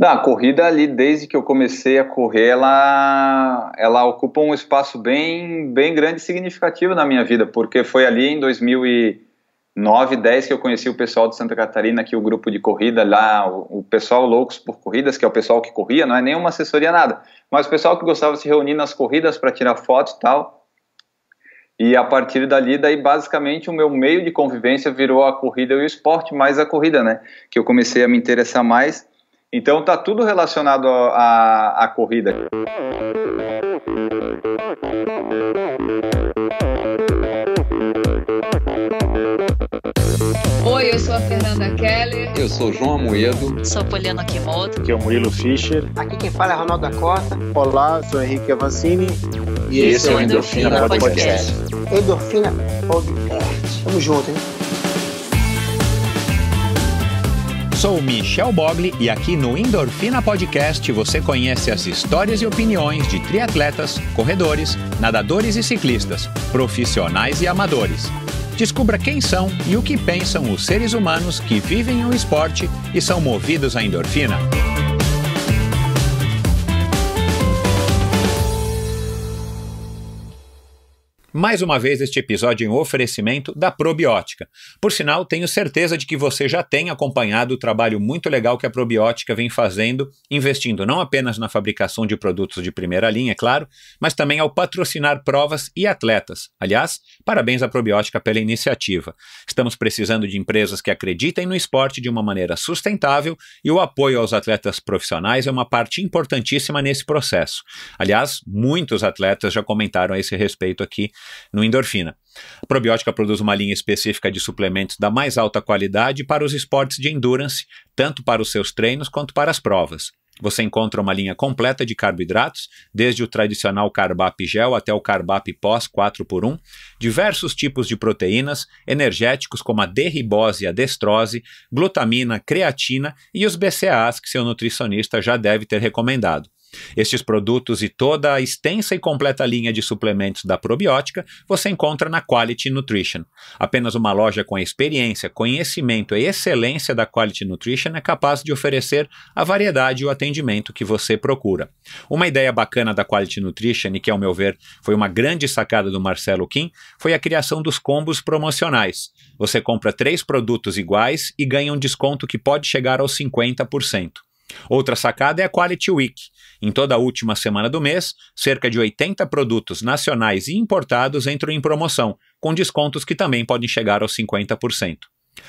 A corrida ali, desde que eu comecei a correr, ela ocupa um espaço bem grande e significativo na minha vida, porque foi ali em 2009, 10 que eu conheci o pessoal de Santa Catarina, aqui o grupo de corrida lá, o pessoal Loucos por Corridas, que é o pessoal que corria, não é nenhuma assessoria, nada, mas o pessoal que gostava de se reunir nas corridas para tirar fotos e tal. E a partir dali, daí basicamente o meu meio de convivência virou a corrida e o esporte, mais a corrida, né? Que eu comecei a me interessar mais. Então tá tudo relacionado à corrida. Oi, eu sou a Fernanda Keller. Eu sou o João Amoedo. Sou Poliana Kimoto. Aqui é o Murilo Fischer. Aqui quem fala é Ronaldo da Costa. Olá, sou Henrique Avancini. E esse é o Endorfina Podcast. Endorfina Podcast. Tamo junto, hein? Sou Michel Bogli e aqui no Endorfina Podcast você conhece as histórias e opiniões de triatletas, corredores, nadadores e ciclistas, profissionais e amadores. Descubra quem são e o que pensam os seres humanos que vivem o esporte e são movidos à endorfina. Mais uma vez este episódio em oferecimento da Probiótica. Por sinal, tenho certeza de que você já tem acompanhado o trabalho muito legal que a Probiótica vem fazendo, investindo não apenas na fabricação de produtos de primeira linha, é claro, mas também ao patrocinar provas e atletas. Aliás, parabéns à Probiótica pela iniciativa. Estamos precisando de empresas que acreditem no esporte de uma maneira sustentável e o apoio aos atletas profissionais é uma parte importantíssima nesse processo. Aliás, muitos atletas já comentaram a esse respeito aqui no Endorfina. A Probiótica produz uma linha específica de suplementos da mais alta qualidade para os esportes de endurance, tanto para os seus treinos quanto para as provas. Você encontra uma linha completa de carboidratos, desde o tradicional Carbap Gel até o Carbap Pós 4x1, diversos tipos de proteínas, energéticos como a D-ribose e a destrose, glutamina, creatina e os BCAAs que seu nutricionista já deve ter recomendado. Estes produtos e toda a extensa e completa linha de suplementos da Probiótica você encontra na Quality Nutrition. Apenas uma loja com a experiência, conhecimento e excelência da Quality Nutrition é capaz de oferecer a variedade e o atendimento que você procura. Uma ideia bacana da Quality Nutrition e que, ao meu ver, foi uma grande sacada do Marcelo Kim, foi a criação dos combos promocionais. Você compra 3 produtos iguais e ganha um desconto que pode chegar aos 50%. Outra sacada é a Quality Week. Em toda a última semana do mês, cerca de 80 produtos nacionais e importados entram em promoção, com descontos que também podem chegar aos 50%.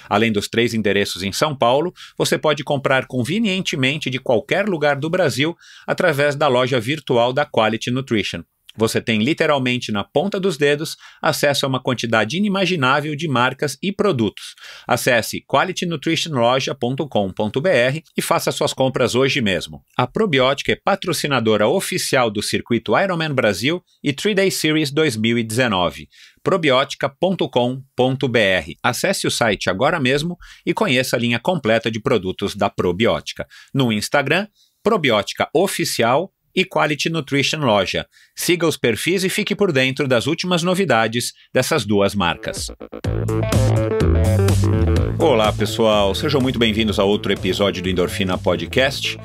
Além dos 3 endereços em São Paulo, você pode comprar convenientemente de qualquer lugar do Brasil através da loja virtual da Quality Nutrition. Você tem literalmente na ponta dos dedos acesso a uma quantidade inimaginável de marcas e produtos. Acesse qualitynutritionloja.com.br e faça suas compras hoje mesmo. A Probiótica é patrocinadora oficial do circuito Ironman Brasil e 3-Day Series 2019. probiotica.com.br. Acesse o site agora mesmo e conheça a linha completa de produtos da Probiótica. No Instagram, Probiótica Oficial e Quality Nutrition Loja. Siga os perfis e fique por dentro das últimas novidades dessas duas marcas. Olá pessoal, sejam muito bem-vindos a outro episódio do Endorfina Podcast.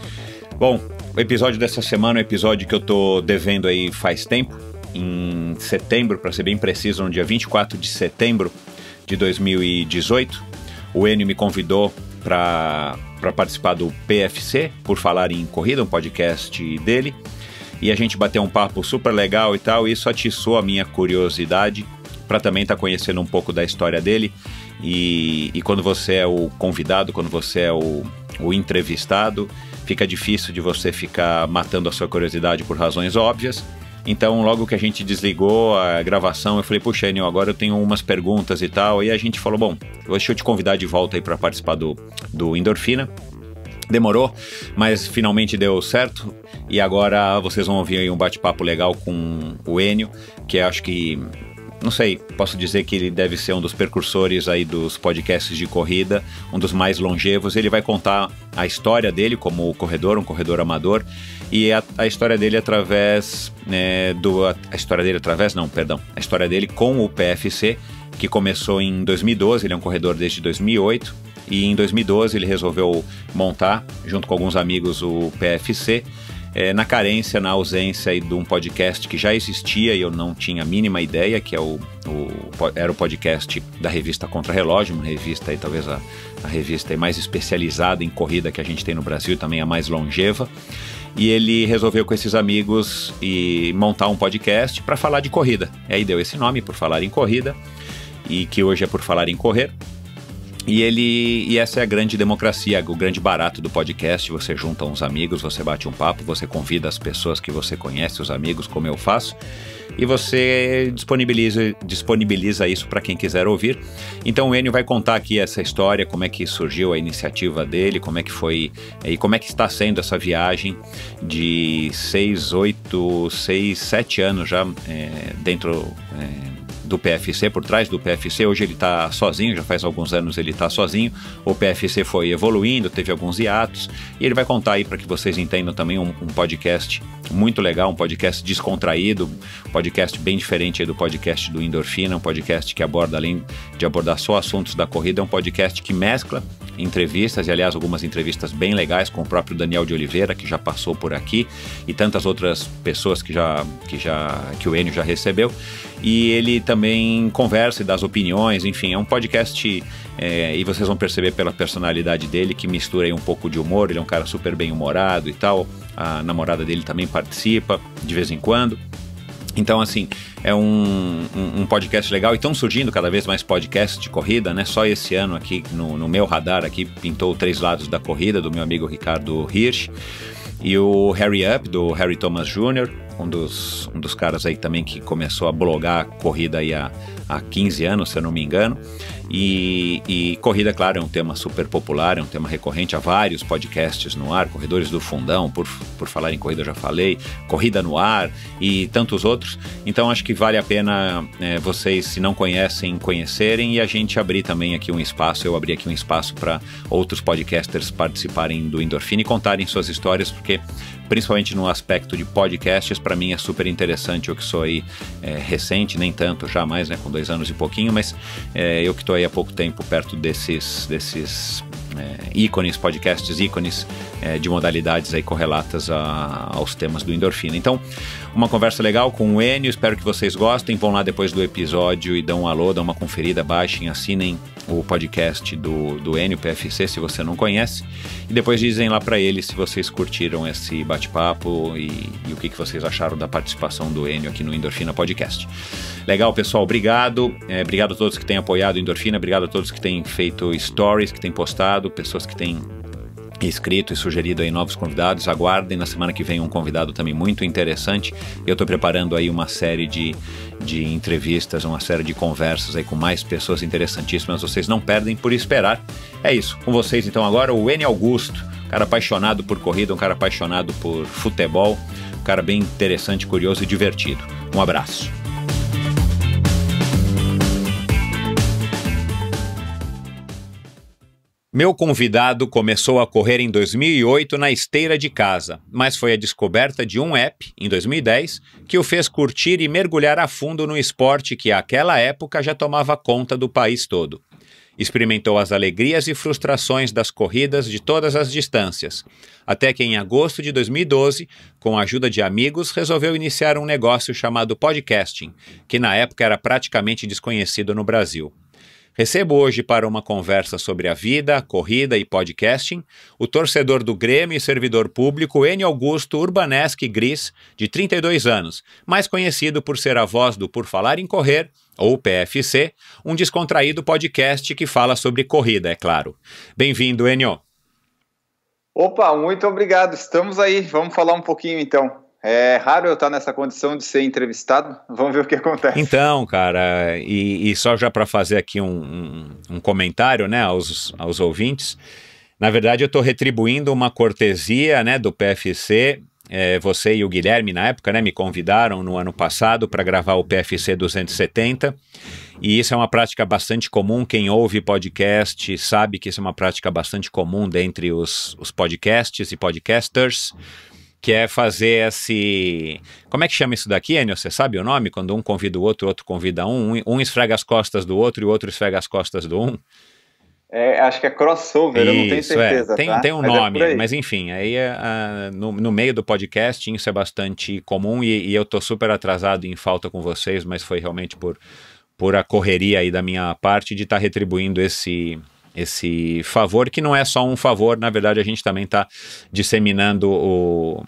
Bom, o episódio dessa semana é um episódio que eu tô devendo aí faz tempo, em setembro, para ser bem preciso, no dia 24 de setembro de 2018. O Enio me convidou para participar do PFC, por falar em corrida, um podcast dele, e a gente bateu um papo super legal e tal, e isso atiçou a minha curiosidade para também estar conhecendo um pouco da história dele, e quando você é o convidado, quando você é o entrevistado, fica difícil de você ficar matando a sua curiosidade por razões óbvias. Então, logo que a gente desligou a gravação, eu falei, puxa, Enio, agora eu tenho umas perguntas e tal. E a gente falou, bom, deixa eu te convidar de volta aí para participar do Endorfina. Demorou, mas finalmente deu certo. E agora vocês vão ouvir aí um bate-papo legal com o Enio, que eu acho que, não sei, posso dizer que ele deve ser um dos precursores aí dos podcasts de corrida, um dos mais longevos. Ele vai contar a história dele como corredor, um corredor amador, e a história dele através a história dele com o PFC, que começou em 2012, ele é um corredor desde 2008, e em 2012 ele resolveu montar, junto com alguns amigos, o PFC, na carência, na ausência de um podcast que já existia e eu não tinha a mínima ideia, que era o podcast da revista Contra-Relógio, uma revista aí, talvez a revista mais especializada em corrida que a gente tem no Brasil, também a mais longeva. E ele resolveu com esses amigos montar um podcast para falar de corrida. E aí deu esse nome, Por Falar em Corrida, e que hoje é Por Falar em Correr. E essa é a grande democracia, o grande barato do podcast. Você junta uns amigos, você bate um papo, você convida as pessoas que você conhece, os amigos, como eu faço, e você disponibiliza isso para quem quiser ouvir. Então o Enio vai contar aqui essa história, como é que surgiu a iniciativa dele, como é que foi e como é que está sendo essa viagem de 7 anos já dentro do PFC, por trás do PFC. Hoje ele está sozinho, já faz alguns anos ele está sozinho. O PFC foi evoluindo, teve alguns hiatos, e ele vai contar aí para que vocês entendam também um podcast muito legal, um podcast descontraído, um podcast bem diferente aí do podcast do Endorfina, um podcast que aborda, além de abordar só assuntos da corrida, é um podcast que mescla entrevistas, e aliás algumas entrevistas bem legais com o próprio Daniel de Oliveira, que já passou por aqui, e tantas outras pessoas que o Enio já recebeu. E ele também conversa e dá as opiniões, enfim, é um podcast, e vocês vão perceber pela personalidade dele que mistura aí um pouco de humor. Ele é um cara super bem humorado e tal, a namorada dele também participa de vez em quando. Então, assim, é um podcast legal, e estão surgindo cada vez mais podcasts de corrida, né? Só esse ano aqui, no meu radar aqui, pintou 3 lados da corrida, do meu amigo Ricardo Hirsch, e o Harry Up, do Harry Thomas Jr., um dos caras aí também que começou a blogar corrida aí há 15 anos, se eu não me engano. E corrida, claro, é um tema super popular, é um tema recorrente, há vários podcasts no ar, Corredores do Fundão, por falar em corrida eu já falei, Corrida no Ar e tantos outros. Então acho que vale a pena vocês, se não conhecem, conhecerem, e a gente abrir também aqui um espaço, eu abri aqui um espaço para outros podcasters participarem do Endorfina e contarem suas histórias, porque principalmente no aspecto de podcasts, para mim é super interessante. Eu que sou aí recente, nem tanto, jamais, né, com 2 anos e pouquinho, mas eu que estou aí há pouco tempo perto desses ícones, podcasts ícones de modalidades aí correlatas aos temas do Endorfina. Então, uma conversa legal com o Enio, espero que vocês gostem. Vão lá depois do episódio e dão um alô, dão uma conferida, baixem, assinem o podcast do Enio PFC, se você não conhece, e depois dizem lá para ele se vocês curtiram esse bate-papo e o que vocês acharam da participação do Enio aqui no Endorfina Podcast. Legal, pessoal, obrigado. Obrigado a todos que têm apoiado o Endorfina, obrigado a todos que têm feito stories, que têm postado, pessoas que têm escrito e sugerido aí novos convidados. Aguardem, na semana que vem um convidado também muito interessante. Eu estou preparando aí uma série de entrevistas, uma série de conversas aí com mais pessoas interessantíssimas. Vocês não perdem por esperar. É isso, com vocês então agora o Enio Augusto, um cara apaixonado por corrida, um cara apaixonado por futebol, um cara bem interessante, curioso e divertido. Um abraço. Meu convidado começou a correr em 2008 na esteira de casa, mas foi a descoberta de um app, em 2010, que o fez curtir e mergulhar a fundo no esporte que, àquela época, já tomava conta do país todo. Experimentou as alegrias e frustrações das corridas de todas as distâncias, até que em agosto de 2012, com a ajuda de amigos, resolveu iniciar um negócio chamado podcasting, que na época era praticamente desconhecido no Brasil. Recebo hoje para uma conversa sobre a vida, corrida e podcasting, o torcedor do Grêmio e servidor público Enio Augusto Urbanesque Gris, de 32 anos, mais conhecido por ser a voz do Por Falar em Correr, ou PFC, um descontraído podcast que fala sobre corrida, é claro. Bem-vindo, Enio. Opa, muito obrigado. Estamos aí. Vamos falar um pouquinho então. É raro eu estar nessa condição de ser entrevistado. Vamos ver o que acontece. Então, cara, e só já para fazer aqui um comentário, né, aos ouvintes, na verdade eu estou retribuindo uma cortesia, né, do PFC. Você e o Guilherme, na época, né, me convidaram no ano passado para gravar o PFC 270, e isso é uma prática bastante comum. Quem ouve podcast sabe que isso é uma prática bastante comum dentre os podcasts e podcasters, que é fazer esse... Como é que chama isso daqui, Enio? Você sabe o nome? Quando um convida o outro convida um esfrega as costas do outro e o outro esfrega as costas do um? Acho que é crossover, eu não tenho certeza. Tem um nome, mas enfim, aí no meio do podcasting isso é bastante comum e eu tô super atrasado em falta com vocês, mas foi realmente por a correria aí da minha parte de estar retribuindo esse favor, que não é só um favor, na verdade a gente também está disseminando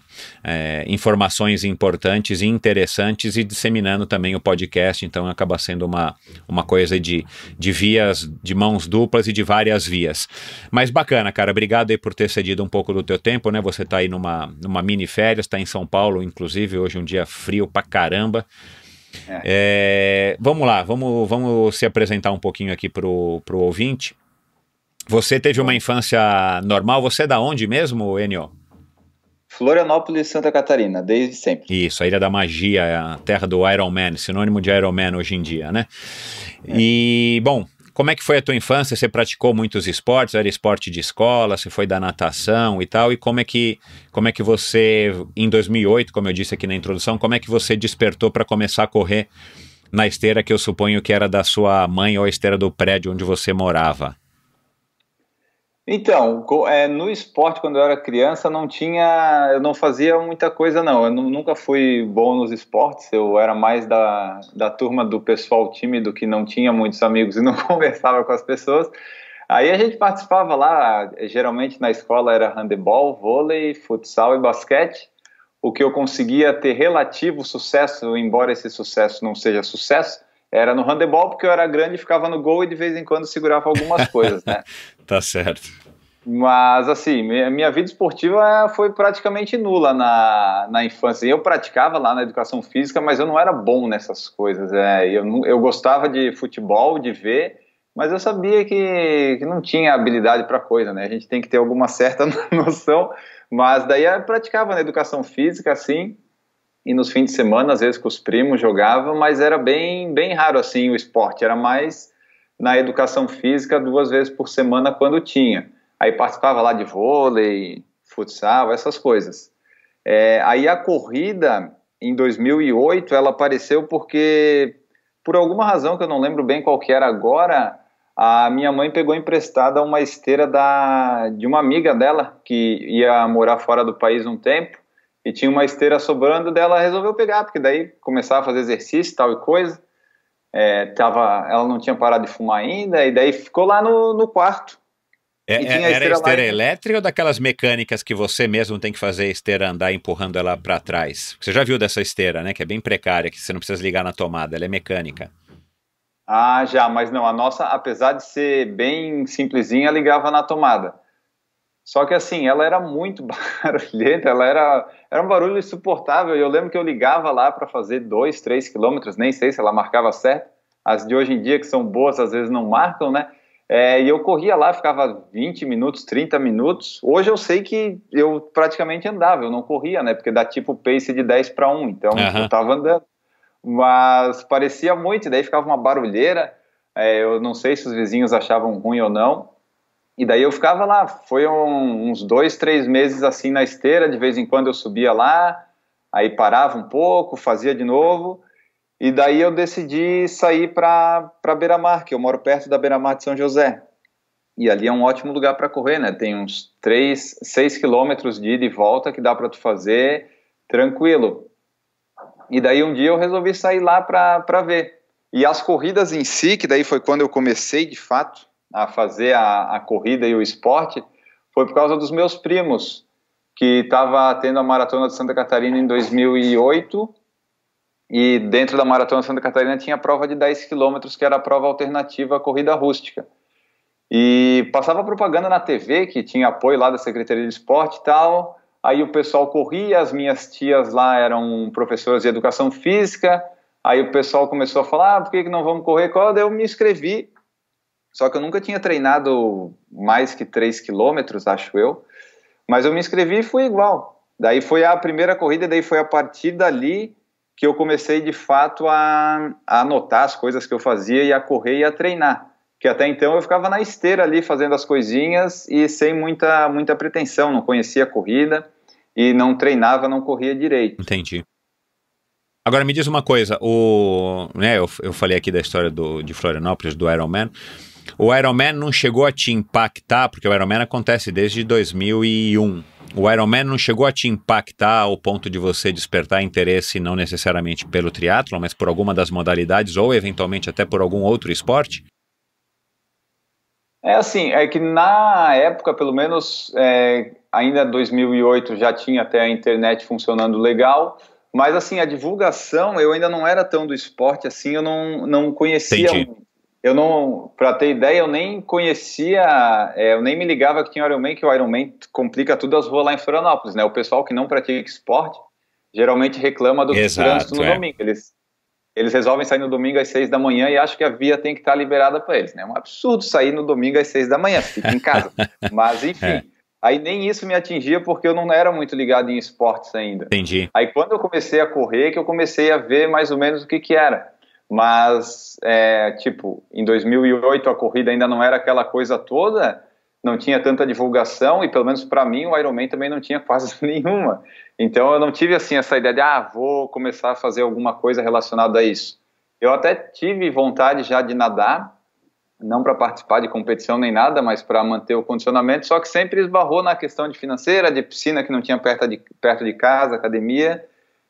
informações importantes e interessantes e disseminando também o podcast, então acaba sendo uma coisa de vias, de mãos duplas e de várias vias. Mas bacana, cara, obrigado aí por ter cedido um pouco do teu tempo, né? Você tá aí numa mini férias, tá em São Paulo, inclusive, hoje um dia frio pra caramba. Vamos lá, vamos se apresentar um pouquinho aqui pro ouvinte. Você teve uma infância normal? Você é da onde mesmo, Enio? Florianópolis, Santa Catarina, desde sempre. Isso, a Ilha da Magia, a terra do Iron Man, sinônimo de Iron Man hoje em dia, né? E, bom, como é que foi a tua infância? Você praticou muitos esportes? Era esporte de escola? Você foi da natação e tal? E como é que você, em 2008, como eu disse aqui na introdução, como é que você despertou para começar a correr na esteira que eu suponho que era da sua mãe ou a esteira do prédio onde você morava? Então, no esporte, quando eu era criança, eu não fazia muita coisa, não. Eu nunca fui bom nos esportes, eu era mais da turma do pessoal tímido, que não tinha muitos amigos e não conversava com as pessoas. Aí a gente participava lá, geralmente na escola era handebol, vôlei, futsal e basquete. O que eu conseguia ter relativo sucesso, embora esse sucesso não seja sucesso, era no handebol, porque eu era grande, ficava no gol e de vez em quando segurava algumas coisas, né? Tá certo. Mas, assim, minha vida esportiva foi praticamente nula na infância. Eu praticava lá na educação física, mas eu não era bom nessas coisas. Eu gostava de futebol, de ver, mas eu sabia que não tinha habilidade para coisa, né? A gente tem que ter alguma certa noção. Mas daí eu praticava na educação física, assim, e nos fins de semana, às vezes com os primos jogava, mas era bem, bem raro assim o esporte, era mais na educação física 2 vezes por semana quando tinha. Aí participava lá de vôlei, futsal, essas coisas. Aí a corrida, em 2008, ela apareceu porque, por alguma razão que eu não lembro bem qual que era agora, a minha mãe pegou emprestada uma esteira de uma amiga dela, que ia morar fora do país um tempo, e tinha uma esteira sobrando dela, resolveu pegar, porque daí começava a fazer exercício, tal e coisa. Ela não tinha parado de fumar ainda, e daí ficou lá no quarto. Era esteira elétrica ou daquelas mecânicas que você mesmo tem que fazer a esteira andar empurrando ela para trás? Você já viu dessa esteira, né? Que é bem precária, que você não precisa ligar na tomada, ela é mecânica. Ah, já, mas não, a nossa, apesar de ser bem simplesinha, ligava na tomada. Só que assim, ela era muito barulhenta, era um barulho insuportável. Eu lembro que eu ligava lá para fazer 2, 3 quilômetros, nem sei se ela marcava certo. As de hoje em dia, que são boas, às vezes não marcam, né? E eu corria lá, ficava 20 minutos, 30 minutos. Hoje eu sei que eu praticamente andava, eu não corria, né? Porque dá tipo pace de 10-1, então eu tava andando. Mas parecia muito, e daí ficava uma barulheira. Eu não sei se os vizinhos achavam ruim ou não. E daí eu ficava lá, foi uns 2, 3 meses assim na esteira, de vez em quando eu subia lá, aí parava um pouco, fazia de novo, e daí eu decidi sair para Beira-Mar, que eu moro perto da Beira-Mar de São José, e ali é um ótimo lugar para correr, né? Tem uns 6 quilômetros de ida e volta que dá para tu fazer tranquilo. E daí um dia eu resolvi sair lá para ver. E as corridas em si, que daí foi quando eu comecei de fato a fazer a corrida e o esporte, foi por causa dos meus primos, que estava tendo a Maratona de Santa Catarina em 2008, e dentro da Maratona de Santa Catarina tinha a prova de 10 quilômetros, que era a prova alternativa à corrida rústica. E passava propaganda na TV, que tinha apoio lá da Secretaria de Esporte e tal, aí o pessoal corria, as minhas tias lá eram professoras de educação física, aí o pessoal começou a falar, por que não vamos correr? Daí eu me inscrevi. Só que eu nunca tinha treinado mais que 3 quilômetros, acho eu. Mas eu me inscrevi e fui igual. Daí foi a primeira corrida, daí foi a partir dali que eu comecei de fato a anotar as coisas que eu fazia e a correr e a treinar. Que até então eu ficava na esteira ali fazendo as coisinhas e sem muita pretensão, não conhecia a corrida e não treinava, não corria direito. Entendi. Agora me diz uma coisa, né, eu falei aqui da história de Florianópolis, do Iron Man. O Ironman não chegou a te impactar, porque o Ironman acontece desde 2001. O Ironman não chegou a te impactar ao ponto de você despertar interesse não necessariamente pelo triatlon, mas por alguma das modalidades ou eventualmente até por algum outro esporte? É assim, é que na época, pelo menos, ainda 2008 já tinha até a internet funcionando legal, mas assim, a divulgação, eu ainda não era tão do esporte assim, eu não conhecia. Entendi. Eu não, para ter ideia, eu nem conhecia, eu nem me ligava que tinha Ironman, que o Ironman complica tudo as ruas lá em Florianópolis, né? O pessoal que não pratica esporte geralmente reclama do trânsito no domingo. Eles resolvem sair no domingo às 6 da manhã e acham que a via tem que estar liberada para eles, né? É um absurdo sair no domingo às 6 da manhã, fica em casa. Mas, enfim, aí nem isso me atingia porque eu não era muito ligado em esportes ainda. Entendi. Aí quando eu comecei a correr, que eu comecei a ver mais ou menos o que era. Mas, tipo, em 2008 a corrida ainda não era aquela coisa toda, não tinha tanta divulgação e pelo menos para mim o Ironman também não tinha quase nenhuma. Então eu não tive assim essa ideia de, vou começar a fazer alguma coisa relacionada a isso. Eu até tive vontade já de nadar, não para participar de competição nem nada, mas para manter o condicionamento, só que sempre esbarrou na questão de financeira, de piscina que não tinha perto de casa, academia,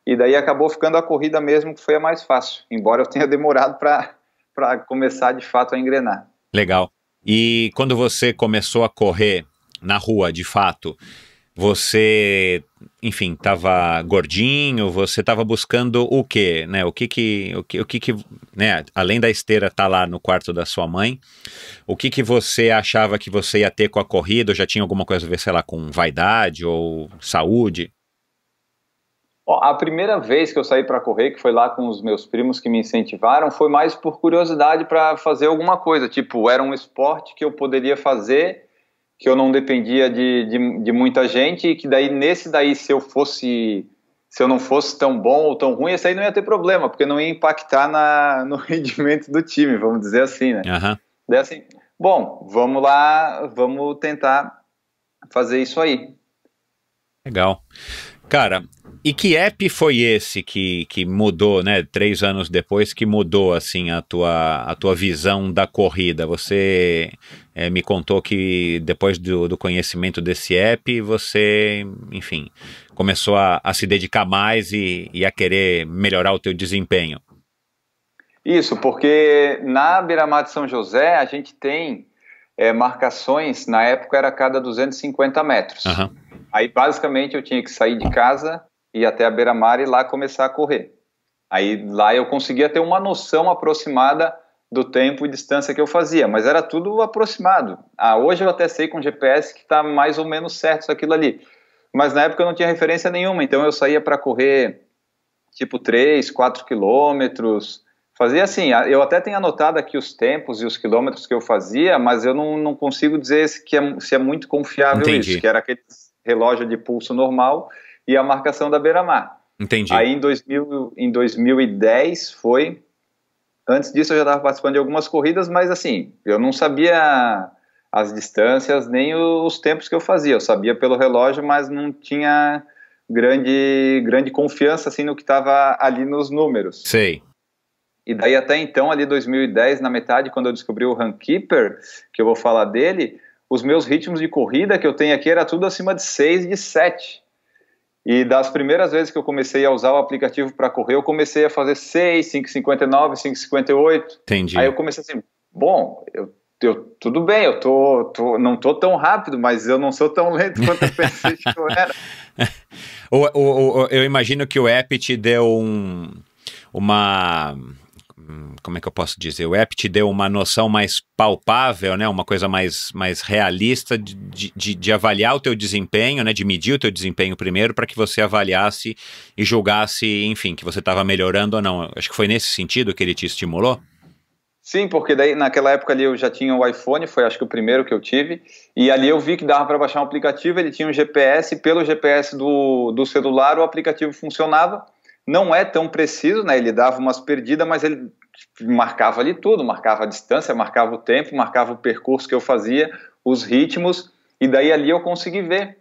e daí acabou ficando a corrida mesmo, que foi a mais fácil, embora eu tenha demorado para começar de fato a engrenar. Legal. E quando você começou a correr na rua, de fato, você, enfim, estava gordinho, você estava buscando o quê, né? O que, né? Além da esteira estar lá no quarto da sua mãe, o que você achava que você ia ter com a corrida? Ou já tinha alguma coisa a ver, sei lá, com vaidade ou saúde? A primeira vez que eu saí para correr, que foi lá com os meus primos que me incentivaram, foi mais por curiosidade para fazer alguma coisa. Tipo, era um esporte que eu poderia fazer, que eu não dependia de muita gente, e que daí, se eu não fosse tão bom ou tão ruim, esse aí não ia ter problema, porque não ia impactar no rendimento do time, vamos dizer assim, né? Uhum. Daí assim, bom, vamos lá, vamos tentar fazer isso aí. Legal. Cara, e que app foi esse que mudou, né, 3 anos depois, que mudou, assim, a tua visão da corrida? Você me contou que depois do conhecimento desse app, você, enfim, começou a se dedicar mais e a querer melhorar o teu desempenho. Isso, porque na Beira-Mar de São José, a gente tem marcações, na época era a cada 250 metros. Uhum. Aí, basicamente, eu tinha que sair de casa, ir até a beira-mar e lá começar a correr. Aí, lá eu conseguia ter uma noção aproximada do tempo e distância que eu fazia, mas era tudo aproximado. Hoje eu até sei com GPS que está mais ou menos certo isso, aquilo ali. Mas na época eu não tinha referência nenhuma, então eu saía para correr, tipo, 3, 4 quilômetros. Fazia assim, eu até tenho anotado aqui os tempos e os quilômetros que eu fazia, mas eu não consigo dizer se é muito confiável. Entendi. Isso, que era aquele relógio de pulso normal e a marcação da beira-mar. Entendi. Aí em 2010 foi... Antes disso eu já estava participando de algumas corridas, mas assim, eu não sabia as distâncias nem os tempos que eu fazia. Eu sabia pelo relógio, mas não tinha grande confiança assim, no que estava ali nos números. Sei. E daí até então, ali 2010, na metade, quando eu descobri o Runkeeper, que eu vou falar dele, os meus ritmos de corrida que eu tenho aqui era tudo acima de 6, de 7. E das primeiras vezes que eu comecei a usar o aplicativo para correr, eu comecei a fazer 6, 5,59, 5,58. Entendi. Aí eu comecei assim, bom, tudo bem, não tô tão rápido, mas eu não sou tão lento quanto eu pensei que eu era. Eu imagino que o app te deu como é que eu posso dizer? O app te deu uma noção mais palpável, né? Uma coisa mais realista de avaliar o teu desempenho, né? De medir o teu desempenho primeiro para que você avaliasse e julgasse, enfim, que você estava melhorando ou não. Acho que foi nesse sentido que ele te estimulou? Sim, porque daí naquela época ali eu já tinha o iPhone, foi acho que o primeiro que eu tive, e ali eu vi que dava para baixar um aplicativo, ele tinha um GPS, pelo GPS do celular o aplicativo funcionava. Não é tão preciso, né? Ele dava umas perdidas, mas ele marcava ali tudo, marcava a distância, marcava o tempo, marcava o percurso que eu fazia, os ritmos, e daí ali eu consegui ver.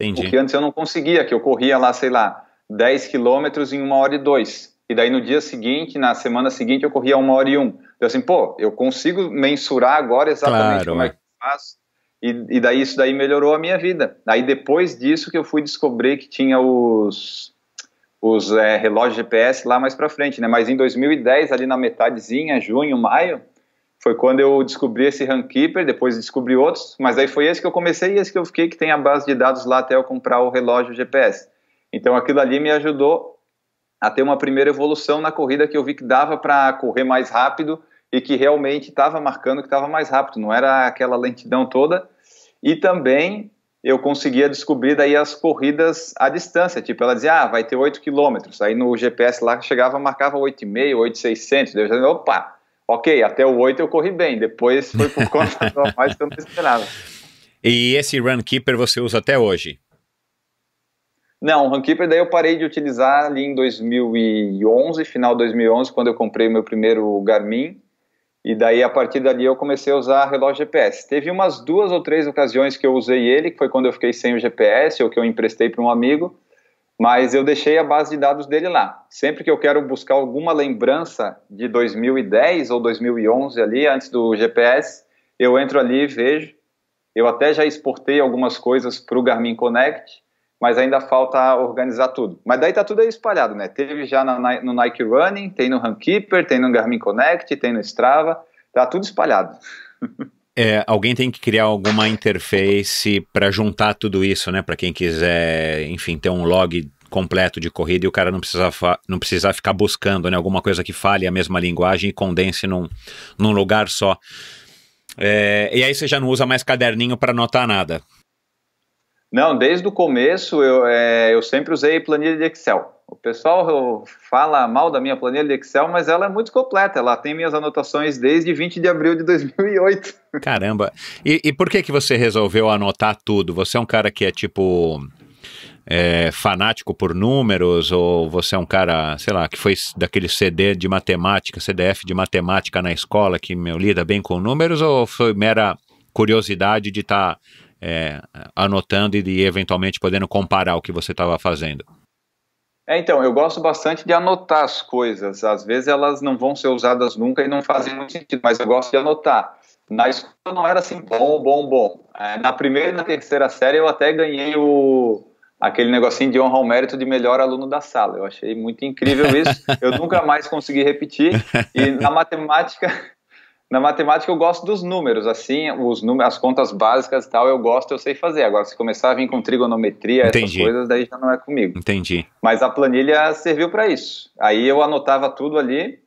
Entendi. O que antes eu não conseguia, que eu corria lá, sei lá, 10 quilômetros em 1 hora e 2. e daí no dia seguinte, na semana seguinte, eu corria 1h01. Então assim, pô, eu consigo mensurar agora exatamente como é que eu faço, e daí isso daí melhorou a minha vida. Aí depois disso que eu fui descobrir que tinha os relógios GPS lá mais pra frente, né? Mas em 2010, ali na metadezinha, junho, maio, foi quando eu descobri esse Runkeeper, depois descobri outros, mas aí foi esse que eu comecei e esse que eu fiquei, que tem a base de dados lá até eu comprar o relógio GPS. Então aquilo ali me ajudou a ter uma primeira evolução na corrida, que eu vi que dava para correr mais rápido e que realmente estava marcando que estava mais rápido, não era aquela lentidão toda. E também eu conseguia descobrir daí as corridas à distância, tipo, ela dizia, vai ter 8 quilômetros, aí no GPS lá chegava, marcava 8,5, 8,600, daí eu dizia, opa, ok, até o 8 eu corri bem, depois foi por conta do mais que eu não esperava. E esse Runkeeper você usa até hoje? Não, o Runkeeper daí eu parei de utilizar ali em 2011, final de 2011, quando eu comprei o meu primeiro Garmin, e daí a partir dali eu comecei a usar relógio GPS. Teve umas 2 ou 3 ocasiões que eu usei ele, que foi quando eu fiquei sem o GPS, ou que eu emprestei para um amigo, mas eu deixei a base de dados dele lá. Sempre que eu quero buscar alguma lembrança de 2010 ou 2011 ali, antes do GPS, eu entro ali e vejo. Eu até já exportei algumas coisas para o Garmin Connect, mas ainda falta organizar tudo. Mas daí tá tudo aí espalhado, né? Teve já no Nike Running, tem no Runkeeper, tem no Garmin Connect, tem no Strava, tá tudo espalhado. Alguém tem que criar alguma interface para juntar tudo isso, né? Para quem quiser, enfim, ter um log completo de corrida e o cara não precisar ficar buscando, né? Alguma coisa que fale a mesma linguagem e condense num lugar só. E aí você já não usa mais caderninho para anotar nada? Não, desde o começo eu sempre usei planilha de Excel. O pessoal fala mal da minha planilha de Excel, mas ela é muito completa. Ela tem minhas anotações desde 20 de abril de 2008. Caramba! E por que você resolveu anotar tudo? Você é um cara que é tipo fanático por números, ou você é um cara, sei lá, que foi daquele CD de matemática, CDF de matemática na escola, que lida bem com números, ou foi mera curiosidade de estar anotando e eventualmente podendo comparar o que você estava fazendo? Então, eu gosto bastante de anotar as coisas. Às vezes elas não vão ser usadas nunca e não fazem muito sentido, mas eu gosto de anotar. Na escola não era assim, bom. Na primeira e na terceira série eu até ganhei aquele negocinho de honra ao mérito de melhor aluno da sala. Eu achei muito incrível isso. Eu nunca mais consegui repetir. E na matemática eu gosto dos números, assim, as contas básicas e tal, eu sei fazer. Agora, se começar a vir com trigonometria, essas coisas, daí já não é comigo. Entendi. Mas a planilha serviu para isso. Aí eu anotava tudo ali,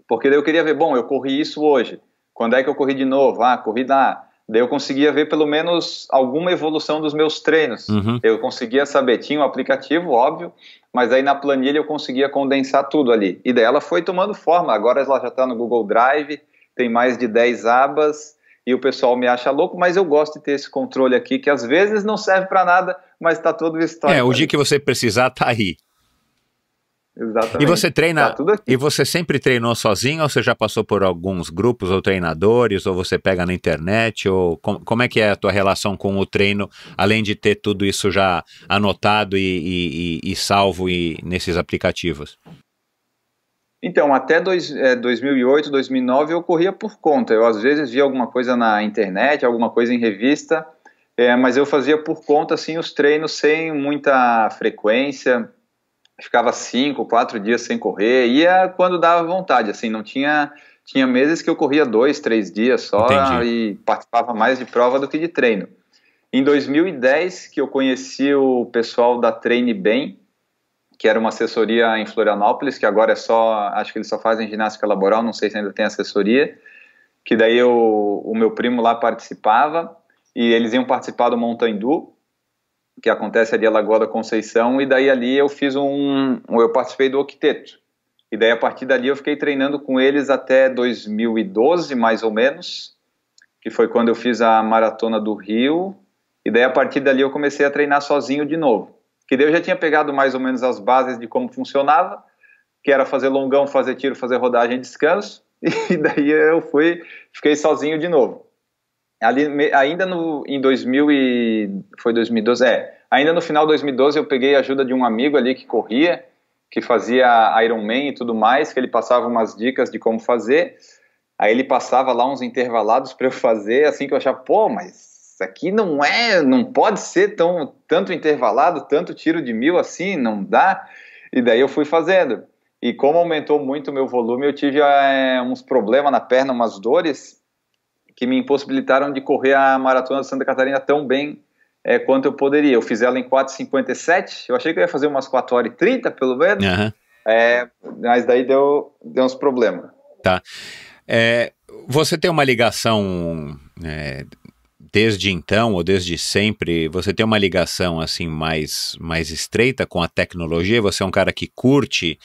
porque daí eu queria ver, eu corri isso hoje. Quando é que eu corri de novo? Corri lá. Daí eu conseguia ver pelo menos alguma evolução dos meus treinos. Uhum. Eu conseguia saber, tinha um aplicativo, óbvio, mas aí na planilha eu conseguia condensar tudo ali. E daí ela foi tomando forma. Agora ela já está no Google Drive, tem mais de 10 abas, e o pessoal me acha louco, mas eu gosto de ter esse controle aqui, que às vezes não serve para nada, mas está todo o histórico. O dia que você precisar, tá aí. Exatamente. E você treina, tá tudo aqui. E você sempre treinou sozinho, ou você já passou por alguns grupos ou treinadores, ou você pega na internet, ou como é que é a tua relação com o treino, além de ter tudo isso já anotado e salvo nesses aplicativos? Então, até 2008, 2009 eu corria por conta. Eu às vezes via alguma coisa na internet, alguma coisa em revista, mas eu fazia por conta, assim, os treinos sem muita frequência. Ficava 5, 4 dias sem correr, ia quando dava vontade, assim, não tinha meses que eu corria 2, 3 dias só. Entendi. E participava mais de prova do que de treino. Em 2010, que eu conheci o pessoal da Treine Bem, que era uma assessoria em Florianópolis, que agora acho que eles só fazem ginástica laboral, não sei se ainda tem assessoria, que daí o meu primo lá participava, e eles iam participar do Montandu, que acontece ali a Lagoa da Conceição, e daí ali eu participei do Octeto, e daí a partir dali eu fiquei treinando com eles até 2012, mais ou menos, que foi quando eu fiz a Maratona do Rio, e daí a partir dali eu comecei a treinar sozinho de novo, que daí eu já tinha pegado mais ou menos as bases de como funcionava, que era fazer longão, fazer tiro, fazer rodagem e descanso, e daí eu fiquei sozinho de novo. Ali, ainda em 2012, ainda no final de 2012 eu peguei a ajuda de um amigo ali que corria, que fazia Ironman e tudo mais, que ele passava umas dicas de como fazer, aí ele passava lá uns intervalados para eu fazer, assim que eu achava, pô, mas isso aqui não pode ser tanto intervalado, tanto tiro de 1000 assim, não dá, e daí eu fui fazendo, e como aumentou muito o meu volume, eu tive uns problemas na perna, umas dores, que me impossibilitaram de correr a Maratona de Santa Catarina tão bem quanto eu poderia. Eu fiz ela em 4h57, eu achei que eu ia fazer umas 4h30, pelo menos, mas daí deu uns problemas. Tá. Você tem uma ligação, desde então, ou desde sempre, você tem uma ligação assim mais estreita com a tecnologia? Você é um cara que curte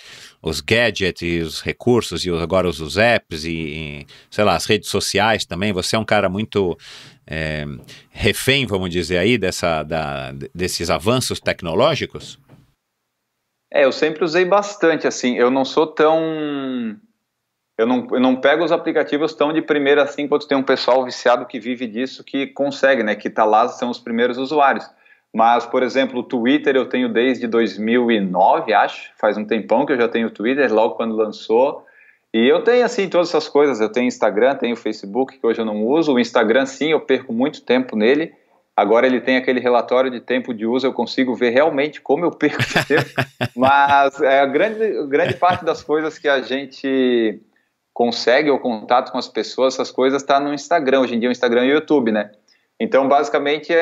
os gadgets e os recursos, e agora os apps e, sei lá, as redes sociais também? Você é um cara muito refém, vamos dizer aí, desses avanços tecnológicos? Eu sempre usei bastante, assim, eu não sou tão... Eu não pego os aplicativos tão de primeira assim, quanto tem um pessoal viciado que vive disso, que consegue, né, que tá lá, são os primeiros usuários. Mas, por exemplo, o Twitter eu tenho desde 2009, acho, faz um tempão que eu já tenho o Twitter, logo quando lançou. E eu tenho, assim, todas essas coisas, eu tenho Instagram, tenho Facebook, que hoje eu não uso. O Instagram, sim, eu perco muito tempo nele. Agora ele tem aquele relatório de tempo de uso, eu consigo ver realmente como eu perco de tempo. Mas a grande parte das coisas que a gente consegue, o contato com as pessoas, essas coisas está no Instagram. Hoje em dia o Instagram e o YouTube, né? Então, basicamente,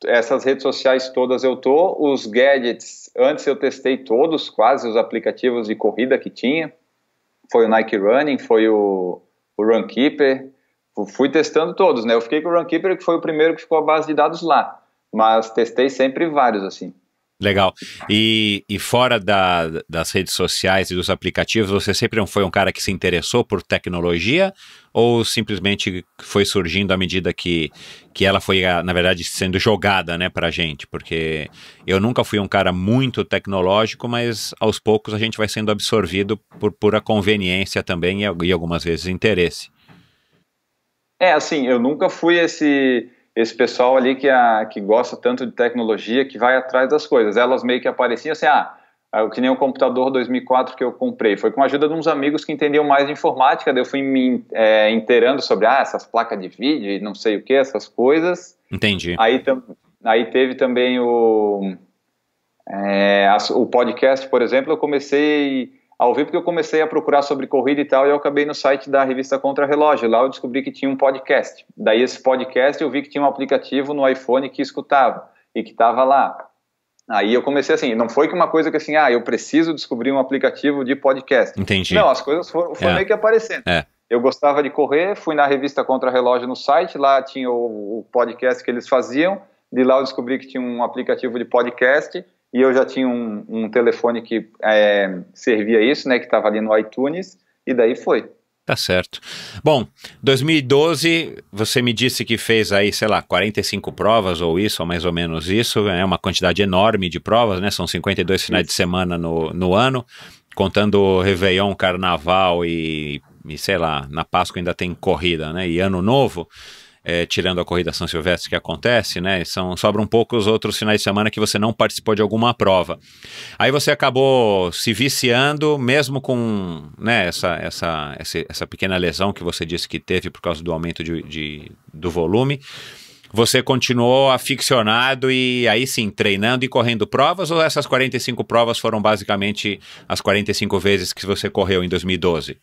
essas redes sociais todas eu tô. Os gadgets, antes eu testei todos, quase, os aplicativos de corrida que tinha. Foi o Nike Running, foi o Runkeeper, fui testando todos, né? Eu fiquei com o Runkeeper, que foi o primeiro que ficou a base de dados lá, mas testei sempre vários, assim. Legal. E fora das redes sociais e dos aplicativos, você sempre não foi um cara que se interessou por tecnologia, ou simplesmente foi surgindo à medida que ela foi, na verdade, sendo jogada, né, pra gente? Porque eu nunca fui um cara muito tecnológico, mas aos poucos a gente vai sendo absorvido por pura conveniência também e algumas vezes interesse. Assim, eu nunca fui esse pessoal ali que gosta tanto de tecnologia, que vai atrás das coisas. Elas meio que apareciam assim, que nem o computador 2004 que eu comprei. Foi com a ajuda de uns amigos que entendiam mais de informática, daí eu fui me inteirando sobre essas placas de vídeo e não sei o que, essas coisas. Entendi. Aí teve também o podcast, por exemplo, eu comecei a ouvir porque eu comecei a procurar sobre corrida e tal, e eu acabei no site da revista Contra Relógio. Lá eu descobri que tinha um podcast. Daí esse podcast eu vi que tinha um aplicativo no iPhone que escutava e que estava lá. Aí eu comecei assim, não foi que uma coisa que assim, eu preciso descobrir um aplicativo de podcast. Entendi. Não, as coisas foram meio que aparecendo. Eu gostava de correr, fui na revista Contra Relógio no site, lá tinha o podcast que eles faziam, de lá eu descobri que tinha um aplicativo de podcast, e eu já tinha um telefone que servia isso, né, que estava ali no iTunes, e daí foi. Tá certo. Bom, 2012, você me disse que fez aí, sei lá, 45 provas ou isso, ou mais ou menos isso, é uma quantidade enorme de provas, né, são 52 finais de semana no ano, contando o Réveillon, Carnaval e sei lá, na Páscoa ainda tem corrida, né, e Ano Novo, tirando a corrida São Silvestre que acontece, né, sobram poucos outros finais de semana que você não participou de alguma prova. Aí você acabou se viciando, mesmo com, né, essa pequena lesão que você disse que teve por causa do aumento do volume. Você continuou aficionado e aí sim, treinando e correndo provas, ou essas 45 provas foram basicamente as 45 vezes que você correu em 2012?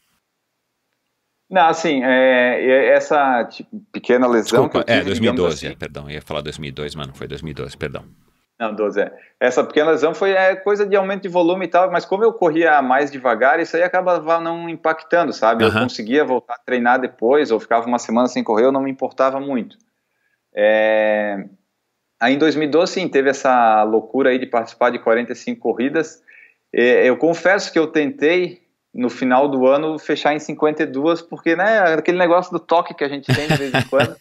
Não, assim, essa pequena lesão... Desculpa, que eu tive, 2012, assim, perdão, eu ia falar 2002, mas não foi 2012, perdão. Não, 12, Essa pequena lesão foi coisa de aumento de volume e tal, mas como eu corria mais devagar, isso aí acabava não impactando, sabe? Eu conseguia voltar a treinar depois, ou ficava uma semana sem correr, eu não me importava muito. Aí em 2012, sim, teve essa loucura aí de participar de 45 corridas. Eu confesso que eu tentei, no final do ano, fechar em 52, porque, né, aquele negócio do toque que a gente tem de vez em quando,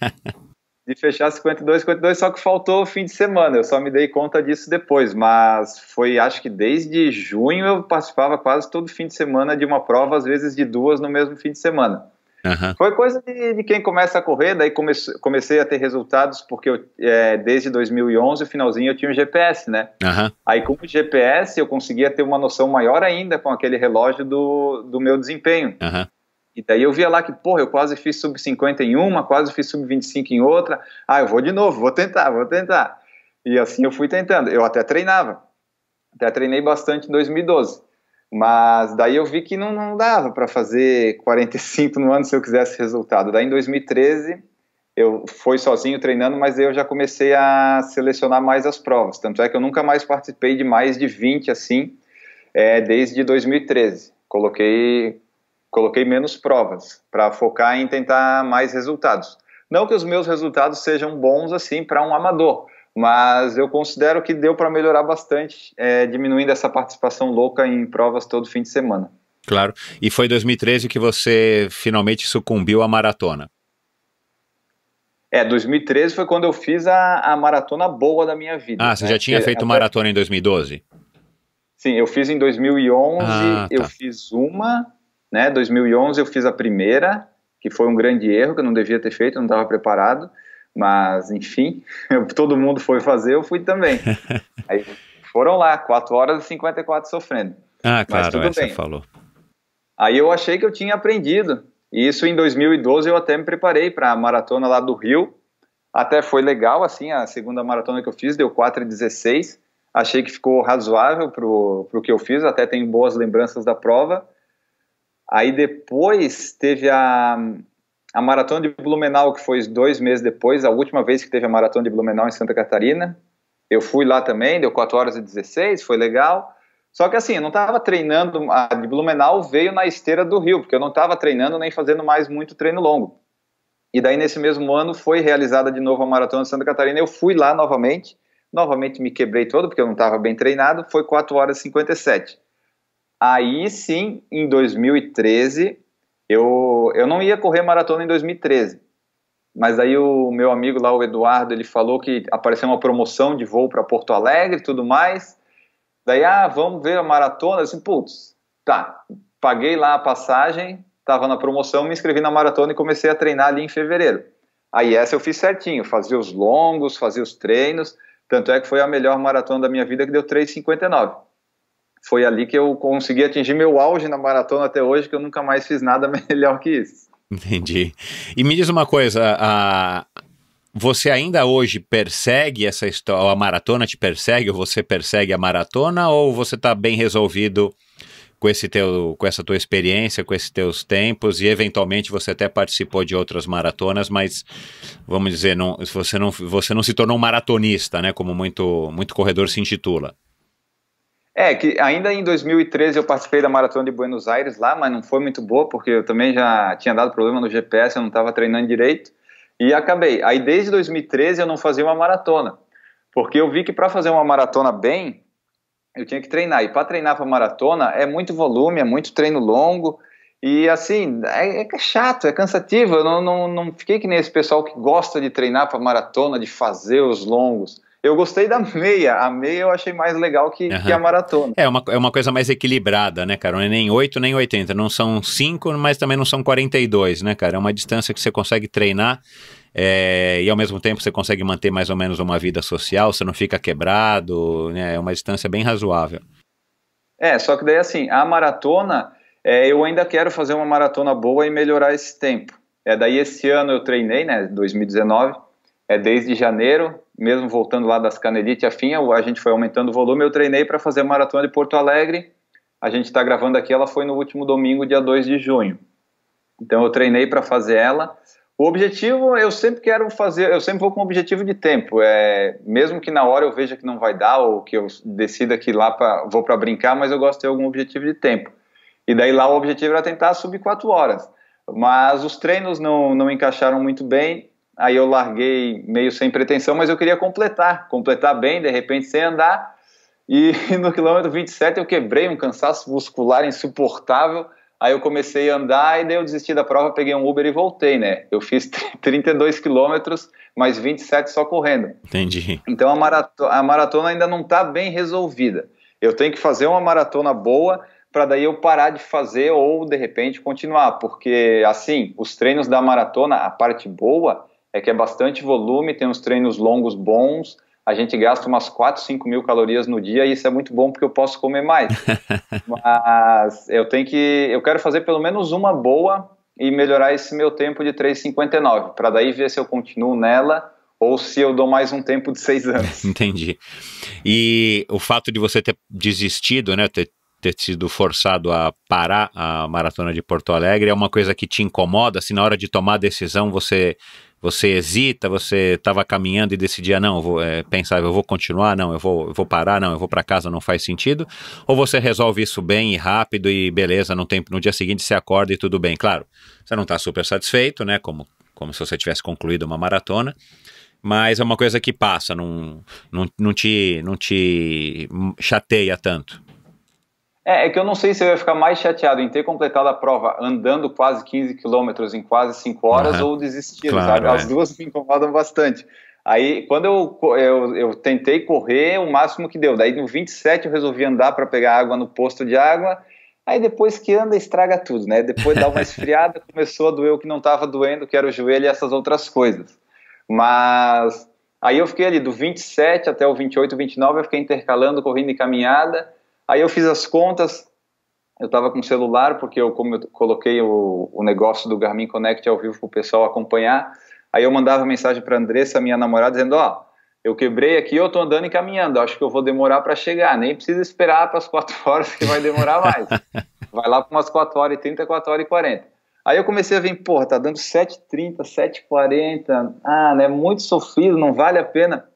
de fechar 52, só que faltou o fim de semana, eu só me dei conta disso depois, mas foi, acho que desde junho eu participava quase todo fim de semana de uma prova, às vezes de 2 no mesmo fim de semana. Foi coisa de quem começa a correr, daí comecei a ter resultados, porque desde 2011, o finalzinho, eu tinha um GPS, né? Aí com o GPS eu conseguia ter uma noção maior ainda com aquele relógio do meu desempenho. E daí eu via lá que, porra, eu quase fiz sub-50 em uma, quase fiz sub-25 em outra. Eu vou de novo, vou tentar. E assim eu fui tentando. Eu até treinei bastante em 2012. Mas daí eu vi que não dava para fazer 45 no ano se eu quisesse resultado. Daí em 2013 eu fui sozinho treinando, mas eu já comecei a selecionar mais as provas. Tanto é que eu nunca mais participei de mais de 20 assim, desde 2013. Coloquei menos provas para focar em tentar mais resultados. Não que os meus resultados sejam bons assim para um amador, mas eu considero que deu para melhorar bastante, diminuindo essa participação louca em provas todo fim de semana. Claro. E foi em 2013 que você finalmente sucumbiu à maratona? 2013 foi quando eu fiz a maratona boa da minha vida. Você já tinha feito maratona em 2012? Sim, eu fiz em 2011, eu fiz uma... 2011 eu fiz a primeira, que foi um grande erro, que eu não devia ter feito, eu não estava preparado, mas enfim, todo mundo foi fazer, eu fui também. Aí foram lá, 4 horas e 54 sofrendo. Claro, mas tudo essa bem. Falou. Aí eu achei que eu tinha aprendido, e isso em 2012 eu até me preparei para a maratona lá do Rio, até foi legal, assim, a segunda maratona que eu fiz, deu 4:16, achei que ficou razoável pro que eu fiz, até tenho boas lembranças da prova. Aí depois teve a maratona de Blumenau, que foi 2 meses depois, a última vez que teve a maratona de Blumenau em Santa Catarina. Eu fui lá também, deu 4:16, foi legal. Só que assim, eu não estava treinando, a de Blumenau veio na esteira do Rio, porque eu não estava treinando nem fazendo mais muito treino longo. E daí nesse mesmo ano foi realizada de novo a maratona de Santa Catarina, eu fui lá novamente me quebrei todo, porque eu não estava bem treinado, foi 4:57. Aí sim, em 2013, eu não ia correr maratona em 2013, mas aí o meu amigo lá, o Eduardo, ele falou que apareceu uma promoção de voo para Porto Alegre e tudo mais, daí, vamos ver a maratona, assim, putz, tá, paguei lá a passagem, estava na promoção, me inscrevi na maratona e comecei a treinar ali em fevereiro. Aí essa eu fiz certinho, fazia os longos, fazia os treinos, tanto é que foi a melhor maratona da minha vida, que deu 3:59. Foi ali que eu consegui atingir meu auge na maratona até hoje, que eu nunca mais fiz nada melhor que isso. Entendi. E me diz uma coisa, você ainda hoje persegue essa história, a maratona te persegue, ou você persegue a maratona, ou você está bem resolvido com essa tua experiência, com esses teus tempos, e eventualmente você até participou de outras maratonas, mas, vamos dizer, você não se tornou um maratonista, né, como muito corredor se intitula? Que ainda em 2013 eu participei da Maratona de Buenos Aires lá, mas não foi muito boa, porque eu também já tinha dado problema no GPS, eu não estava treinando direito, e acabei. Aí desde 2013 eu não fazia uma maratona, porque eu vi que para fazer uma maratona bem, eu tinha que treinar, e para treinar para maratona é muito volume, é muito treino longo, e assim, é chato, é cansativo, eu não fiquei que nem esse pessoal que gosta de treinar para maratona, de fazer os longos. Eu gostei da meia, a meia eu achei mais legal que a maratona. É uma coisa mais equilibrada, né, cara? Não é nem 8 nem 80, não são 5, mas também não são 42, né, cara? É uma distância que você consegue treinar e ao mesmo tempo você consegue manter mais ou menos uma vida social, você não fica quebrado, né? É uma distância bem razoável. Só que daí assim, a maratona, eu ainda quero fazer uma maratona boa e melhorar esse tempo. Daí esse ano eu treinei, né, 2019, desde janeiro, mesmo voltando lá das Canelite afim, a gente foi aumentando o volume, eu treinei para fazer a maratona de Porto Alegre, a gente está gravando aqui, ela foi no último domingo, dia 2 de junho. Então eu treinei para fazer ela. O objetivo, eu sempre quero fazer, eu sempre vou com um objetivo de tempo, mesmo que na hora eu veja que não vai dar, ou que eu decida que lá vou para brincar, mas eu gosto de ter algum objetivo de tempo. E daí lá o objetivo era tentar subir 4 horas. Mas os treinos não encaixaram muito bem, aí eu larguei meio sem pretensão, mas eu queria completar bem, de repente sem andar, e no quilômetro 27 eu quebrei um cansaço muscular insuportável, aí eu comecei a andar e daí eu desisti da prova, peguei um Uber e voltei, né? Eu fiz 32 quilômetros, mais 27 só correndo. Entendi. Então a maratona ainda não está bem resolvida. Eu tenho que fazer uma maratona boa, para daí eu parar de fazer ou, de repente, continuar. Porque, assim, os treinos da maratona, a parte boa é que é bastante volume, tem uns treinos longos bons, a gente gasta umas 4, 5 mil calorias no dia e isso é muito bom porque eu posso comer mais. Mas eu quero fazer pelo menos uma boa e melhorar esse meu tempo de 3,59, para daí ver se eu continuo nela ou se eu dou mais um tempo de 6 anos. Entendi. E o fato de você ter desistido, né, ter sido forçado a parar a maratona de Porto Alegre é uma coisa que te incomoda? Assim, na hora de tomar a decisão, você hesita, você estava caminhando e decidia, não, pensava, eu vou continuar, não, eu vou parar, não, eu vou para casa, não faz sentido? Ou você resolve isso bem e rápido e beleza, no dia seguinte você acorda e tudo bem? Claro, você não está super satisfeito, né, como se você tivesse concluído uma maratona, mas é uma coisa que passa, não te chateia tanto. É que eu não sei se eu ia ficar mais chateado em ter completado a prova andando quase 15 quilômetros em quase 5 horas ou desistindo, claro, sabe? As duas me incomodam bastante. Aí, quando eu tentei correr, o máximo que deu. Daí, no 27, eu resolvi andar para pegar água no posto de água. Aí, depois que anda, estraga tudo, né? Depois dá uma esfriada, começou a doer o que não estava doendo, que era o joelho e essas outras coisas. Mas aí eu fiquei ali do 27 até o 28, 29, eu fiquei intercalando corrida e caminhada. Aí eu fiz as contas, eu estava com o celular, porque como eu coloquei o negócio do Garmin Connect ao vivo para o pessoal acompanhar, aí eu mandava mensagem para a Andressa, minha namorada, dizendo, eu quebrei aqui, eu estou andando e caminhando, acho que eu vou demorar para chegar, nem precisa esperar para as 4 horas que vai demorar mais. Vai lá para umas 4h30, 4h40. Aí eu comecei a ver, tá dando 7h30, 7h40, né, muito sofrido, não vale a pena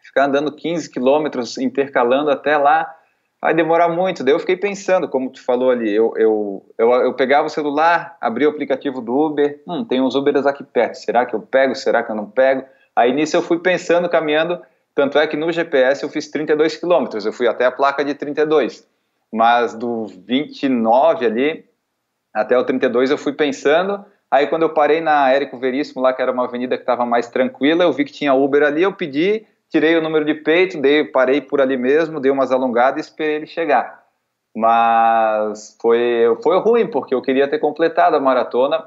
ficar andando 15 quilômetros, intercalando até lá, vai demorar muito. Daí eu fiquei pensando, como tu falou ali, eu pegava o celular, abria o aplicativo do Uber, tem uns Ubers aqui perto, será que eu pego, será que eu não pego? Aí nisso eu fui pensando, caminhando, tanto é que no GPS eu fiz 32 quilômetros, eu fui até a placa de 32, mas do 29 ali até o 32 eu fui pensando, aí quando eu parei na Érico Veríssimo lá, que era uma avenida que estava mais tranquila, eu vi que tinha Uber ali, eu pedi, tirei o número de peito, parei por ali mesmo, dei umas alongadas e esperei ele chegar. Mas foi ruim, porque eu queria ter completado a maratona,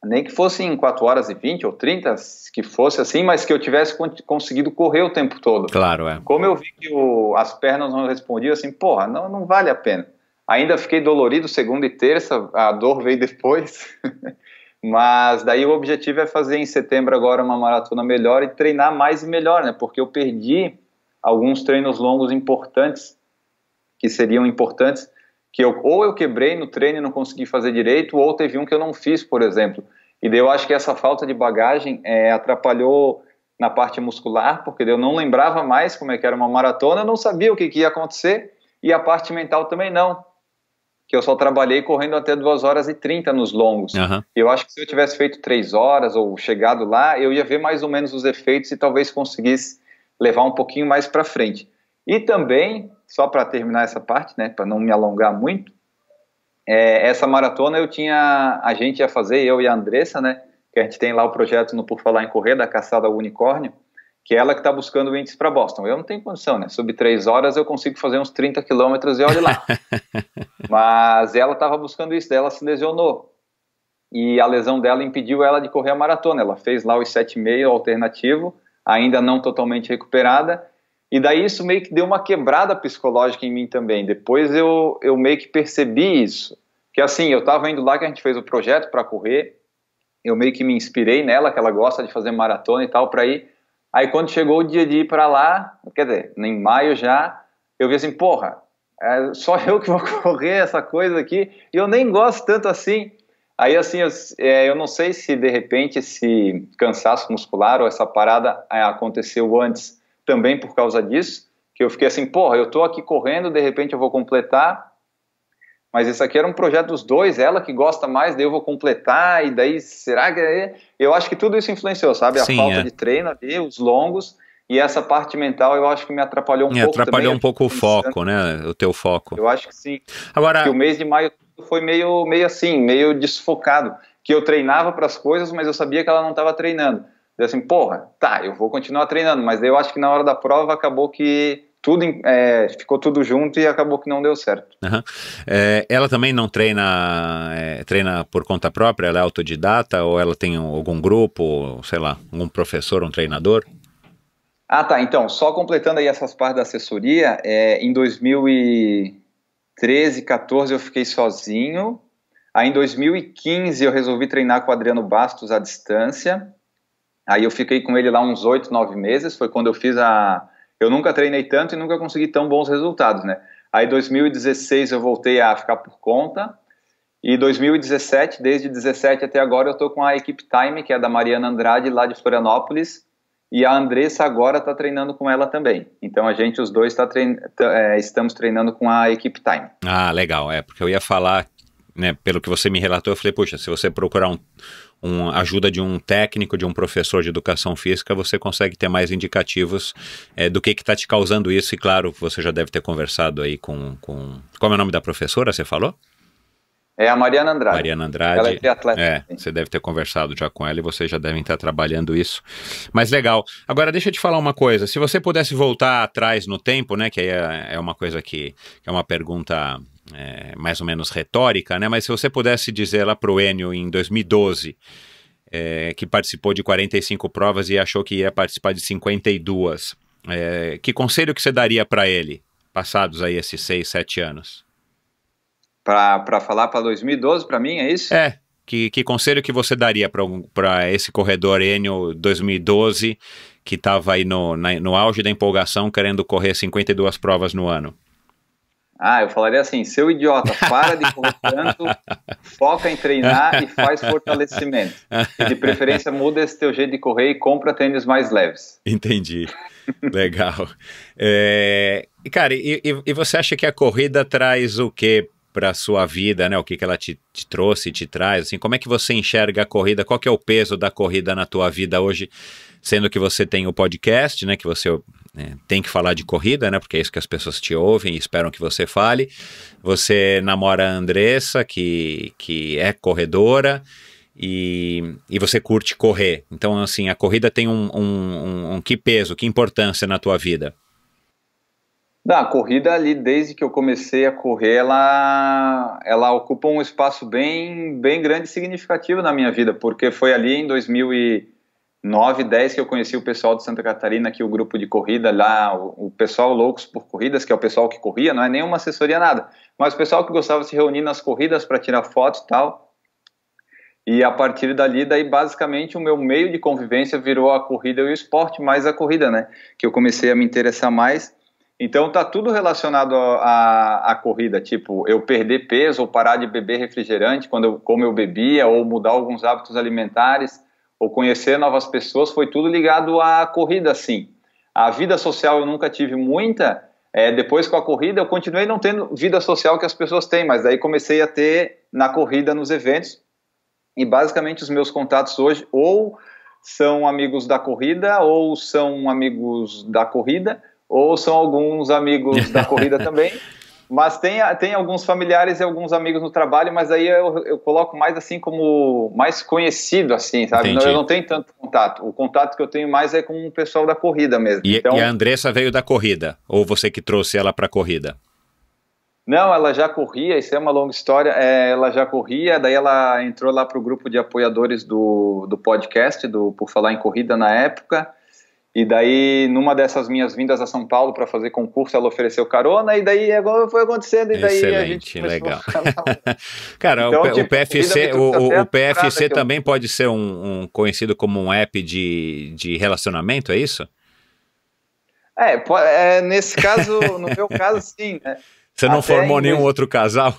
nem que fosse em 4h20 ou 30, que fosse assim, mas que eu tivesse conseguido correr o tempo todo. Claro, é. Como eu vi que as pernas não respondiam, assim, não vale a pena. Ainda fiquei dolorido segunda e terça, a dor veio depois. Mas daí o objetivo é fazer em setembro agora uma maratona melhor e treinar mais e melhor, né? Porque eu perdi alguns treinos longos importantes, que seriam importantes, que ou eu quebrei no treino e não consegui fazer direito, ou teve um que eu não fiz, por exemplo. E daí eu acho que essa falta de bagagem atrapalhou na parte muscular, porque eu não lembrava mais como é que era uma maratona, eu não sabia o que ia acontecer, e a parte mental também não. Que eu só trabalhei correndo até 2h30 nos longos. Uhum. Eu acho que se eu tivesse feito 3 horas ou chegado lá, eu ia ver mais ou menos os efeitos e talvez conseguisse levar um pouquinho mais para frente. E também, só para terminar essa parte, né, para não me alongar muito, essa maratona a gente ia fazer, eu e a Andressa, né, que a gente tem lá o projeto no Por Falar em Correr, da Caçada ao Unicórnio, que é ela que está buscando o índice para Boston. Eu não tenho condição, né? Sob 3 horas eu consigo fazer uns 30 quilômetros e olha lá. Mas ela estava buscando isso, daí ela se lesionou. E a lesão dela impediu ela de correr a maratona. Ela fez lá os 7,5 alternativo, ainda não totalmente recuperada. E daí isso meio que deu uma quebrada psicológica em mim também. Depois eu meio que percebi isso. Que assim, eu estava indo lá que a gente fez o projeto para correr, eu meio que me inspirei nela, que ela gosta de fazer maratona e tal, para ir. Aí quando chegou o dia de ir para lá, quer dizer, em maio já, eu vi assim, só eu que vou correr essa coisa aqui, e eu nem gosto tanto assim. Aí assim, eu não sei se de repente esse cansaço muscular ou essa parada aconteceu antes também por causa disso, que eu fiquei assim, eu tô aqui correndo, de repente eu vou completar, mas esse aqui era um projeto dos dois, ela que gosta mais, daí eu vou completar, e daí, será que... Eu acho que tudo isso influenciou, sabe? A falta de treino ali, os longos, e essa parte mental eu acho que me atrapalhou um pouco também. Atrapalhou um pouco o foco, né? O teu foco. Eu acho que sim. Agora... Porque o mês de maio foi meio assim, meio desfocado, que eu treinava para as coisas, mas eu sabia que ela não estava treinando. Eu assim, eu vou continuar treinando, mas daí eu acho que na hora da prova acabou que ficou tudo junto e acabou que não deu certo. Uhum. Ela também não treina por conta própria? Ela é autodidata ou ela tem algum grupo, sei lá, algum professor, um treinador? Ah, tá. Então, só completando aí essas partes da assessoria, em 2013, 14 eu fiquei sozinho. Aí em 2015 eu resolvi treinar com o Adriano Bastos à distância. Aí eu fiquei com ele lá uns 8, 9 meses. Foi quando eu fiz Eu nunca treinei tanto e nunca consegui tão bons resultados, né? Aí em 2016 eu voltei a ficar por conta. E 2017, desde 17 até agora, eu tô com a Equipe Time, que é da Mariana Andrade, lá de Florianópolis. E a Andressa agora está treinando com ela também. Então os dois estamos treinando com a Equipe Time. Ah, legal. Porque eu ia falar, né, pelo que você me relatou, eu falei, puxa, se você procurar ajuda de um técnico, de um professor de educação física, você consegue ter mais indicativos do que está te causando isso. E claro, você já deve ter conversado aí com... Como é o nome da professora, você falou? É a Mariana Andrade. Mariana Andrade. Ela é triatleta. Você deve ter conversado já com ela e vocês já devem estar trabalhando isso. Mas legal. Agora, deixa eu te falar uma coisa. Se você pudesse voltar atrás no tempo, né, que aí é uma coisa que é uma pergunta mais ou menos retórica, né, mas se você pudesse dizer lá para o Enio em 2012, que participou de 45 provas e achou que ia participar de 52, que conselho que você daria para ele, passados aí esses 6, 7 anos? Para falar para 2012, para mim, é isso? Que conselho que você daria para esse corredor Enio 2012, que estava aí no auge da empolgação, querendo correr 52 provas no ano? Eu falaria assim, seu idiota, para de correr tanto, foca em treinar e faz fortalecimento. E de preferência, muda esse teu jeito de correr e compra tênis mais leves. Entendi. Legal. Cara, e você acha que a corrida traz o quê para a sua vida, né? O que ela te trouxe, te traz, assim, como é que você enxerga a corrida, qual que é o peso da corrida na tua vida hoje, sendo que você tem o podcast, né, que você tem que falar de corrida, né, porque é isso que as pessoas te ouvem e esperam que você fale, você namora a Andressa, que é corredora, e você curte correr, então, assim, a corrida tem que peso, que importância na tua vida? A corrida ali, desde que eu comecei a correr, ela ocupa um espaço bem grande e significativo na minha vida, porque foi ali em 2009, 10 que eu conheci o pessoal de Santa Catarina, aqui o grupo de corrida lá, o pessoal Loucos por Corridas, que é o pessoal que corria, não é nenhuma assessoria, nada, mas o pessoal que gostava de se reunir nas corridas para tirar fotos e tal, e a partir dali, basicamente o meu meio de convivência virou a corrida e o esporte, mais a corrida, né, que eu comecei a me interessar mais. Então tá tudo relacionado à corrida, tipo, eu perder peso ou parar de beber refrigerante como eu bebia, ou mudar alguns hábitos alimentares, ou conhecer novas pessoas, foi tudo ligado à corrida, assim. A vida social eu nunca tive muita, depois com a corrida eu continuei não tendo vida social que as pessoas têm, mas daí comecei a ter na corrida, nos eventos, e basicamente os meus contatos hoje ou são amigos da corrida, ou são amigos da corrida, ou são alguns amigos da corrida também, mas tem alguns familiares e alguns amigos no trabalho, mas aí eu coloco mais assim como mais conhecido, assim, sabe? Eu não tenho tanto contato, o contato que eu tenho mais é com o pessoal da corrida mesmo. E a Andressa veio da corrida, ou você que trouxe ela para a corrida? Não, ela já corria, isso é uma longa história, ela já corria, daí ela entrou lá para o grupo de apoiadores do podcast, Por Falar em Corrida na época. E daí, numa dessas minhas vindas a São Paulo para fazer concurso, ela ofereceu carona, e daí agora foi acontecendo, e daí excelente, a gente legal. Cara, então, o PFC, o PFC também pode ser conhecido como um app de relacionamento, é isso? Nesse caso, no meu caso, sim, né? Você não formou nenhum outro casal?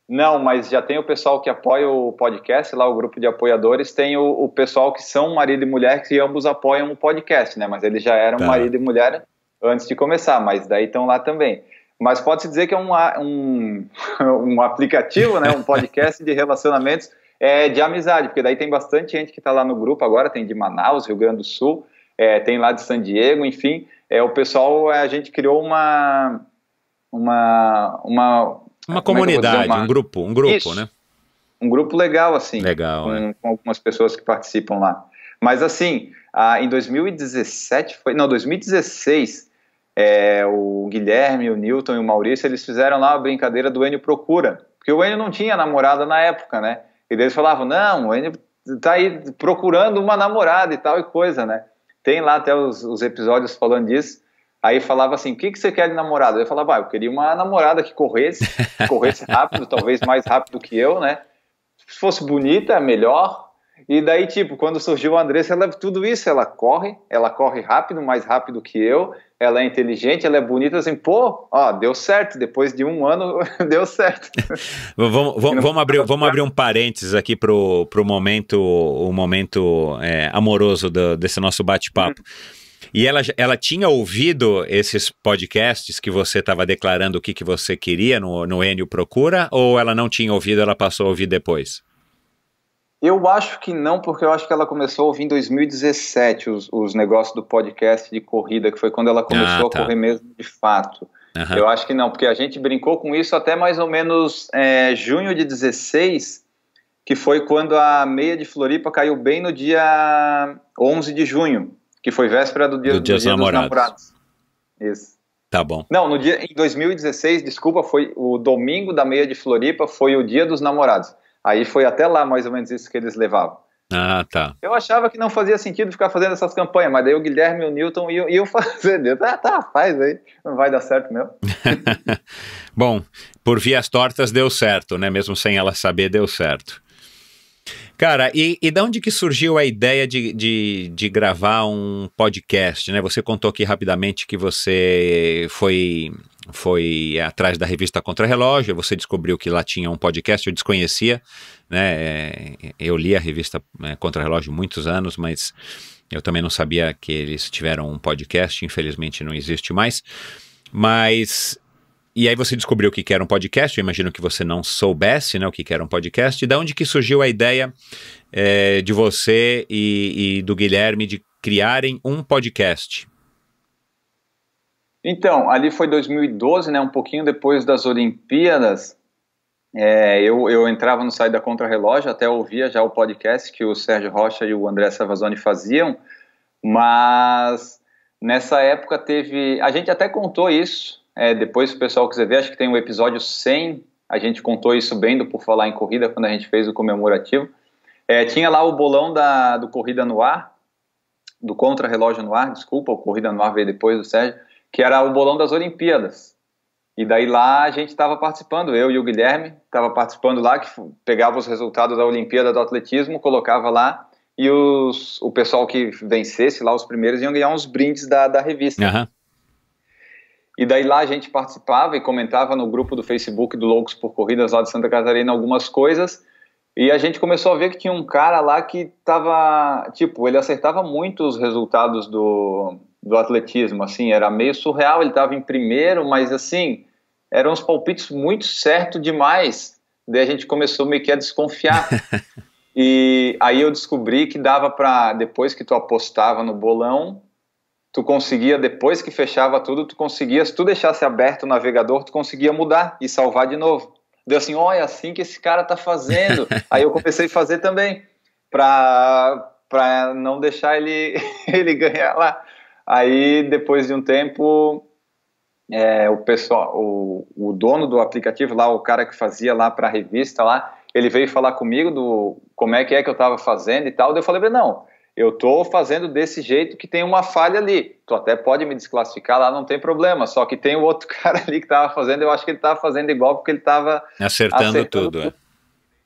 Não, mas já tem o pessoal que apoia o podcast, lá o grupo de apoiadores, tem o pessoal que são marido e mulher, que ambos apoiam o podcast, né, mas eles já eram marido e mulher antes de começar, mas daí estão lá também. Mas pode-se dizer que é um aplicativo, né, um podcast de relacionamentos de amizade, porque daí tem bastante gente que está lá no grupo agora, tem de Manaus, Rio Grande do Sul, tem lá de San Diego, enfim, o pessoal, a gente criou uma comunidade, um grupo, isso, né? Um grupo legal, assim, legal, com algumas pessoas que participam lá. Mas assim, em 2016, o Guilherme, o Newton e o Maurício, eles fizeram lá uma brincadeira do Enio Procura, porque o Enio não tinha namorada na época, né? E eles falavam, não, o Enio tá aí procurando uma namorada e tal e coisa, né? Tem lá até os episódios falando disso. Aí falava assim, o que você quer de namorada? Eu falava, eu queria uma namorada que corresse rápido, talvez mais rápido que eu, né? Se fosse bonita, melhor. E daí, tipo, quando surgiu a Andressa, ela tudo isso, ela corre rápido, mais rápido que eu, ela é inteligente, ela é bonita, assim, deu certo, depois de 1 ano, deu certo. Vamos abrir um parênteses aqui pro momento, amoroso desse nosso bate-papo. E ela tinha ouvido esses podcasts que você estava declarando o que você queria no Enio Procura, ou ela não tinha ouvido, ela passou a ouvir depois? Eu acho que não, porque eu acho que ela começou a ouvir em 2017 os negócios do podcast de corrida, que foi quando ela começou a correr mesmo de fato. Uhum. Eu acho que não, porque a gente brincou com isso até mais ou menos junho de 16, que foi quando a meia de Floripa caiu bem no dia 11 de junho, que foi véspera do dia dos namorados. Isso. Tá bom. Não, em 2016, desculpa, foi o domingo da meia de Floripa, foi o dia dos namorados. Aí foi até lá mais ou menos isso que eles levavam. Ah, tá. Eu achava que não fazia sentido ficar fazendo essas campanhas, mas daí o Guilherme e o Newton iam fazer. Faz aí, não vai dar certo mesmo. Bom, por vias tortas deu certo, né? Mesmo sem ela saber, deu certo. Cara, e de onde que surgiu a ideia de gravar um podcast, né? Você contou aqui rapidamente que você foi atrás da revista Contra-Relógio, você descobriu que lá tinha um podcast, eu desconhecia, né? Eu li a revista Contra-Relógio há muitos anos, mas eu também não sabia que eles tiveram um podcast, infelizmente não existe mais, e aí você descobriu o que era um podcast, eu imagino que você não soubesse, né, o que era um podcast, e de onde que surgiu a ideia de você e do Guilherme de criarem um podcast? Então, ali foi 2012, né, um pouquinho depois das Olimpíadas, eu entrava no site da Contra-Relógio, até ouvia já o podcast que o Sérgio Rocha e o André Savazone faziam, mas nessa época a gente até contou isso, depois se o pessoal quiser ver, acho que tem o episódio 100, a gente contou isso bem do Por Falar em Corrida, quando a gente fez o comemorativo. Tinha lá o bolão do Corrida no Ar, do Contra-Relógio no Ar, desculpa, o Corrida no Ar veio depois do Sérgio, que era o bolão das Olimpíadas. E daí lá a gente estava participando, eu e o Guilherme, estava participando lá, que pegava os resultados da Olimpíada do atletismo, colocava lá, e o pessoal que vencesse lá, os primeiros, iam ganhar uns brindes da revista. Uhum. E daí lá a gente participava e comentava no grupo do Facebook do Loucos por Corridas lá de Santa Catarina algumas coisas, e a gente começou a ver que tinha um cara lá que tava, ele acertava muito os resultados do atletismo, assim, era meio surreal, ele estava em primeiro, mas assim, eram uns palpites muito certos demais, daí a gente começou meio que a desconfiar, e aí eu descobri que dava para, depois que tu apostava no bolão, tu conseguia, depois que fechava tudo, tu conseguia, se tu deixasse aberto o navegador, tu conseguia mudar e salvar de novo. Deu assim, olha, assim que esse cara tá fazendo. Aí eu comecei a fazer também, pra não deixar ele ganhar lá. Aí, depois de um tempo, o pessoal, o dono do aplicativo lá, o cara que fazia lá pra revista lá, ele veio falar comigo do como é que eu tava fazendo e tal. Daí eu falei, não, eu tô fazendo desse jeito que tem uma falha ali. Tu até pode me desclassificar lá, não tem problema. Só que tem o outro cara ali que tava fazendo, eu acho que ele tava fazendo igual porque ele tava acertando tudo.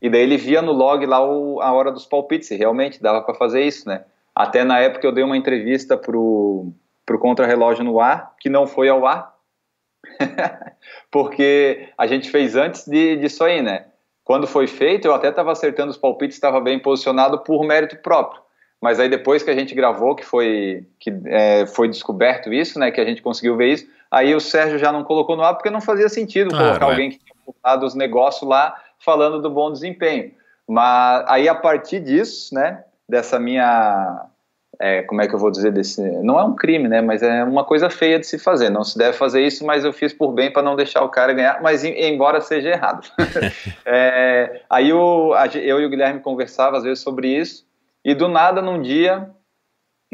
E daí ele via no log lá a hora dos palpites, e realmente dava para fazer isso, né? Até na época eu dei uma entrevista pro Contra-Relógio no Ar, que não foi ao ar, porque a gente fez antes disso aí, né? Quando foi feito, eu até estava acertando os palpites, estava bem posicionado por mérito próprio. Mas aí depois que a gente gravou, que foi descoberto isso, né, que a gente conseguiu ver isso, aí o Sérgio já não colocou no ar porque não fazia sentido colocar alguém que tinha colocado os negócios lá falando do bom desempenho. Mas aí a partir disso, né, dessa minha, como é que eu vou dizer, não é um crime, né, mas é uma coisa feia de se fazer, não se deve fazer isso, mas eu fiz por bem para não deixar o cara ganhar, mas embora seja errado. Aí eu e o Guilherme conversava às vezes sobre isso, e do nada, num dia,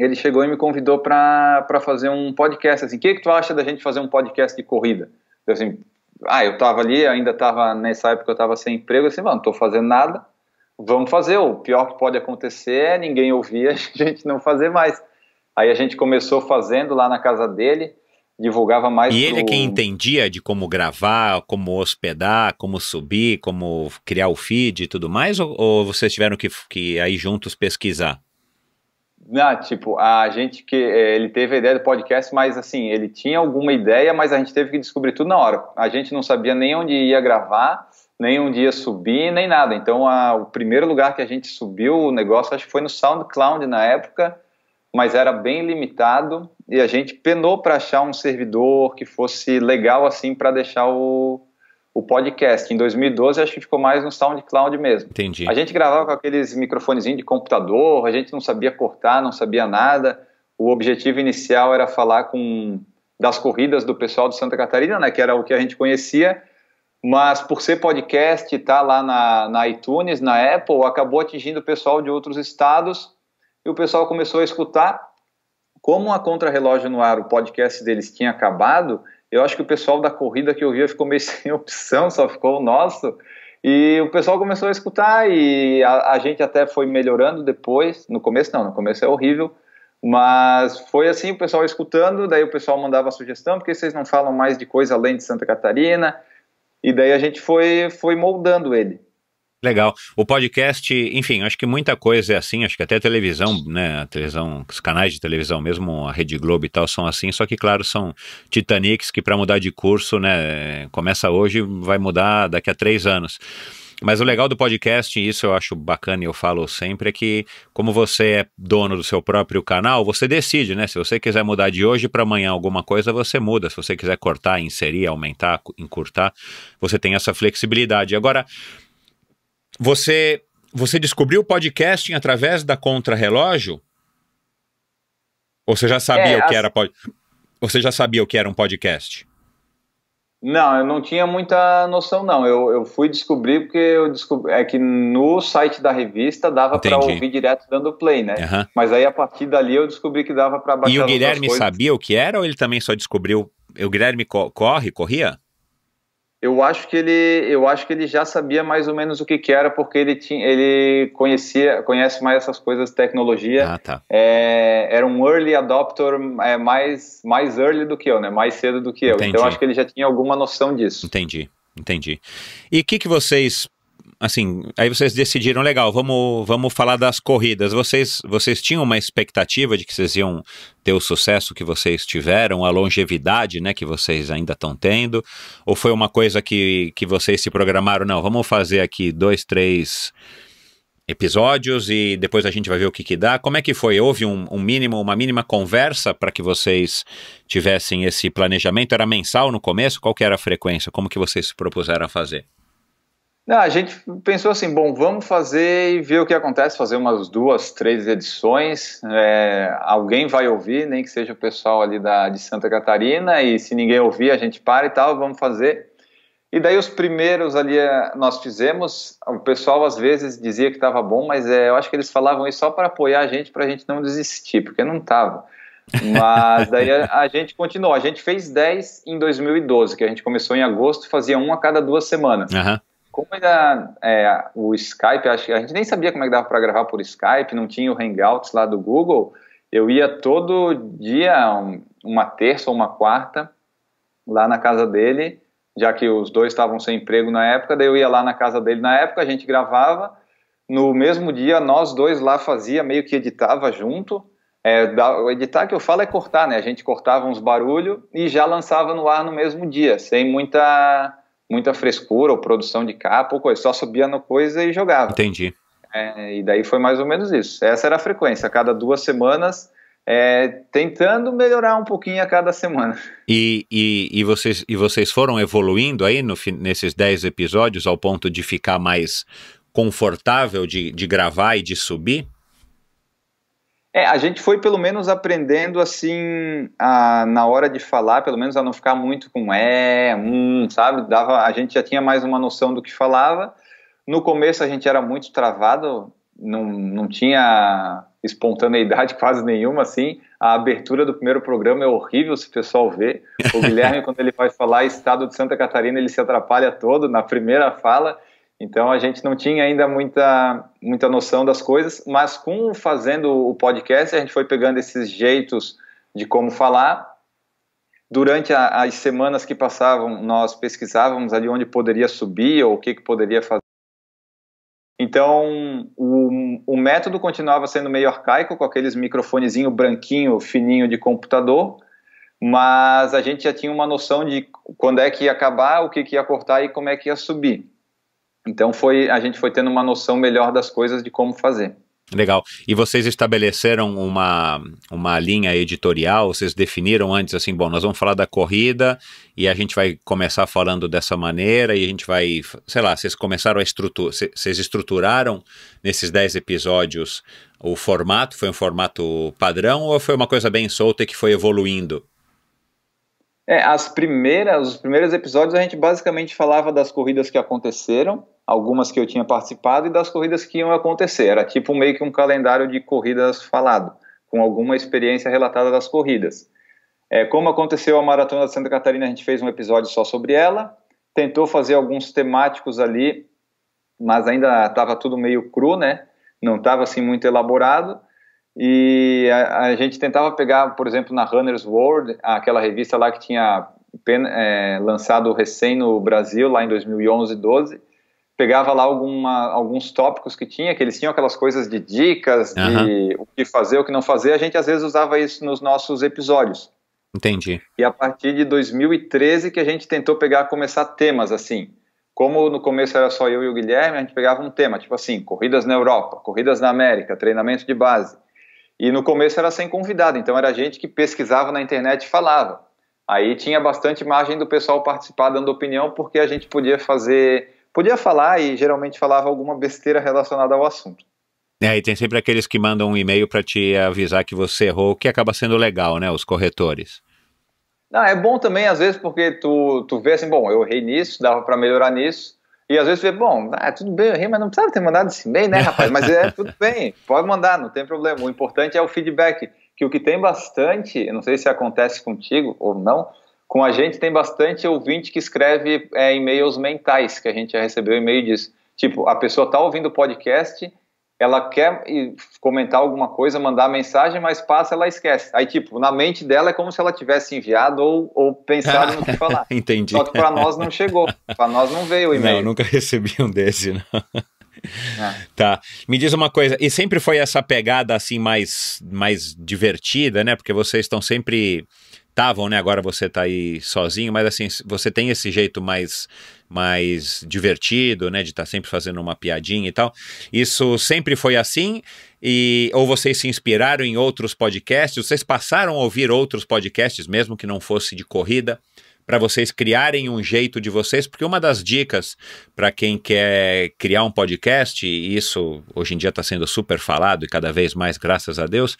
ele chegou e me convidou para fazer um podcast, assim, o que tu acha da gente fazer um podcast de corrida? Eu assim, eu tava ali, ainda tava, nessa época eu tava sem emprego, assim, não tô fazendo nada, vamos fazer, o pior que pode acontecer é ninguém ouvir, a gente não fazer mais. Aí a gente começou fazendo lá na casa dele, divulgava mais. E ele é quem entendia de como gravar, como hospedar, como subir, como criar o feed e tudo mais, ou vocês tiveram que aí juntos pesquisar? Não, tipo, a gente ele teve a ideia do podcast, mas assim, ele tinha alguma ideia, mas a gente teve que descobrir tudo na hora. A gente não sabia nem onde ia gravar, nem onde ia subir, nem nada. Então, o primeiro lugar que a gente subiu o negócio, acho que foi no SoundCloud na época, mas era bem limitado e a gente penou para achar um servidor que fosse legal assim para deixar o podcast. Em 2012 acho que ficou mais no SoundCloud mesmo. Entendi. A gente gravava com aqueles microfonezinhos de computador, a gente não sabia cortar, não sabia nada. O objetivo inicial era falar das corridas do pessoal de Santa Catarina, né, que era o que a gente conhecia, mas por ser podcast e tá lá na iTunes, na Apple, acabou atingindo o pessoal de outros estados. E o pessoal começou a escutar. Como a Contra-Relógio no Ar, o podcast deles tinha acabado, eu acho que o pessoal da corrida que ouvia ficou meio sem opção, só ficou o nosso. E o pessoal começou a escutar e a gente até foi melhorando depois. No começo não, no começo é horrível. Mas foi assim, o pessoal escutando, daí o pessoal mandava sugestão, porque vocês não falam mais de coisa além de Santa Catarina. E daí a gente foi moldando ele. Legal. O podcast, enfim, acho que muita coisa é assim, acho que até a televisão, né, os canais de televisão, mesmo a Rede Globo e tal, são assim, só que, claro, são Titanics que para mudar de curso, né, começa hoje, vai mudar daqui a 3 anos. Mas o legal do podcast, e isso eu acho bacana e eu falo sempre, é que como você é dono do seu próprio canal, você decide, né? Se você quiser mudar de hoje para amanhã alguma coisa, você muda. Se você quiser cortar, inserir, aumentar, encurtar, você tem essa flexibilidade. Agora, você descobriu o podcasting através da Contra-Relógio? Ou você já sabia Você já sabia o que era um podcast? Não, eu não tinha muita noção, não. Eu fui descobrir porque eu descobri que no site da revista dava para ouvir direto dando play, né? Uhum. Mas aí a partir dali eu descobri que dava para baixar. E o Guilherme sabia o que era ou ele também só descobriu? O Guilherme corria? Eu acho que ele já sabia mais ou menos o que era, porque ele conhece mais essas coisas de tecnologia. Ah, tá. Era um early adopter, mais early do que eu, né? Mais cedo do que eu. Entendi. Então acho que ele já tinha alguma noção disso. Entendi. E o que vocês, assim, aí vocês decidiram, legal, vamos falar das corridas. Vocês tinham uma expectativa de que vocês iam ter o sucesso que vocês tiveram, a longevidade, né, que vocês ainda estão tendo? Ou foi uma coisa que vocês se programaram, não, vamos fazer aqui 2, 3 episódios e depois a gente vai ver o que dá? Como é que foi? Houve uma mínima conversa para que vocês tivessem esse planejamento? Era mensal no começo? Qual que era a frequência? Como que vocês se propuseram a fazer? Não, a gente pensou assim, bom, vamos fazer e ver o que acontece, fazer umas 2, 3 edições, alguém vai ouvir, nem que seja o pessoal ali de Santa Catarina, e se ninguém ouvir a gente para e tal, vamos fazer. E daí os primeiros ali nós fizemos, o pessoal às vezes dizia que estava bom, mas eu acho que eles falavam isso só para apoiar a gente não desistir, porque não estava. Mas daí a gente continuou, a gente fez 10 em 2012, que a gente começou em agosto, fazia um a cada 2 semanas. Aham. Como ainda o Skype, acho que a gente nem sabia como é que dava para gravar por Skype, não tinha o Hangouts lá do Google, eu ia todo dia, uma terça ou uma quarta, lá na casa dele, já que os dois estavam sem emprego na época, daí eu ia lá na casa dele na época, a gente gravava, no mesmo dia nós dois lá meio que editava junto, editar que eu falo é cortar, né? A gente cortava uns barulhos e já lançava no ar no mesmo dia, sem muita frescura ou produção de capa ou coisa, só subia no coisa e jogava. Entendi. E daí foi mais ou menos isso. Essa era a frequência, a cada 2 semanas, tentando melhorar um pouquinho a cada semana. E vocês foram evoluindo aí nesses 10 episódios ao ponto de ficar mais confortável de gravar e de subir? A gente foi pelo menos aprendendo assim, na hora de falar, pelo menos a não ficar muito com sabe? A gente já tinha mais uma noção do que falava. No começo a gente era muito travado, não tinha espontaneidade quase nenhuma, assim. A abertura do primeiro programa é horrível, se o pessoal vê. O Guilherme, quando ele vai falar estado de Santa Catarina, ele se atrapalha todo na primeira fala. Então, a gente não tinha ainda muita noção das coisas, mas fazendo o podcast, a gente foi pegando esses jeitos de como falar. Durante as semanas que passavam, nós pesquisávamos ali onde poderia subir ou o que poderia fazer. Então, o método continuava sendo meio arcaico, com aqueles microfonezinho branquinho, fininho de computador, mas a gente já tinha uma noção de quando é que ia acabar, o que ia cortar e como é que ia subir. Então, a gente foi tendo uma noção melhor das coisas de como fazer. Legal. E vocês estabeleceram uma linha editorial? Vocês definiram antes assim, bom, nós vamos falar da corrida e a gente vai começar falando dessa maneira e a gente vai, sei lá, vocês começaram vocês estruturaram nesses 10 episódios o formato? Foi um formato padrão ou foi uma coisa bem solta e que foi evoluindo? Os primeiros episódios a gente basicamente falava das corridas que aconteceram, algumas que eu tinha participado e das corridas que iam acontecer. Era tipo meio que um calendário de corridas falado, com alguma experiência relatada das corridas. Como aconteceu a Maratona de Santa Catarina, a gente fez um episódio só sobre ela, tentou fazer alguns temáticos ali, mas ainda estava tudo meio cru, né? Não estava assim muito elaborado. E a gente tentava pegar, por exemplo, na Runner's World, aquela revista lá que tinha lançado recém no Brasil, lá em 2011, 12, pegava lá alguns tópicos que eles tinham aquelas coisas de dicas, de o que fazer, o que não fazer, a gente às vezes usava isso nos nossos episódios. Entendi. E a partir de 2013 que a gente tentou começar temas assim. Como no começo era só eu e o Guilherme, a gente pegava um tema, tipo assim, corridas na Europa, corridas na América, treinamento de base. E no começo era sem convidado, então era gente que pesquisava na internet e falava. Aí tinha bastante margem do pessoal participar dando opinião, porque a gente podia falar e geralmente falava alguma besteira relacionada ao assunto. E tem sempre aqueles que mandam um e-mail para te avisar que você errou, que acaba sendo legal, né, os corretores. Não, é bom também às vezes porque tu vê assim, bom, eu errei nisso, dava para melhorar nisso. E às vezes você vê, bom, tudo bem, eu errei, mas não precisava ter mandado esse e-mail, né, rapaz? Mas tudo bem, pode mandar, não tem problema. O importante é o feedback, que o que tem bastante, eu não sei se acontece contigo ou não, com a gente tem bastante ouvinte que escreve e-mails mentais, que a gente já recebeu e-mail disso. Tipo, a pessoa tá ouvindo o podcast, ela quer comentar alguma coisa, mandar mensagem, mas passa, ela esquece. Aí, tipo, na mente dela é como se ela tivesse enviado ou pensado no que falar. Entendi. Só que para nós não chegou, para nós não veio o e-mail. Não, nunca recebi um desse, não. Tá, me diz uma coisa, e sempre foi essa pegada assim mais divertida, né? Porque vocês estavam, né? Agora você tá aí sozinho, mas assim, você tem esse jeito mais divertido, né? De estar sempre fazendo uma piadinha e tal. Isso sempre foi assim? Ou vocês se inspiraram em outros podcasts? Vocês passaram a ouvir outros podcasts, mesmo que não fosse de corrida, para vocês criarem um jeito de vocês? Porque uma das dicas para quem quer criar um podcast, e isso hoje em dia está sendo super falado e cada vez mais, graças a Deus,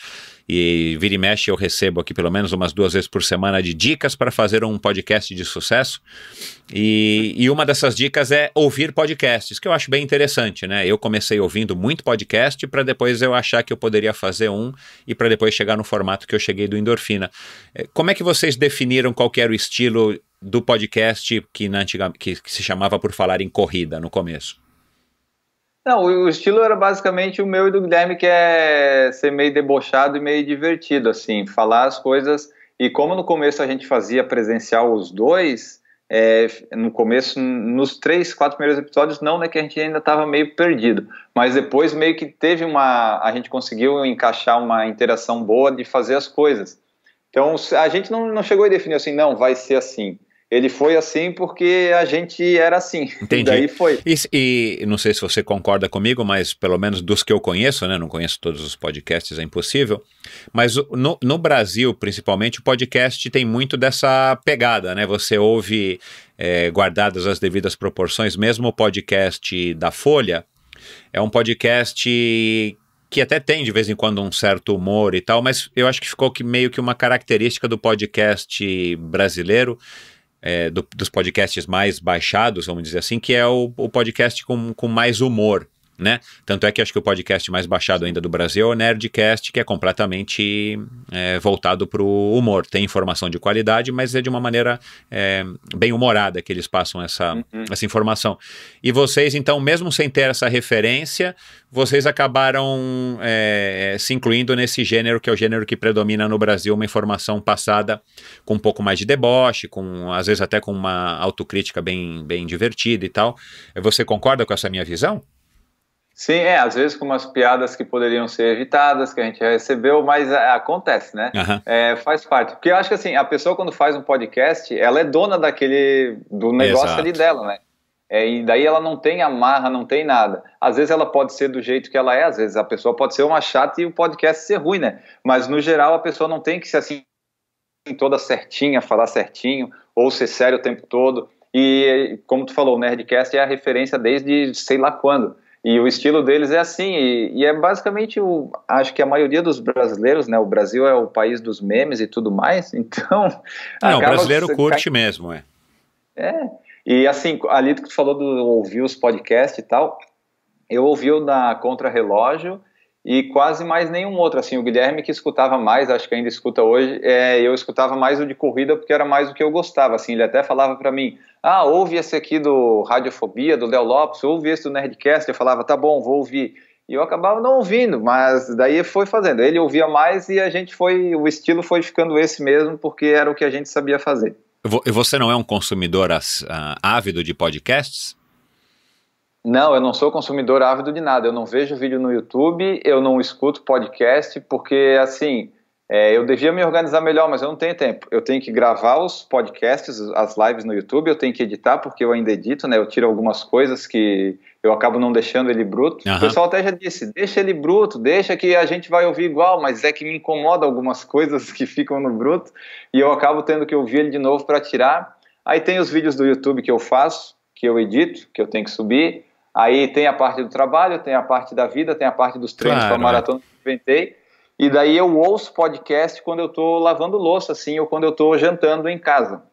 e vira e mexe eu recebo aqui pelo menos umas 2 vezes por semana de dicas para fazer um podcast de sucesso, e uma dessas dicas é ouvir podcasts, que eu acho bem interessante, né? Eu comecei ouvindo muito podcast para depois eu achar que eu poderia fazer e para depois chegar no formato que eu cheguei do Endorfina. Como é que vocês definiram qual que era o estilo do podcast que se chamava Por Falar em Corrida no começo? Não, o estilo era basicamente o meu e do Guilherme, que é ser meio debochado e meio divertido, assim, falar as coisas. E como no começo a gente fazia presencial os dois, no começo, nos 3, 4 primeiros episódios, não, né, que a gente ainda estava meio perdido. Mas depois meio que a gente conseguiu encaixar uma interação boa de fazer as coisas. Então a gente não chegou a definir assim, não, vai ser assim. Ele foi assim porque a gente era assim. Entendi. E daí foi. E não sei se você concorda comigo, mas pelo menos dos que eu conheço, né? Não conheço todos os podcasts, é impossível. Mas no Brasil, principalmente, o podcast tem muito dessa pegada, né? Você ouve, guardadas as devidas proporções, mesmo o podcast da Folha, é um podcast que até tem de vez em quando um certo humor e tal, mas eu acho que ficou meio que uma característica do podcast brasileiro, dos podcasts mais baixados, vamos dizer assim, que é o podcast com mais humor. né? Tanto é que acho que o podcast mais baixado ainda do Brasil é o Nerdcast, que é completamente voltado para o humor. Tem informação de qualidade, mas é de uma maneira bem humorada que eles passam essa informação. E vocês, então, mesmo sem ter essa referência, vocês acabaram se incluindo nesse gênero, que é o gênero que predomina no Brasil, uma informação passada com um pouco mais de deboche, às vezes até com uma autocrítica bem divertida e tal. Você concorda com essa minha visão? Sim, às vezes com umas piadas que poderiam ser evitadas, que a gente já recebeu, mas acontece, né? Faz parte. Porque eu acho que assim, a pessoa quando faz um podcast, ela é dona do negócio Exato. ali dela, né? E daí ela não tem amarra, não tem nada. Às vezes ela pode ser do jeito que ela é, às vezes a pessoa pode ser uma chata e o podcast ser ruim, né? Mas no geral a pessoa não tem que ser assim, toda certinha, falar certinho, ou ser sério o tempo todo. E como tu falou, o Nerdcast é a referência desde sei lá quando. E o estilo deles é assim, e é basicamente, acho que a maioria dos brasileiros, né, o Brasil é o país dos memes e tudo mais, então... Não, o brasileiro curte mesmo, E assim, ali que tu falou do ouvir os podcasts e tal, eu ouvi o da Contra Relógio e quase mais nenhum outro, assim, o Guilherme que escutava mais, acho que ainda escuta hoje, eu escutava mais o de corrida porque era mais o que eu gostava, assim, ele até falava pra mim, ouve esse aqui do Radiofobia, do Léo Lopes, ouve esse do Nerdcast, eu falava, tá bom, vou ouvir, e eu acabava não ouvindo, mas daí foi fazendo, ele ouvia mais e o estilo foi ficando esse mesmo, porque era o que a gente sabia fazer. E você não é um consumidor ávido de podcasts? Não, eu não sou consumidor ávido de nada, eu não vejo vídeo no YouTube, eu não escuto podcast, porque assim, eu devia me organizar melhor, mas eu não tenho tempo. Eu tenho que gravar os podcasts, as lives no YouTube, eu tenho que editar, porque eu ainda edito, né? Eu tiro algumas coisas que eu acabo não deixando ele bruto. O pessoal até já disse, deixa ele bruto, deixa que a gente vai ouvir igual, mas é que me incomoda algumas coisas que ficam no bruto, e eu acabo tendo que ouvir ele de novo para tirar. Aí tem os vídeos do YouTube que eu faço, que eu edito, que eu tenho que subir. Aí tem a parte do trabalho, tem a parte da vida, tem a parte dos treinos para maratona que eu inventei. E daí eu ouço podcast quando eu tô lavando louça, assim, ou quando eu tô jantando em casa.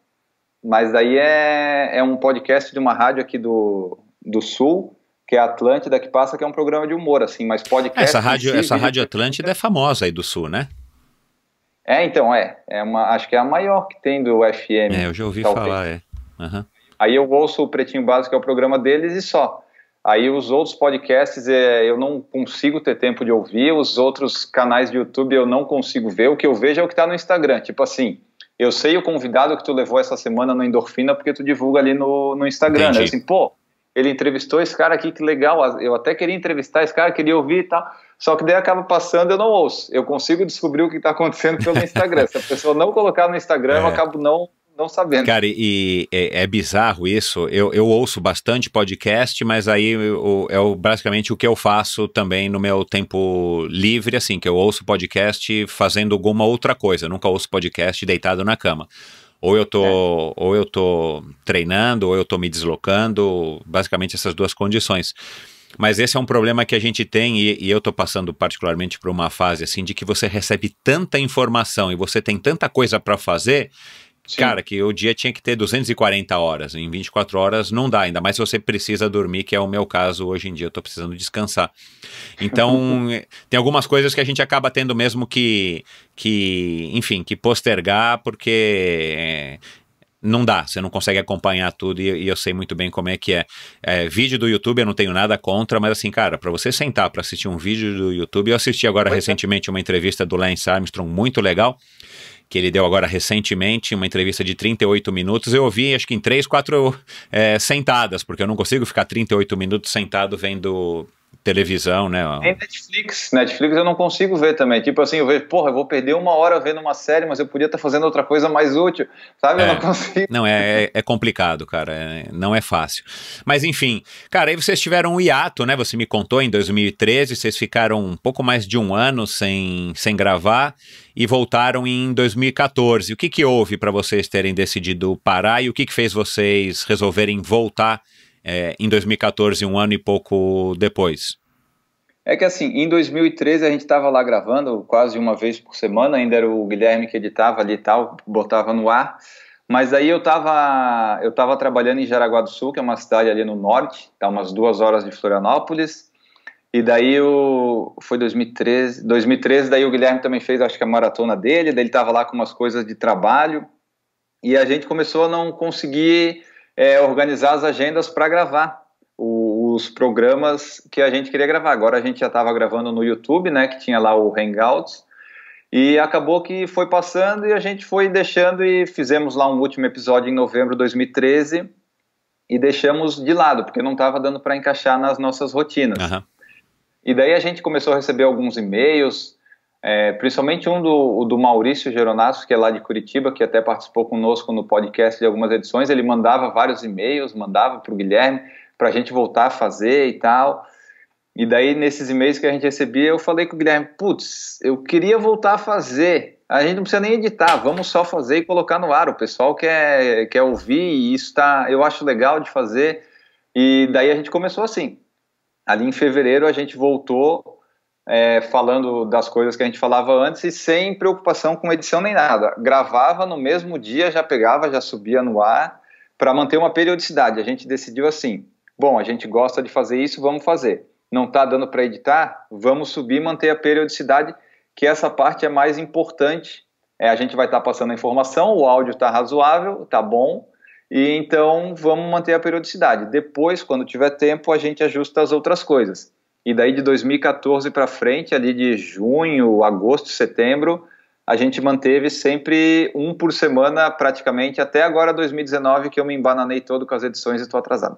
Mas daí é um podcast de uma rádio aqui do Sul, que é a Atlântida, que passa, que é um programa de humor, assim, mas podcast... Essa rádio Atlântida é famosa aí do Sul, né? Então, acho que é a maior que tem do FM. Eu já ouvi falar, Aí eu ouço o Pretinho Básico, que é o programa deles, e só. Aí os outros podcasts eu não consigo ter tempo de ouvir, os outros canais de YouTube eu não consigo ver, o que eu vejo é o que está no Instagram, tipo assim, eu sei o convidado que tu levou essa semana no Endorfina porque tu divulga ali no Instagram, né? Assim, ele entrevistou esse cara aqui, que legal, eu até queria entrevistar esse cara, queria ouvir e tal, só que daí acaba passando eu não ouço, eu consigo descobrir o que está acontecendo pelo Instagram, se a pessoa não colocar no Instagram eu acabo não sabendo. Cara, e é bizarro isso, eu ouço bastante podcast, mas aí basicamente o que eu faço também no meu tempo livre, assim, que eu ouço podcast fazendo alguma outra coisa, eu nunca ouço podcast deitado na cama. Ou eu tô treinando, ou eu tô me deslocando, basicamente essas duas condições. Mas esse é um problema que a gente tem, e eu tô passando particularmente por uma fase assim, de que você recebe tanta informação e você tem tanta coisa para fazer... Sim. Cara, que o dia tinha que ter 240 horas, em 24 horas não dá, ainda mais se você precisa dormir, que é o meu caso hoje em dia, eu tô precisando descansar. Então, tem algumas coisas que a gente acaba tendo mesmo que postergar, porque não dá, você não consegue acompanhar tudo, e eu sei muito bem como é que é. Vídeo do YouTube eu não tenho nada contra, mas assim, cara, pra você sentar pra assistir um vídeo do YouTube, eu assisti agora recentemente uma entrevista do Lance Armstrong, muito legal, que ele deu agora recentemente, uma entrevista de 38 minutos, eu ouvi acho que em 3, 4 sentadas, porque eu não consigo ficar 38 minutos sentado vendo televisão, né? Tem Netflix eu não consigo ver também, tipo assim, eu vejo, eu vou perder 1 hora vendo uma série, mas eu podia estar fazendo outra coisa mais útil, sabe? Eu não consigo. Não, é complicado, cara, não é fácil. Mas enfim, cara, aí vocês tiveram um hiato, né? Você me contou, em 2013, vocês ficaram um pouco mais de 1 ano sem gravar, e voltaram em 2014. O que houve para vocês terem decidido parar, e o que fez vocês resolverem voltar em 2014, 1 ano e pouco depois? É que assim, em 2013 a gente estava lá gravando quase uma vez por semana, ainda era o Guilherme que editava ali e tal, botava no ar, mas aí eu tava trabalhando em Jaraguá do Sul, que é uma cidade ali no norte, tá umas 2 horas de Florianópolis, E daí foi 2013, daí o Guilherme também fez, acho que a maratona dele, daí ele estava lá com umas coisas de trabalho, e a gente começou a não conseguir organizar as agendas para gravar os programas que a gente queria gravar. Agora a gente já estava gravando no YouTube, né, que tinha lá o Hangouts, e acabou que foi passando e a gente foi deixando e fizemos lá um último episódio em novembro de 2013 e deixamos de lado, porque não estava dando para encaixar nas nossas rotinas. Uhum. E daí a gente começou a receber alguns e-mails, principalmente um do Maurício Geronasso, que é lá de Curitiba, que até participou conosco no podcast de algumas edições. Ele mandava vários e-mails, mandava para o Guilherme, para a gente voltar a fazer e tal. E daí, nesses e-mails que a gente recebia, eu falei com o Guilherme, putz, eu queria voltar a fazer. A gente não precisa nem editar, vamos só fazer e colocar no ar. O pessoal quer ouvir e isso eu acho legal de fazer. E daí a gente começou assim. Ali em fevereiro a gente voltou falando das coisas que a gente falava antes e sem preocupação com edição nem nada. Gravava no mesmo dia, já pegava, já subia no ar para manter uma periodicidade. A gente decidiu assim, bom, a gente gosta de fazer isso, vamos fazer. Não está dando para editar, vamos subir e manter a periodicidade, que essa parte é mais importante. A gente vai estar passando a informação, o áudio está razoável, está bom, e então vamos manter a periodicidade. Depois, quando tiver tempo, a gente ajusta as outras coisas. E daí de 2014 para frente, ali de junho, agosto, setembro, a gente manteve sempre um por semana praticamente, até agora 2019, que eu me embananei todo com as edições e estou atrasado.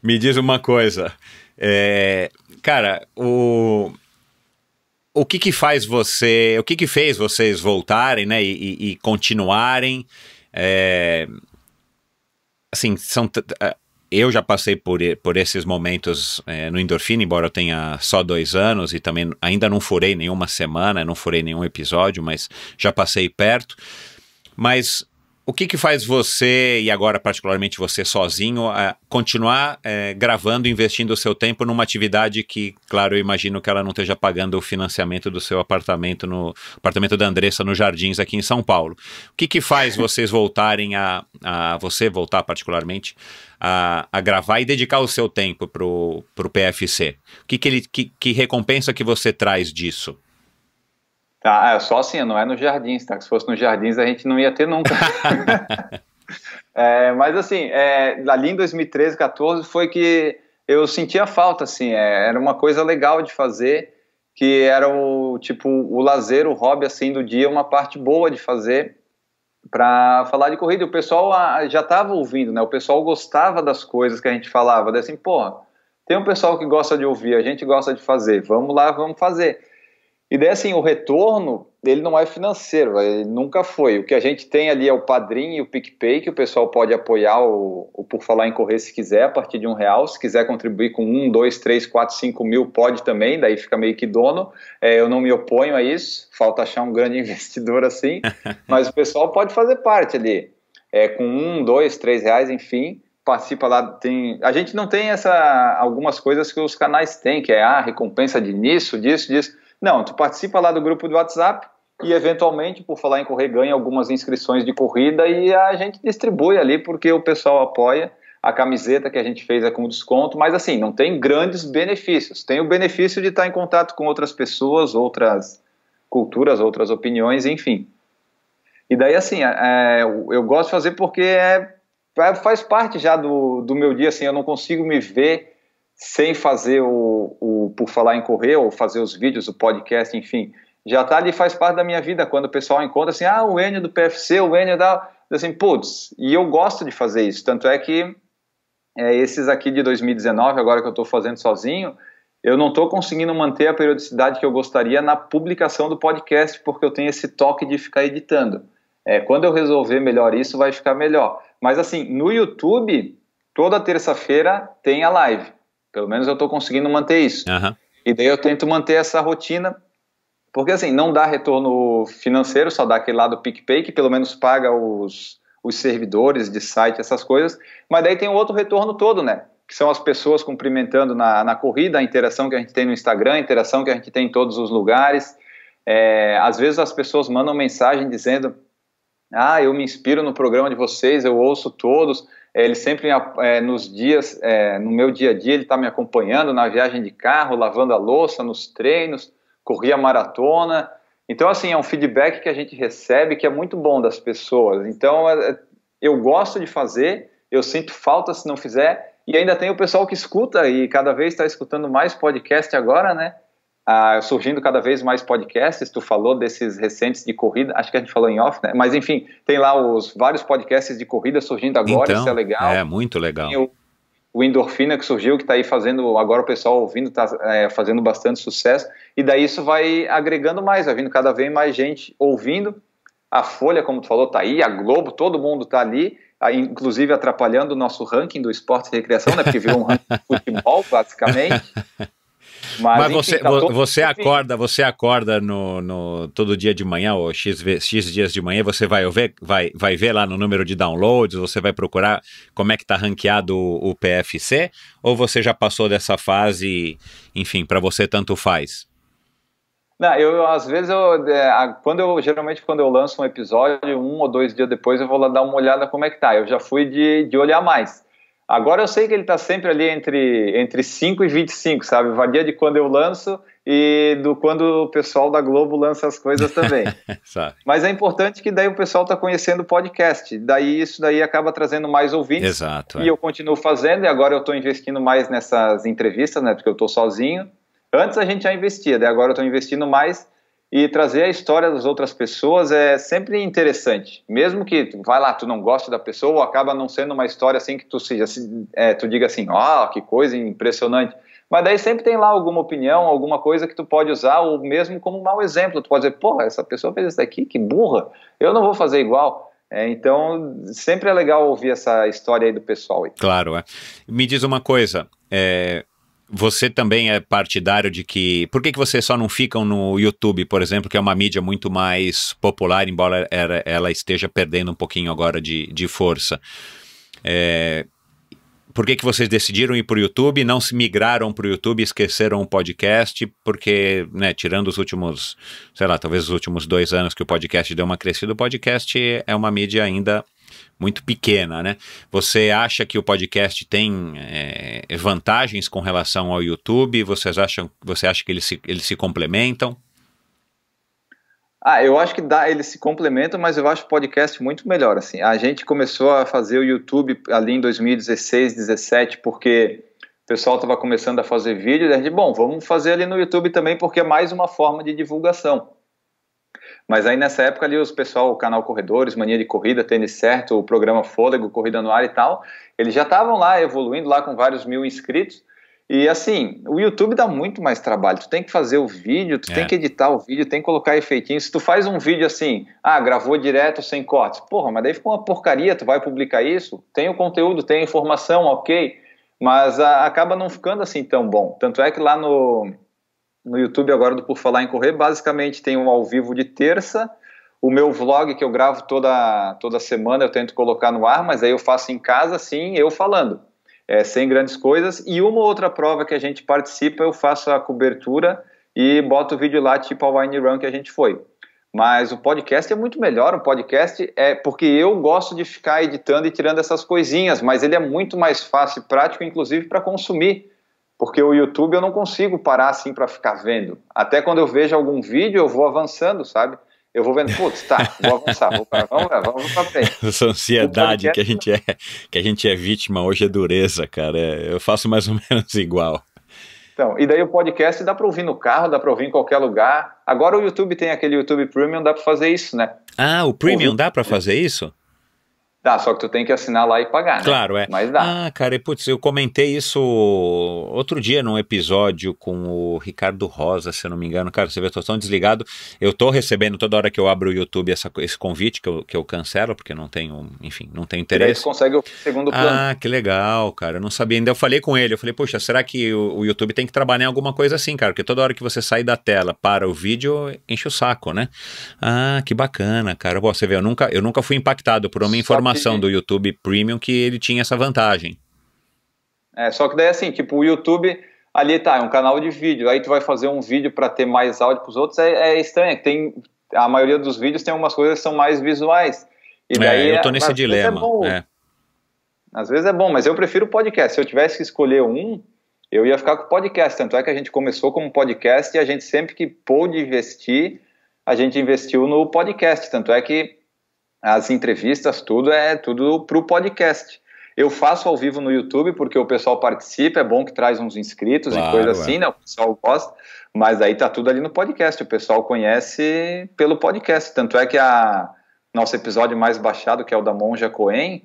Me diz uma coisa, cara, o que faz o que fez vocês voltarem, né, e continuarem? Assim, eu já passei por esses momentos no Endorfina, embora eu tenha só 2 anos e também ainda não furei nenhuma semana, não furei nenhum episódio, mas já passei perto. Mas o que faz você, e agora particularmente você sozinho, continuar gravando, investindo o seu tempo numa atividade que, claro, eu imagino que ela não esteja pagando o financiamento do seu apartamento, no apartamento da Andressa, nos Jardins, aqui em São Paulo? O que faz vocês voltarem você voltar particularmente a gravar e dedicar o seu tempo pro PFC? Que recompensa que você traz disso? Tá, só assim, não é nos Jardins, tá? Se fosse nos Jardins a gente não ia ter nunca. Mas assim, ali em 2013, 14 foi que eu sentia falta, assim, era uma coisa legal de fazer, que era o lazer, o hobby, assim, do dia, uma parte boa de fazer para falar de corrida. O pessoal já estava ouvindo, né? O pessoal gostava das coisas que a gente falava, assim, porra, tem um pessoal que gosta de ouvir, a gente gosta de fazer, vamos lá, vamos fazer. E daí, assim, o retorno, ele não é financeiro, ele nunca foi. O que a gente tem ali é o Padrim e o PicPay, que o pessoal pode apoiar o Por Falar em Correr se quiser, a partir de R$1. Se quiser contribuir com 1, 2, 3, 4, 5 mil, pode também, daí fica meio que dono. Eu não me oponho a isso, falta achar um grande investidor assim, mas o pessoal pode fazer parte ali. Com 1, 2, 3 reais, enfim, participa lá. A gente não tem algumas coisas que os canais têm, que é recompensa disso. Não, tu participa lá do grupo do WhatsApp e eventualmente, Por Falar em Correr, ganha algumas inscrições de corrida e a gente distribui ali porque o pessoal apoia. A camiseta que a gente fez é com desconto, mas assim, não tem grandes benefícios. Tem o benefício de estar em contato com outras pessoas, outras culturas, outras opiniões, enfim. E daí assim, eu gosto de fazer porque faz parte já do meu dia, assim, eu não consigo me ver sem fazer o Por Falar em Correr, ou fazer os vídeos, o podcast, enfim, já tá ali, faz parte da minha vida. Quando o pessoal encontra assim, o Enio do PFC, o Enio assim, putz, e eu gosto de fazer isso, tanto é que esses aqui de 2019, agora que eu tô fazendo sozinho, eu não tô conseguindo manter a periodicidade que eu gostaria na publicação do podcast, porque eu tenho esse toque de ficar editando. Quando eu resolver melhor isso, vai ficar melhor. Mas assim, no YouTube, toda terça-feira tem a live. Pelo menos eu estou conseguindo manter isso. Uhum. E daí eu tento manter essa rotina, porque assim, não dá retorno financeiro, só dá aquele lado do PicPay, que pelo menos paga os servidores de site, essas coisas, mas daí tem o outro retorno todo, né? Que são as pessoas cumprimentando na corrida, a interação que a gente tem no Instagram, a interação que a gente tem em todos os lugares. Às vezes as pessoas mandam mensagem dizendo, eu me inspiro no programa de vocês, eu ouço todos. Ele sempre, nos dias, no meu dia a dia, ele está me acompanhando na viagem de carro, lavando a louça, nos treinos, corria maratona. Então, assim, é um feedback que a gente recebe que é muito bom das pessoas. Então, eu gosto de fazer, eu sinto falta se não fizer, e ainda tem o pessoal que escuta, e cada vez está escutando mais podcast agora, né? Surgindo cada vez mais podcasts. Tu falou desses recentes de corrida, acho que a gente falou em off, né? Mas enfim, tem lá os vários podcasts de corrida surgindo agora, então, isso é legal. É, muito legal. Tem o Endorfina que surgiu, que está aí fazendo, agora o pessoal ouvindo, está fazendo bastante sucesso, e daí isso vai agregando mais, vai vindo cada vez mais gente ouvindo. A Folha, como tu falou, está aí, a Globo, todo mundo está ali, inclusive atrapalhando o nosso ranking do esporte e recreação, né? Porque virou um ranking de futebol, basicamente. Mas enfim, você acorda no todo dia de manhã, ou X dias de manhã, você vai ver lá no número de downloads, você vai procurar como é que está ranqueado o PFC, ou você já passou dessa fase, enfim, para você tanto faz? Não, às vezes, geralmente quando eu lanço um episódio, 1 ou 2 dias depois, eu vou lá dar uma olhada como é que tá. Eu já fui de olhar mais. Agora eu sei que ele está sempre ali entre 5 e 25, sabe? Varia de quando eu lanço e do quando o pessoal da Globo lança as coisas também. Mas é importante que daí o pessoal está conhecendo o podcast. Daí isso daí acaba trazendo mais ouvintes. Exato. E eu continuo fazendo, e agora eu estou investindo mais nessas entrevistas, né? Porque eu estou sozinho. Antes a gente já investia, daí agora eu estou investindo mais. E trazer a história das outras pessoas é sempre interessante. Mesmo que, tu não goste da pessoa, ou acaba não sendo uma história assim que tu diga assim, que coisa impressionante. Mas daí sempre tem lá alguma opinião, alguma coisa que tu pode usar, ou mesmo como um mau exemplo. Tu pode dizer, essa pessoa fez isso daqui, que burra, eu não vou fazer igual. Então, sempre é legal ouvir essa história aí do pessoal. Aí. Claro, Me diz uma coisa, você também é partidário de que... Por que você só não ficam no YouTube, por exemplo, que é uma mídia muito mais popular, embora ela esteja perdendo um pouquinho agora de força? Por que vocês decidiram ir para o YouTube, não se migraram para o YouTube, esqueceram o podcast? Porque, né, tirando os últimos, talvez os últimos 2 anos que o podcast deu uma crescida, o podcast é uma mídia ainda muito pequena, né? Você acha que o podcast tem vantagens com relação ao YouTube? Você acha que eles se complementam? Eu acho que eles se complementam, mas eu acho o podcast muito melhor, assim. A gente começou a fazer o YouTube ali em 2016, 2017, porque o pessoal estava começando a fazer vídeo, e a gente, vamos fazer ali no YouTube também, porque é mais uma forma de divulgação. Mas aí nessa época ali o canal Corredores, Mania de Corrida, Tênis Certo, o programa Fôlego, Corrida no Ar e tal, eles já estavam lá evoluindo lá com vários 1000 inscritos. E assim, o YouTube dá muito mais trabalho, tu tem que fazer o vídeo, tu tem que editar o vídeo, tem que colocar efeitinho. Se tu faz um vídeo assim, gravou direto sem cortes, mas daí ficou uma porcaria, tu vai publicar isso? Tem o conteúdo, tem a informação, ok, mas acaba não ficando assim tão bom. Tanto é que lá no YouTube agora do Por Falar em Correr, basicamente tem um ao vivo de terça, o meu vlog que eu gravo toda semana eu tento colocar no ar, mas aí eu faço em casa, assim, eu falando. Sem grandes coisas, e uma outra prova que a gente participa, eu faço a cobertura e boto o vídeo lá, tipo a Wine Run que a gente foi. Mas o podcast é muito melhor, o podcast porque eu gosto de ficar editando e tirando essas coisinhas, mas ele é muito mais fácil e prático, inclusive para consumir, porque o YouTube eu não consigo parar assim para ficar vendo. Até quando eu vejo algum vídeo, eu vou avançando, sabe? Eu vou vendo, vou avançar, vamos pra frente. Essa ansiedade que a gente é vítima hoje é dureza, cara. Eu faço mais ou menos igual. Então, e daí o podcast dá pra ouvir no carro, dá pra ouvir em qualquer lugar. Agora o YouTube tem aquele YouTube Premium, dá pra fazer isso, né? O Premium dá pra fazer isso? Dá, só que tu tem que assinar lá e pagar, né? Claro, Mas dá. Cara, eu comentei isso outro dia num episódio com o Ricardo Rosa, se eu não me engano. Cara, você vê, eu tô tão desligado. Eu tô recebendo toda hora que eu abro o YouTube esse convite que eu cancelo, porque não tenho interesse. E daí tu consegue o segundo plano. Que legal, cara, eu não sabia. Ainda eu falei com ele, poxa, será que o YouTube tem que trabalhar em alguma coisa assim, cara? Porque toda hora que você sai da tela para o vídeo, enche o saco, né? Que bacana, cara. Você vê, eu nunca fui impactado por uma informação do YouTube Premium que ele tinha essa vantagem. Só que daí assim, tipo, o YouTube ali é um canal de vídeo, aí tu vai fazer um vídeo para ter mais áudio pros outros, é estranho, a maioria dos vídeos tem umas coisas que são mais visuais. E daí eu tô nesse dilema. Às vezes é bom, mas eu prefiro o podcast. Se eu tivesse que escolher um, eu ia ficar com o podcast. Tanto é que a gente começou como podcast e a gente sempre que pôde investir, a gente investiu no podcast. Tanto é que as entrevistas, tudo é tudo para o podcast. Eu faço ao vivo no YouTube porque o pessoal participa, é bom que traz uns inscritos, claro, e coisa assim, né? O pessoal gosta, mas aí tá tudo ali no podcast, o pessoal conhece pelo podcast. Tanto é que nosso episódio mais baixado, que é o da Monja Coen,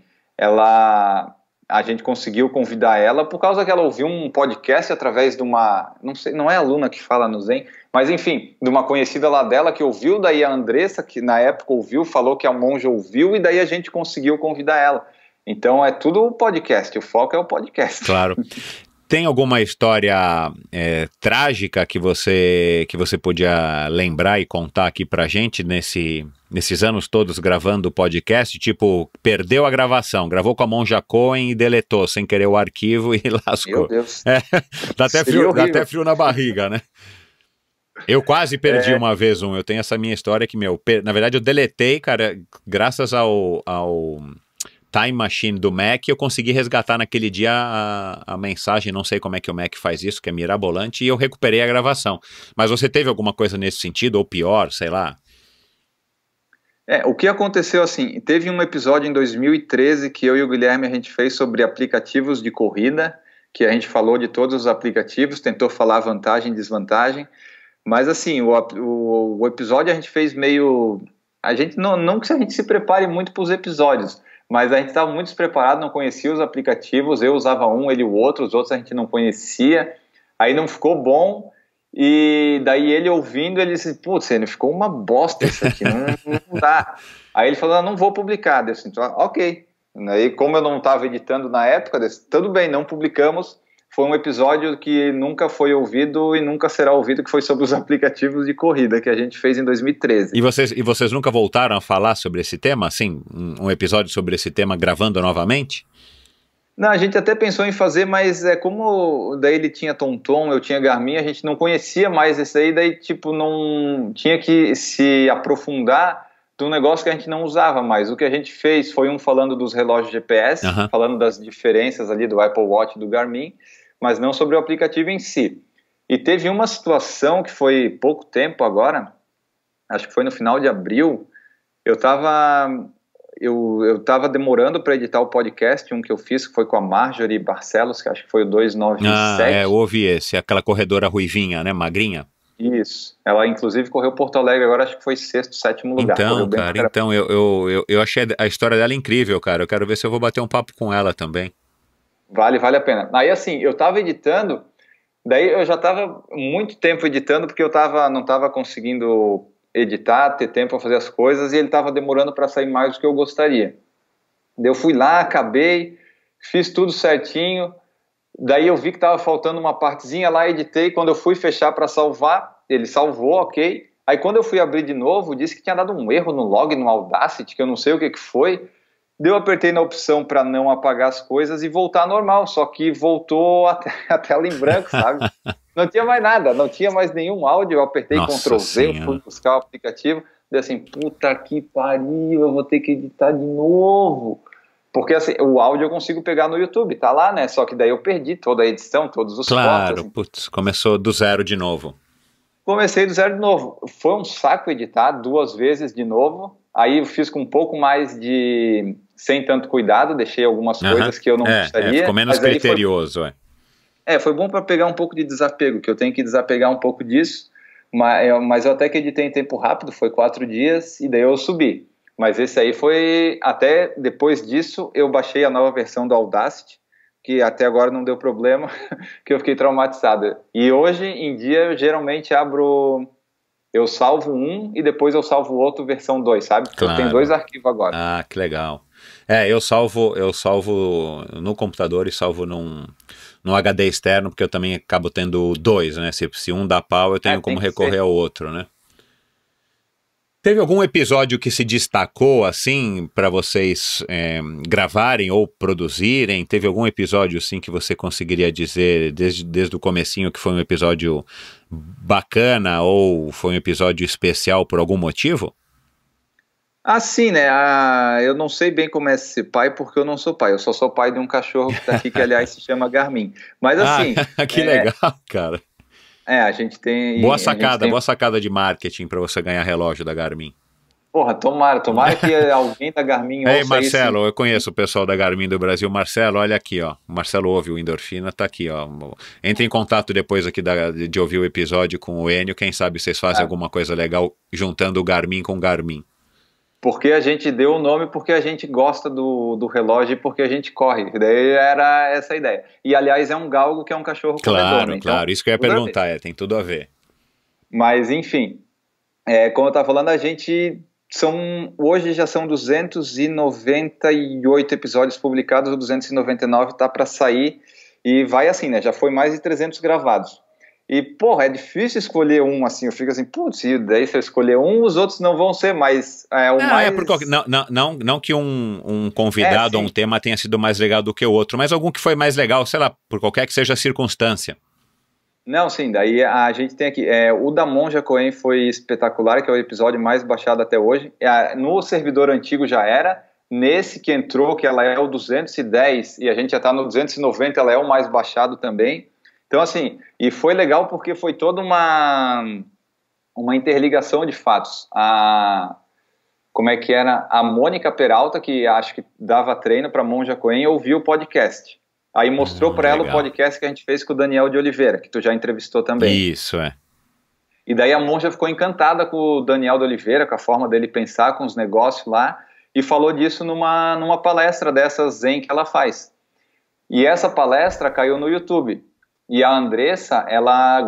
a gente conseguiu convidar ela por causa que ela ouviu um podcast através de uma, não sei, não é a aluna que fala no Zen, mas enfim, de uma conhecida lá dela que ouviu, daí a Andressa, que na época ouviu, falou que a Monja ouviu, e daí a gente conseguiu convidar ela. Então é tudo o podcast, o foco é o podcast. Claro. Tem alguma história trágica que você podia lembrar e contar aqui pra gente nesses anos todos gravando o podcast? Tipo, perdeu a gravação, gravou com a Monja Coen e deletou sem querer o arquivo e lascou. Meu Deus. Dá até frio na barriga, né? Eu quase perdi uma vez eu tenho essa minha história que, na verdade eu deletei, cara, graças ao Time Machine do Mac, eu consegui resgatar naquele dia a mensagem, não sei como é que o Mac faz isso, que é mirabolante, e eu recuperei a gravação. Mas você teve alguma coisa nesse sentido, ou pior, sei lá? O que aconteceu assim, teve um episódio em 2013 que eu e o Guilherme a gente fez sobre aplicativos de corrida, que a gente falou de todos os aplicativos, tentou falar vantagem e desvantagem, mas assim, o episódio a gente fez meio... Não que a gente se prepare muito para os episódios, mas a gente estava muito despreparado, não conhecia os aplicativos, eu usava um, ele o outro, os outros a gente não conhecia, aí não ficou bom, e daí ele ouvindo, ele disse, putz, ele ficou uma bosta isso aqui, não dá. Aí ele falou, não vou publicar, eu disse, ok. Aí como eu não estava editando na época, eu disse, tudo bem, não publicamos. Foi um episódio que nunca foi ouvido e nunca será ouvido, que foi sobre os aplicativos de corrida que a gente fez em 2013. E vocês nunca voltaram a falar sobre esse tema, assim, um episódio sobre esse tema gravando novamente? Não, a gente até pensou em fazer, mas como daí ele tinha TomTom, eu tinha Garmin, a gente não conhecia mais esse aí, daí tipo não tinha que se aprofundar de um negócio que a gente não usava mais. O que a gente fez foi falando dos relógios GPS, falando das diferenças ali do Apple Watch e do Garmin, mas não sobre o aplicativo em si. E teve uma situação que foi pouco tempo agora, acho que foi no final de abril, eu estava demorando para editar o podcast, um que eu fiz, que foi com a Marjorie Barcelos, que acho que foi o 297. Eu ouvi esse, aquela corredora ruivinha, né, magrinha. Isso, ela inclusive correu Porto Alegre agora, acho que foi 6º, 7º lugar. Então, cara, eu achei a história dela incrível, cara, eu quero ver se eu vou bater um papo com ela também. Vale a pena. Aí assim, eu tava editando, daí eu já tava muito tempo editando, porque eu não tava conseguindo editar, ter tempo para fazer as coisas, e ele tava demorando para sair mais do que eu gostaria. Daí eu fui lá, acabei, fiz tudo certinho, daí eu vi que tava faltando uma partezinha lá, editei, quando eu fui fechar para salvar, ele salvou, ok. Aí quando eu fui abrir de novo, disse que tinha dado um erro no log, no Audacity, que eu não sei o que foi. Daí eu apertei na opção para não apagar as coisas e voltar normal, só que voltou a tela em branco, sabe? Não tinha mais nada, não tinha mais nenhum áudio, eu apertei Ctrl V, fui buscar o aplicativo, daí assim, puta que pariu, eu vou ter que editar de novo. Porque assim, o áudio eu consigo pegar no YouTube, tá lá, né? Só que daí eu perdi toda a edição, todos os cortes. Claro, putz, começou do zero de novo. Comecei do zero de novo. Foi um saco editar 2 vezes de novo. Aí eu fiz com um pouco mais de... sem tanto cuidado, deixei algumas coisas que eu não gostaria. Ficou menos criterioso, foi bom para pegar um pouco de desapego, que eu tenho que desapegar um pouco disso, mas eu até que editei em tempo rápido, foi 4 dias, e daí eu subi. Mas esse aí foi, até depois disso, eu baixei a nova versão do Audacity, que até agora não deu problema, que eu fiquei traumatizado. E hoje em dia eu geralmente eu salvo um e depois eu salvo o outro versão 2, sabe? Claro. Eu tenho 2 arquivos agora. Ah, que legal. Eu salvo no computador e salvo num HD externo, porque eu também acabo tendo 2, né? Se um dá pau, eu tenho como recorrer ao outro, né? Teve algum episódio que se destacou, assim, para vocês gravarem ou produzirem? Teve algum episódio, assim, que você conseguiria dizer desde o comecinho que foi um episódio bacana ou foi um episódio especial por algum motivo? Assim, né? Eu não sei bem como é ser pai, porque eu não sou pai. Eu só sou pai de um cachorro que tá aqui, que aliás se chama Garmin. Mas assim... que legal, cara. A gente tem... Boa sacada de marketing para você ganhar relógio da Garmin. Porra, tomara que alguém da Garmin ouça. Ei, Marcelo, isso. Eu conheço o pessoal da Garmin do Brasil. Marcelo, olha aqui, ó. O Marcelo ouve o Endorfina, tá aqui, ó. Entre em contato depois aqui de ouvir o episódio com o Enio. Quem sabe vocês fazem alguma coisa legal juntando o Garmin com o Garmin. Porque a gente deu o nome porque a gente gosta do relógio e porque a gente corre. Daí era essa a ideia. E, aliás, é um galgo que é um cachorro corredor. Né? Então, claro. Isso que eu ia perguntar, tem tudo a ver. Mas, enfim, como eu estava falando, a gente... Hoje já são 298 episódios publicados, o 299 tá para sair e vai assim, né? Já foi mais de 300 gravados. E, porra, é difícil escolher um, assim, eu fico assim, putz, e daí se eu escolher um, os outros não vão ser, mas não que um convidado ou um tema tenha sido mais legal do que o outro, mas algum que foi mais legal, sei lá, por qualquer que seja a circunstância. Não, sim, daí a gente tem aqui, o da Monja Coen foi espetacular, que é o episódio mais baixado até hoje, no servidor antigo já era, nesse que entrou, que ela é o 210, e a gente já está no 290, ela é o mais baixado também, então assim, e foi legal porque foi toda uma interligação de fatos, como é que era, a Mônica Peralta, que acho que dava treino para Monja Coen, ouviu o podcast. Aí mostrou para ela o podcast que a gente fez com o Daniel de Oliveira, que tu já entrevistou também. Isso, E daí a Monja ficou encantada com o Daniel de Oliveira, com a forma dele pensar, com os negócios lá, e falou disso numa palestra dessas Zen que ela faz. E essa palestra caiu no YouTube. E a Andressa, ela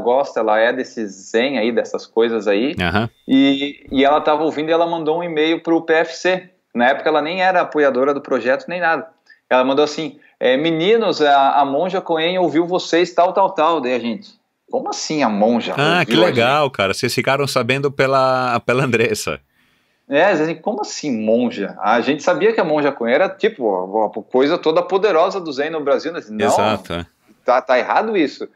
é desses Zen aí, dessas coisas aí, e ela estava ouvindo e ela mandou um e-mail para o PFC. Na época ela nem era apoiadora do projeto, nem nada. Ela mandou assim... meninos, a Monja Coen ouviu vocês, tal. Daí a gente, como assim a Monja? Que legal, cara. Vocês ficaram sabendo pela Andressa. Assim, como assim Monja? A gente sabia que a Monja Coen era tipo a coisa toda poderosa do Zen no Brasil. Assim, não, exato. Tá errado isso.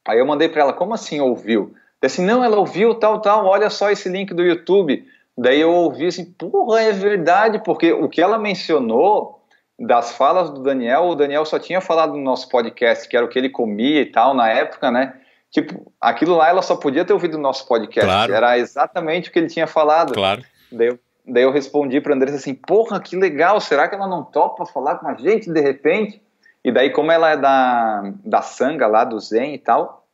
Aí eu mandei pra ela, como assim ouviu? Assim, não, ela ouviu tal, olha só esse link do YouTube. Daí eu ouvi assim, porra, é verdade, porque o que ela mencionou... das falas do Daniel, o Daniel só tinha falado no nosso podcast, que era o que ele comia e tal, na época, né? Tipo, aquilo lá ela só podia ter ouvido no nosso podcast. Claro. Era exatamente o que ele tinha falado. Claro. Daí eu respondi pra Andressa assim, porra, que legal, será que ela não topa falar com a gente de repente? E daí, como ela é da Sangha lá, do Zen e tal,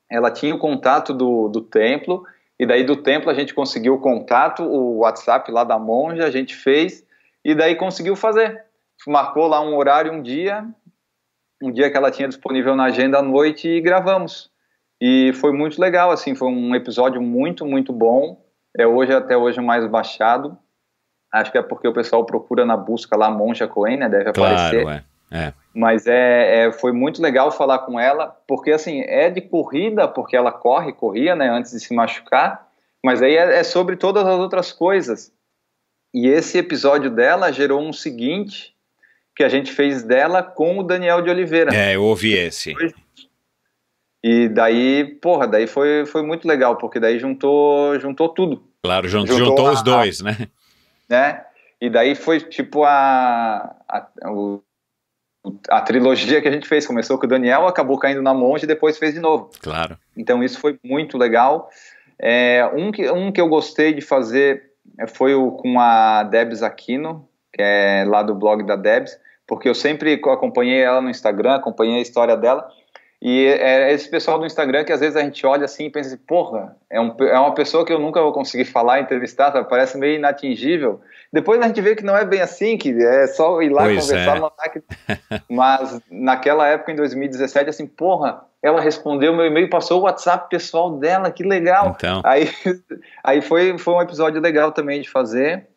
ela tinha o contato do templo, e daí do templo a gente conseguiu o contato, o WhatsApp lá da Monja, a gente fez, e daí conseguiu fazer. Marcou lá um horário, um dia que ela tinha disponível na agenda à noite e gravamos. E foi muito legal, assim, foi um episódio muito, muito bom. Até hoje o mais baixado. Acho que é porque o pessoal procura na busca lá Monja Coen, né? Deve aparecer. Claro, Mas foi muito legal falar com ela, porque assim, é de corrida, porque ela corria, né? Antes de se machucar. Mas aí é sobre todas as outras coisas. E esse episódio dela gerou um seguinte... que a gente fez dela com o Daniel de Oliveira. Eu ouvi esse. E daí, daí foi muito legal, porque daí juntou tudo. Claro, juntou os dois, né? E daí foi tipo a trilogia que a gente fez. Começou com o Daniel, acabou caindo na Monja e depois fez de novo. Claro. Então isso foi muito legal. Um que eu gostei de fazer foi com a Debs Aquino, que é lá do blog da Debs, porque eu sempre acompanhei ela no Instagram, acompanhei a história dela, e é esse pessoal do Instagram que às vezes a gente olha assim e pensa assim, porra, é uma pessoa que eu nunca vou conseguir falar, entrevistar, sabe? Parece meio inatingível. Depois a gente vê que não é bem assim, que é só ir lá conversar, mas naquela época, em 2017, assim, porra, ela respondeu meu e-mail, passou o WhatsApp pessoal dela, que legal. Então. Aí foi um episódio legal também de fazer.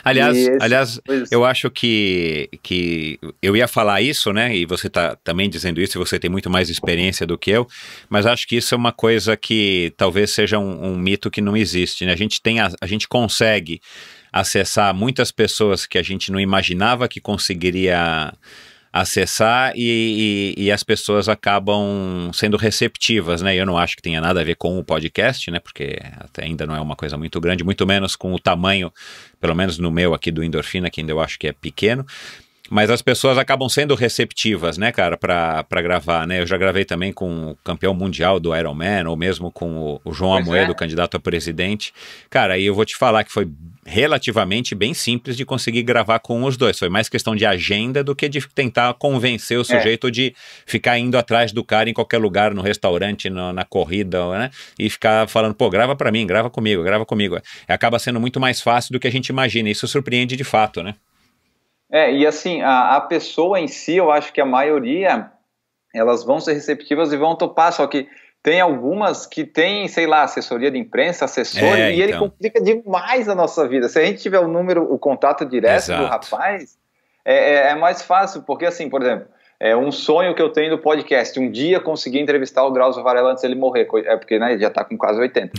Aliás, eu acho que eu ia falar isso, né? E você tá também dizendo isso, e você tem muito mais experiência do que eu, mas acho que isso é uma coisa que talvez seja um mito que não existe, né? A gente consegue acessar muitas pessoas que a gente não imaginava que conseguiria acessar e as pessoas acabam sendo receptivas, né? Eu não acho que tenha nada a ver com o podcast, né? Porque até ainda não é uma coisa muito grande, muito menos com o tamanho, pelo menos no meu aqui do Endorfina, que ainda eu acho que é pequeno. Mas as pessoas acabam sendo receptivas, né, cara, pra gravar, né? Eu já gravei também com o campeão mundial do Ironman, ou mesmo com o João Amoedo, candidato a presidente. Cara, aí eu vou te falar que foi relativamente bem simples de conseguir gravar com os dois. Foi mais questão de agenda do que de tentar convencer o sujeito de ficar indo atrás do cara em qualquer lugar, no restaurante, na corrida, né? E ficar falando, pô, grava pra mim, grava comigo. Acaba sendo muito mais fácil do que a gente imagina. Isso surpreende de fato, né? E assim, a pessoa em si, eu acho que a maioria, elas vão ser receptivas e vão topar, só que tem algumas que tem, sei lá, assessoria de imprensa, assessor, e ele complica demais a nossa vida. Se a gente tiver o contato direto do rapaz, é mais fácil, porque assim, por exemplo, um sonho que eu tenho do podcast, um dia conseguir entrevistar o Drauzio Varela antes dele morrer, porque né, ele já tá com quase 80.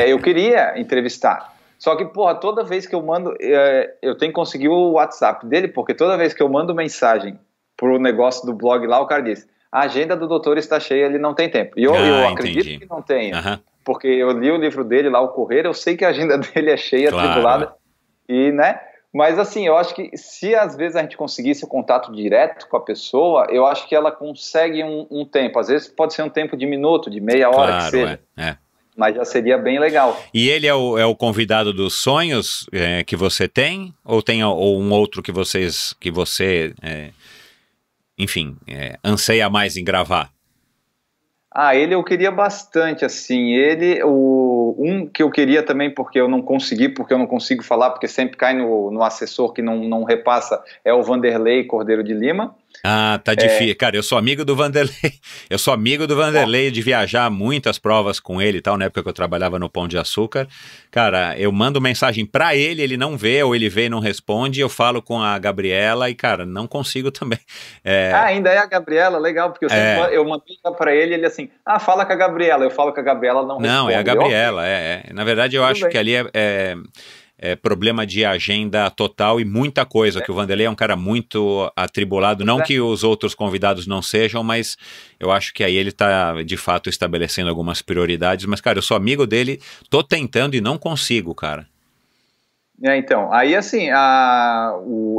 Eu queria entrevistar. Só que, porra, toda vez que eu mando, eu tenho que conseguir o WhatsApp dele, porque toda vez que eu mando mensagem pro negócio do blog lá, o cara diz, a agenda do doutor está cheia, ele não tem tempo. E eu acredito que não tenha, porque eu li o livro dele lá, O Correr, eu sei que a agenda dele é cheia, atribulada, e, né, mas assim, eu acho que se às vezes a gente conseguisse o contato direto com a pessoa, eu acho que ela consegue um tempo, às vezes pode ser um tempo de minuto, de meia hora, que seja. Mas já seria bem legal. E ele é o convidado dos sonhos que você tem? Ou tem um outro que você, enfim, anseia mais em gravar? Ele eu queria bastante, assim. Um que eu queria também, porque eu não consigo falar, porque sempre cai no assessor que não repassa, é o Vanderlei Cordeiro de Lima. Tá difícil. Cara, eu sou amigo do Vanderlei. De viajar muitas provas com ele e tal, na época que eu trabalhava no Pão de Açúcar. Cara, eu mando mensagem pra ele não vê, ou ele vê e não responde, eu falo com a Gabriela e, cara, não consigo também. Ainda é a Gabriela? Legal, porque eu mandei pra ele assim, fala com a Gabriela. Eu falo com a Gabriela, não responde. Não, é a Gabriela, Na verdade, eu acho que ali é problema de agenda total e muita coisa, que o Vanderlei é um cara muito atribulado, não que os outros convidados não sejam, mas eu acho que aí ele tá, de fato, estabelecendo algumas prioridades, mas, cara, eu sou amigo dele, tô tentando e não consigo, cara. Então, aí assim,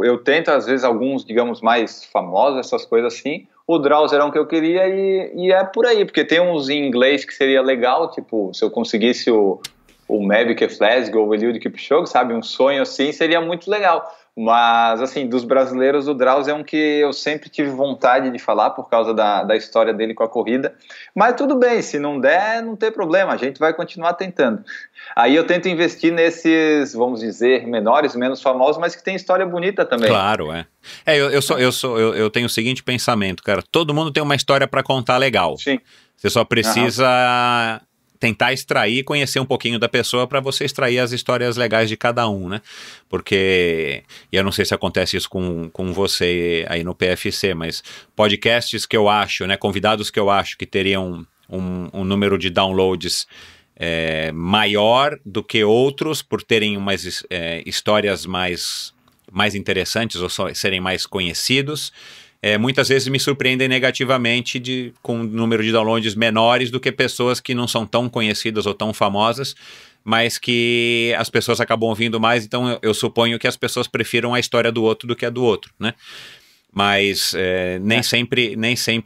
eu tento, às vezes, alguns, digamos, mais famosos, essas coisas assim, o Drauzio era um que eu queria e é por aí, porque tem uns em inglês que seria legal, tipo, se eu conseguisse o Mavic Glasgow, o Eliud Kipchoge, sabe, um sonho assim, seria muito legal. Mas, assim, dos brasileiros, o Drauzio é um que eu sempre tive vontade de falar por causa da história dele com a corrida. Mas tudo bem, se não der, não tem problema, a gente vai continuar tentando. Aí eu tento investir nesses, vamos dizer, menores, menos famosos, mas que tem história bonita também. Claro, eu tenho o seguinte pensamento, cara, todo mundo tem uma história para contar legal. Sim. Você só precisa tentar extrair, conhecer um pouquinho da pessoa para você extrair as histórias legais de cada um, né? Porque, e eu não sei se acontece isso com você aí no PFC, mas podcasts que eu acho, né, convidados que eu acho que teriam um número de downloads maior do que outros, por terem umas histórias mais interessantes ou serem mais conhecidos, muitas vezes me surpreendem negativamente com um número de downloads menores do que pessoas que não são tão conhecidas ou tão famosas, mas que as pessoas acabam ouvindo mais, então eu suponho que as pessoas prefiram a história do outro do que a do outro, né? Mas nem sempre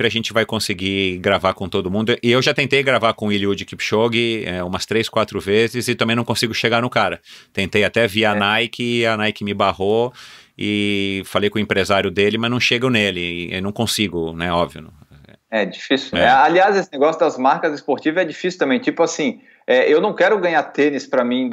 a gente vai conseguir gravar com todo mundo. E eu já tentei gravar com o Eliud Kipchoge umas 3, 4 vezes e também não consigo chegar no cara. Tentei até via Nike, a Nike me barrou e falei com o empresário dele, mas não chego nele. E eu não consigo, né? Óbvio. É difícil. Aliás, esse negócio das marcas esportivas é difícil também. Tipo assim, eu não quero ganhar tênis pra mim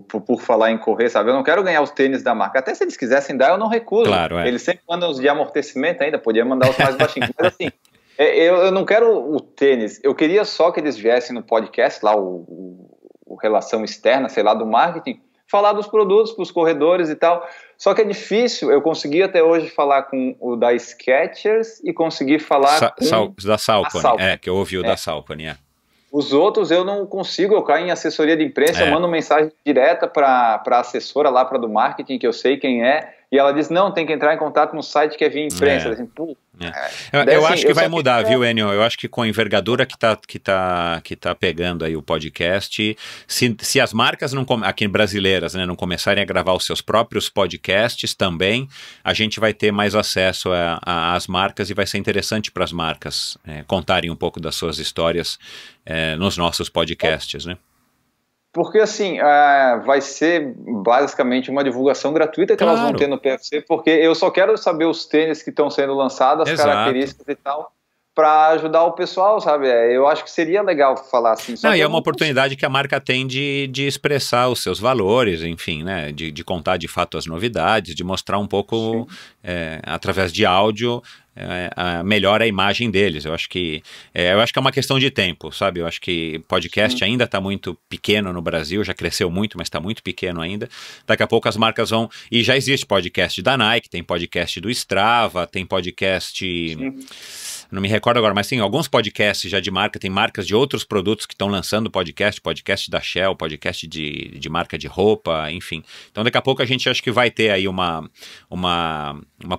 por falar em correr, sabe? Eu não quero ganhar os tênis da marca. Até se eles quisessem dar, eu não recuso. Claro, Eles sempre mandam os de amortecimento ainda, podia mandar os mais baixinhos. Mas assim, eu não quero o tênis. Eu queria só que eles viessem no podcast, lá o Relação Externa, sei lá, do marketing, falar dos produtos para os corredores e tal. Só que é difícil, eu consegui até hoje falar com o da Skechers e consegui falar com da Salcone, que eu ouvi o da Salcone, Os outros eu não consigo, eu caio em assessoria de imprensa, eu mando mensagem direta para a assessora lá, para do marketing, que eu sei quem é, E ela disse, não, tem que entrar em contato no site que é via imprensa. Assim, eu acho que vai mudar, viu, Enio? Eu acho que com a envergadura que tá pegando aí o podcast, se as marcas aqui brasileiras, né, não começarem a gravar os seus próprios podcasts também, a gente vai ter mais acesso às marcas e vai ser interessante para as marcas contarem um pouco das suas histórias nos nossos podcasts, né? Porque assim, vai ser basicamente uma divulgação gratuita que elas vão ter no PFC, porque eu só quero saber os tênis que estão sendo lançados, as características e tal, para ajudar o pessoal, sabe? Eu acho que seria legal falar assim. Não, e é uma oportunidade que a marca tem de expressar os seus valores, enfim, né? De contar de fato as novidades, de mostrar um pouco, através de áudio, melhor a imagem deles. Eu acho que é uma questão de tempo, sabe? Eu acho que podcast ainda está muito pequeno no Brasil, já cresceu muito, mas está muito pequeno ainda. Daqui a pouco as marcas vão... E já existe podcast da Nike, tem podcast do Strava, tem podcast... Não me recordo agora, mas tem alguns podcasts já de marca, tem marcas de outros produtos que estão lançando podcast da Shell, podcast de marca de roupa, enfim. Então daqui a pouco a gente acha que vai ter aí uma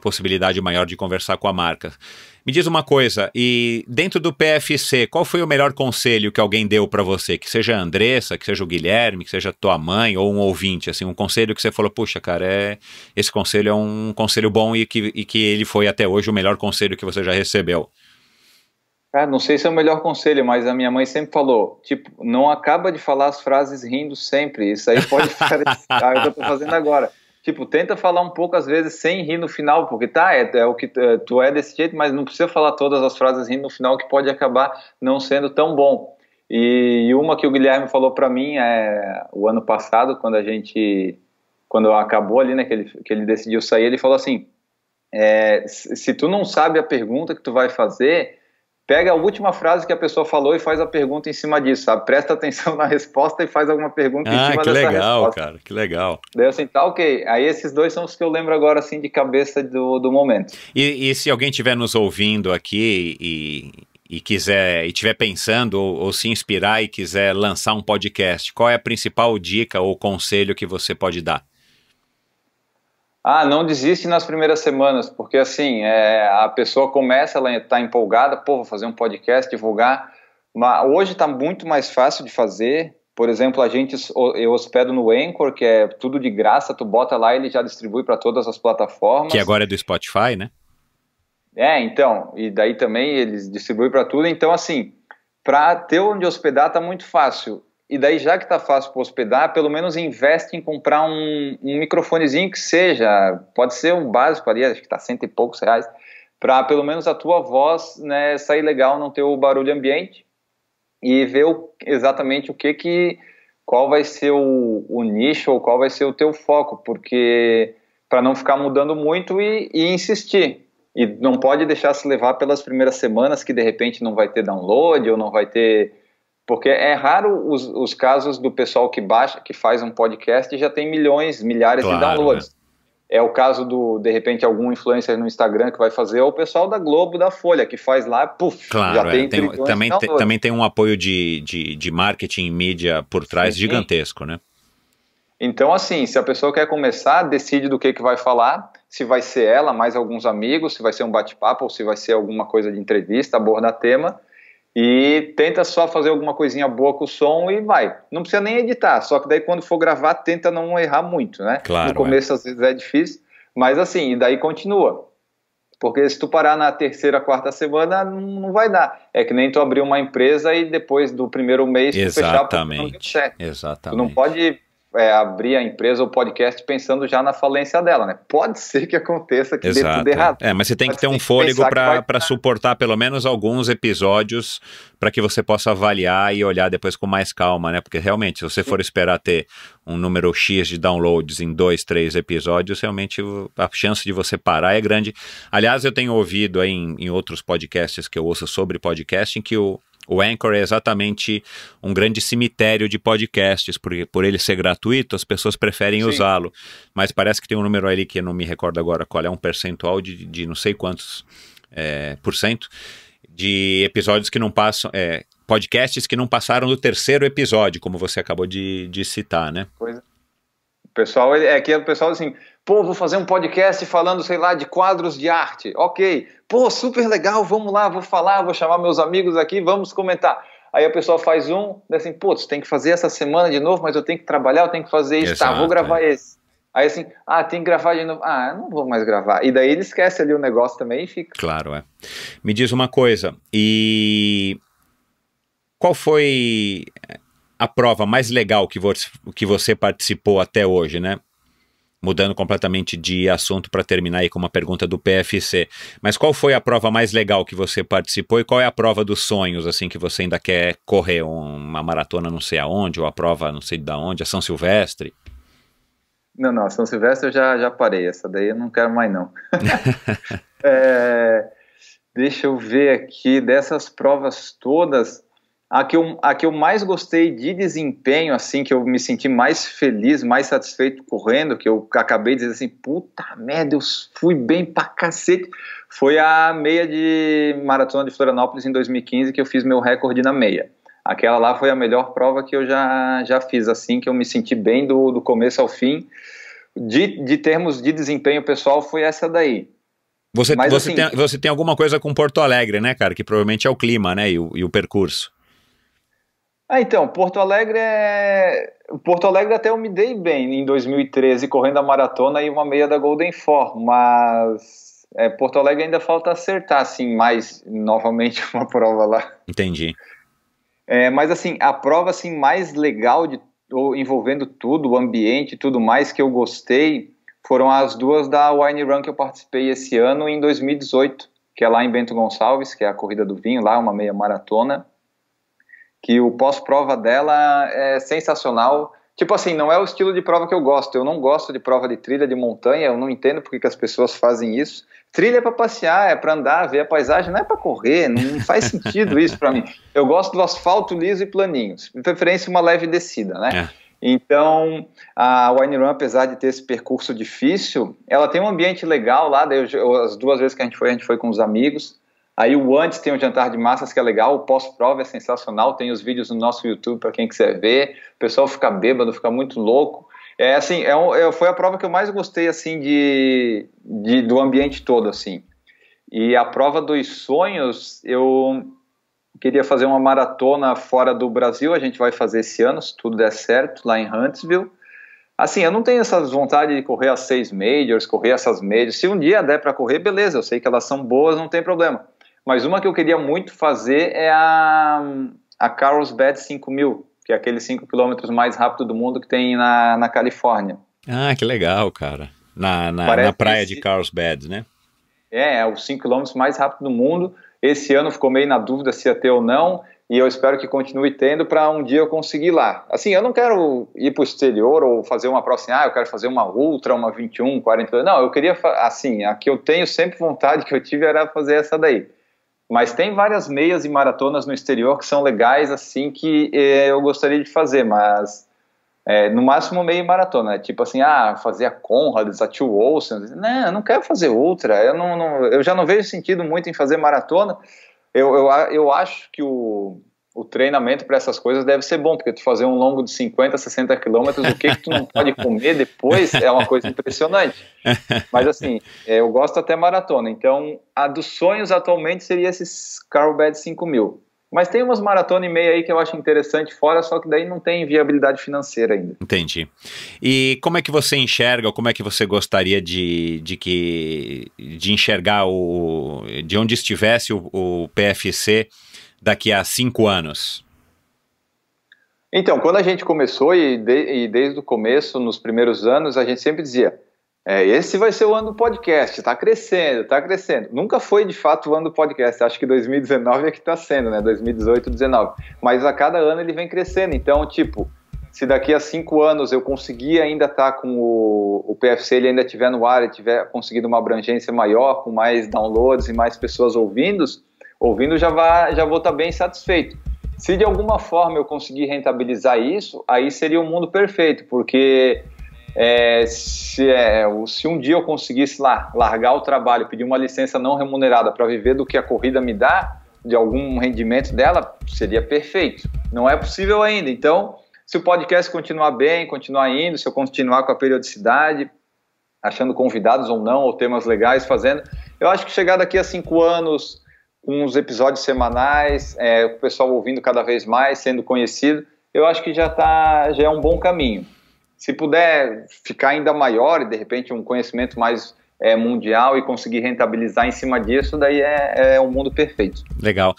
possibilidade maior de conversar com a marca. Me diz uma coisa, e dentro do PFC, qual foi o melhor conselho que alguém deu para você? Que seja a Andressa, que seja o Guilherme, que seja tua mãe ou um ouvinte, assim, um conselho que você falou, puxa, cara, esse conselho é um conselho bom e que ele foi até hoje o melhor conselho que você já recebeu. Cara, não sei se é o melhor conselho, mas a minha mãe sempre falou, tipo, não acaba de falar as frases rindo sempre, isso aí pode ficar... eu tô fazendo agora. Tipo, tenta falar um pouco, às vezes, sem rir no final, porque é o que tu é desse jeito, mas não precisa falar todas as frases rindo no final, que pode acabar não sendo tão bom. E uma que o Guilherme falou pra mim, o ano passado, quando acabou ali, né, que ele decidiu sair, ele falou assim, se tu não sabe a pergunta que tu vai fazer... Pega a última frase que a pessoa falou e faz a pergunta em cima disso, sabe? Presta atenção na resposta e faz alguma pergunta em cima dessa legal, resposta. Cara, que legal. Daí assim, tá ok. Aí esses dois são os que eu lembro agora, assim, de cabeça do momento. E se alguém estiver nos ouvindo aqui e quiser, e estiver pensando ou se inspirar e quiser lançar um podcast, qual é a principal dica ou conselho que você pode dar? Não desiste nas primeiras semanas, porque assim, a pessoa começa, ela está empolgada, vou fazer um podcast, divulgar, mas hoje está muito mais fácil de fazer. Por exemplo, eu hospedo no Anchor, que é tudo de graça, tu bota lá e ele já distribui para todas as plataformas. Que agora é do Spotify, né? Então, e daí também eles distribuem para tudo, então assim, para ter onde hospedar tá muito fácil. E daí, já que tá fácil para hospedar, pelo menos investe em comprar um microfonezinho que seja, pode ser um básico ali, acho que tá R$100 e poucos, para pelo menos a tua voz, né, sair legal, não ter o barulho ambiente, e ver exatamente qual vai ser o nicho, ou qual vai ser o teu foco, porque para não ficar mudando muito e insistir. E não pode deixar se levar pelas primeiras semanas, que de repente não vai ter download, ou não vai ter... Porque é raro os casos do pessoal que faz um podcast e já tem milhares de downloads. Né? É o caso de repente, algum influencer no Instagram que vai fazer, ou o pessoal da Globo, da Folha, que faz lá, já tem também tem um apoio de marketing e mídia por trás gigantesco, né? Então, assim, se a pessoa quer começar, decide do que vai falar, se vai ser ela, mais alguns amigos, se vai ser um bate-papo, ou se vai ser alguma coisa de entrevista, abordar tema... E tenta só fazer alguma coisinha boa com o som e vai. Não precisa nem editar, só que daí quando for gravar, tenta não errar muito, né? Claro, no começo às vezes é difícil, mas assim, e daí continua. Porque se tu parar na terceira, quarta semana, não vai dar. É que nem tu abrir uma empresa e depois do primeiro mês tu fechar porque não deu certo. Exatamente. Tu não pode abrir a empresa ou podcast pensando já na falência dela, né? Pode ser que aconteça que dê tudo errado. Mas você tem que ter um fôlego para suportar pelo menos alguns episódios para que você possa avaliar e olhar depois com mais calma, né? Porque realmente, se você for esperar ter um número X de downloads em 2, 3 episódios, realmente a chance de você parar é grande. Aliás, eu tenho ouvido aí em outros podcasts que eu ouço sobre podcasting que o Anchor é exatamente um grande cemitério de podcasts, porque por ele ser gratuito, as pessoas preferem usá-lo. Mas parece que tem um número ali que eu não me recordo agora qual é, um percentual de não sei quantos por cento de episódios que não passam, podcasts que não passaram do terceiro episódio, como você acabou de citar, né? Pois é. O pessoal, o pessoal assim, Pô, vou fazer um podcast falando, sei lá, de quadros de arte. Ok. Pô, super legal, vamos lá, vou falar, vou chamar meus amigos aqui, vamos comentar. Aí a pessoa faz diz assim, pô, tu tem que fazer essa semana de novo, mas eu tenho que trabalhar, eu tenho que fazer isso. Exato, tá, vou gravar esse. Aí assim, tem que gravar de novo. Eu não vou mais gravar. E daí ele esquece ali o negócio também e fica. Claro, é. Me diz uma coisa, e qual foi a prova mais legal que você participou até hoje, né? Mudando completamente de assunto para terminar aí com uma pergunta do PFC. Mas qual foi a prova mais legal que você participou e qual é a prova dos sonhos, assim, que você ainda quer correr? Uma maratona não sei aonde, ou a prova não sei de onde, a São Silvestre? Não, a São Silvestre eu já parei. Essa daí eu não quero mais, não. Deixa eu ver aqui, dessas provas todas... A que eu mais gostei de desempenho, assim, que eu me senti mais feliz, mais satisfeito correndo, que eu acabei de dizer assim, puta merda, eu fui bem pra cacete, foi a meia de Maratona de Florianópolis em 2015, que eu fiz meu recorde na meia. Aquela lá foi a melhor prova que eu já fiz, assim, que eu me senti bem do começo ao fim. De termos de desempenho pessoal, foi essa daí. Você tem alguma coisa com Porto Alegre, né, cara? Que provavelmente é o clima, né, e o percurso. Então, Porto Alegre até eu me dei bem em 2013, correndo a maratona e uma meia da Golden Four, mas Porto Alegre ainda falta acertar, assim, mais novamente uma prova lá. Entendi. Mas, assim, a prova, assim, mais legal, envolvendo tudo, o ambiente e tudo mais que eu gostei, foram as duas da Wine Run que eu participei esse ano em 2018, que é lá em Bento Gonçalves, que é a corrida do vinho, lá uma meia maratona, que o pós-prova dela é sensacional. Tipo assim, não é o estilo de prova que eu gosto. Eu não gosto de prova de trilha, de montanha, eu não entendo porque que as pessoas fazem isso. Trilha é para passear, é para andar, ver a paisagem, não é para correr, não faz sentido isso para mim. Eu gosto do asfalto liso e planinho, de preferência uma leve descida, né? Então, a Wine Run, apesar de ter esse percurso difícil, ela tem um ambiente legal lá, as duas vezes que a gente foi com os amigos. Aí o antes tem um jantar de massas que é legal, o pós-prova é sensacional, tem os vídeos no nosso YouTube para quem quiser ver, o pessoal fica bêbado, fica muito louco. Foi a prova que eu mais gostei, assim, do ambiente todo, assim. E a prova dos sonhos, eu queria fazer uma maratona fora do Brasil, a gente vai fazer esse ano, se tudo der certo, lá em Huntsville. Assim, eu não tenho essa vontade de correr as 6 majors, correr essas majors. Se um dia der para correr, beleza, eu sei que elas são boas, não tem problema. Mas uma que eu queria muito fazer é a Carlsbad 5000, que é aquele 5 km mais rápido do mundo que tem na Califórnia. Ah, que legal, cara. Na praia de Carlsbad, né? É os 5 km mais rápido do mundo. Esse ano ficou meio na dúvida se ia ter ou não, e eu espero que continue tendo para um dia eu conseguir lá. Assim, eu não quero ir para o exterior ou fazer uma prova assim, eu quero fazer uma ultra, uma 21, 40... Não, eu queria, assim, a que eu tenho sempre vontade, que eu tive, era fazer essa daí. Mas tem várias meias e maratonas no exterior que são legais, assim, que eu gostaria de fazer, mas no máximo meia maratona, tipo assim, fazer a Conrads, a Two Oceans, não, eu não quero fazer ultra, eu já não vejo sentido muito em fazer maratona. Eu acho que o treinamento para essas coisas deve ser bom, porque tu fazer um longo de 50, 60 quilômetros, o que tu não pode comer depois é uma coisa impressionante. Mas assim, eu gosto até maratona, então a dos sonhos atualmente seria esses Carlsbad 5000. Mas tem umas maratona e meia aí que eu acho interessante fora, só que daí não tem viabilidade financeira ainda. Entendi. E como é que você enxerga, ou como é que você gostaria de enxergar de onde estivesse o PFC daqui a 5 anos? Então, quando a gente começou, e desde o começo, nos primeiros anos, a gente sempre dizia, esse vai ser o ano do podcast, tá crescendo. Nunca foi, de fato, o ano do podcast. Acho que 2019 é que tá sendo, né? 2018, 2019. Mas a cada ano ele vem crescendo. Então, tipo, se daqui a 5 anos eu conseguir ainda estar com o PFC, ele ainda estiver no ar, e tiver conseguido uma abrangência maior, com mais downloads e mais pessoas ouvindo, já vou estar bem satisfeito. Se de alguma forma eu conseguir rentabilizar isso, aí seria o mundo perfeito, porque se um dia eu conseguisse largar o trabalho, pedir uma licença não remunerada para viver do que a corrida me dá, de algum rendimento dela, seria perfeito. Não é possível ainda. Então, se o podcast continuar bem, continuar indo, se eu continuar com a periodicidade, achando convidados ou não, ou temas legais, fazendo. Eu acho que chegar daqui a 5 anos, com uns episódios semanais, o pessoal ouvindo cada vez mais, sendo conhecido, eu acho que já é um bom caminho. Se puder ficar ainda maior e de repente um conhecimento mais mundial e conseguir rentabilizar em cima disso, daí é um mundo perfeito. Legal.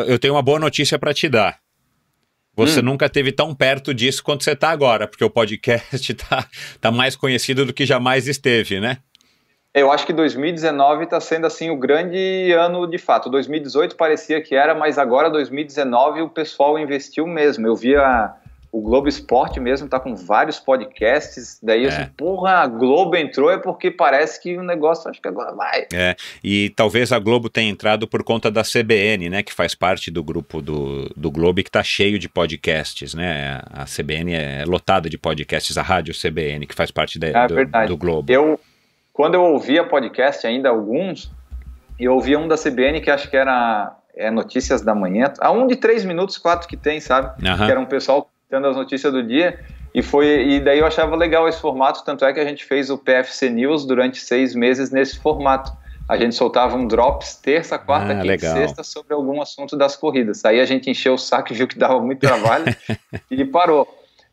Eu tenho uma boa notícia para te dar. Você nunca esteve tão perto disso quanto você está agora, porque o podcast tá mais conhecido do que jamais esteve, né? Eu acho que 2019 está sendo assim o grande ano de fato. 2018 parecia que era, mas agora 2019 o pessoal investiu mesmo. Eu via o Globo Esporte mesmo, tá com vários podcasts, daí assim, porra, a Globo entrou porque parece que o negócio, acho que agora vai. E talvez a Globo tenha entrado por conta da CBN, né, que faz parte do grupo do Globo e que tá cheio de podcasts, né, a CBN é lotada de podcasts, a rádio CBN, que faz parte do Globo. Quando eu ouvia podcast ainda, alguns, eu ouvia um da CBN que acho que era Notícias da Manhã, um de 3 minutos, 4 que tem, sabe, que era um pessoal dando as notícias do dia, e daí eu achava legal esse formato, tanto é que a gente fez o PFC News durante 6 meses nesse formato. A gente soltava um drops terça, quarta, quinta e sexta sobre algum assunto das corridas. Aí a gente encheu o saco e viu que dava muito trabalho e parou.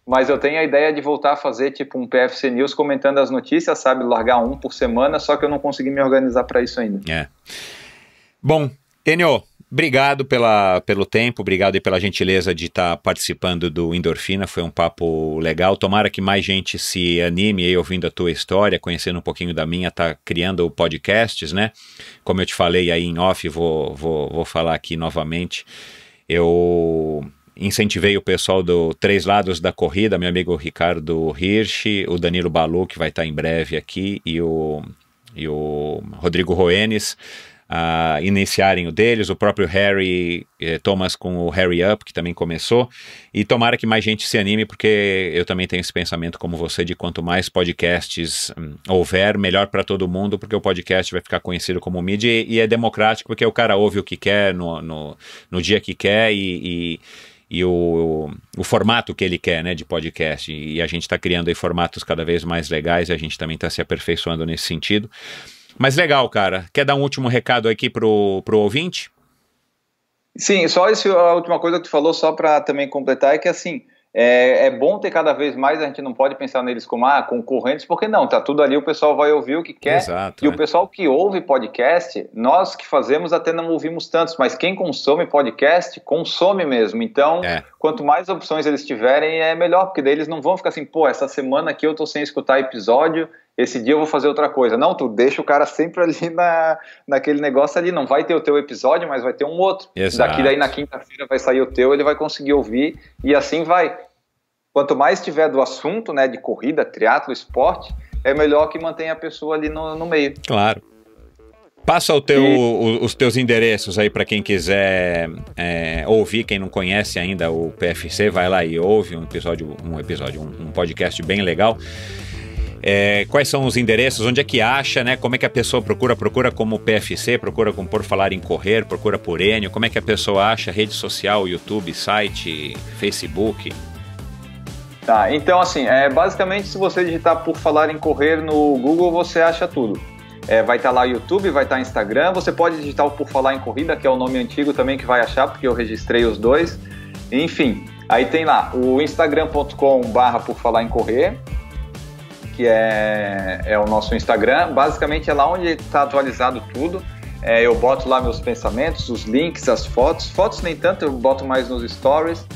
Mas eu tenho a ideia de voltar a fazer tipo um PFC News comentando as notícias, sabe, largar um por semana, só que eu não consegui me organizar para isso ainda. Bom, Enio, obrigado pelo tempo, obrigado e pela gentileza de estar participando do Endorfina, foi um papo legal, tomara que mais gente se anime aí ouvindo a tua história, conhecendo um pouquinho da minha, tá criando podcasts, né, como eu te falei aí em off, vou falar aqui novamente, eu incentivei o pessoal do Três Lados da Corrida, meu amigo Ricardo Hirsch, o Danilo Balu, que vai estar em breve aqui, e o Rodrigo Roenes, a iniciarem o deles, o próprio Harry Thomas com o Harry Up, que também começou, e tomara que mais gente se anime, porque eu também tenho esse pensamento como você, de quanto mais podcasts houver, melhor para todo mundo, porque o podcast vai ficar conhecido como mídia, e é democrático, porque o cara ouve o que quer, no dia que quer, e o formato que ele quer, né, de podcast, e a gente está criando aí formatos cada vez mais legais, e a gente também está se aperfeiçoando nesse sentido. Mas legal, cara. Quer dar um último recado aqui pro ouvinte? Sim, só a última coisa que tu falou, só para também completar, é que assim, é bom ter cada vez mais, a gente não pode pensar neles como concorrentes, porque não, tá tudo ali, o pessoal vai ouvir o que quer. Exato, o pessoal que ouve podcast, nós que fazemos até não ouvimos tantos, mas quem consome podcast, consome mesmo. Então, quanto mais opções eles tiverem, é melhor, porque daí eles não vão ficar assim, pô, essa semana aqui eu tô sem escutar episódio, esse dia eu vou fazer outra coisa. Não, tu deixa o cara sempre ali naquele negócio ali, não vai ter o teu episódio, mas vai ter um outro. Exato. Daí na quinta-feira vai sair o teu, ele vai conseguir ouvir, e assim vai. Quanto mais tiver do assunto, né, de corrida, triatlo, esporte, é melhor que mantenha a pessoa ali no meio. Claro. Passa os teus endereços aí para quem quiser ouvir, quem não conhece ainda o PFC, vai lá e ouve um podcast bem legal. Quais são os endereços, onde é que acha, né? Como é que a pessoa procura como PFC, procura como Por Falar em Correr, procura por Enio, como é que a pessoa acha? Rede social, YouTube, site, Facebook? Tá, então assim, basicamente se você digitar Por Falar em Correr no Google, você acha tudo. Vai estar lá YouTube, vai estar Instagram, você pode digitar o Por Falar em Corrida, que é o nome antigo também que vai achar, porque eu registrei os dois. Enfim, aí tem lá o instagram.com/Por Falar em Correr, que é o nosso Instagram. Basicamente é lá onde está atualizado tudo. Eu boto lá meus pensamentos, os links, as fotos nem tanto, eu boto mais nos stories.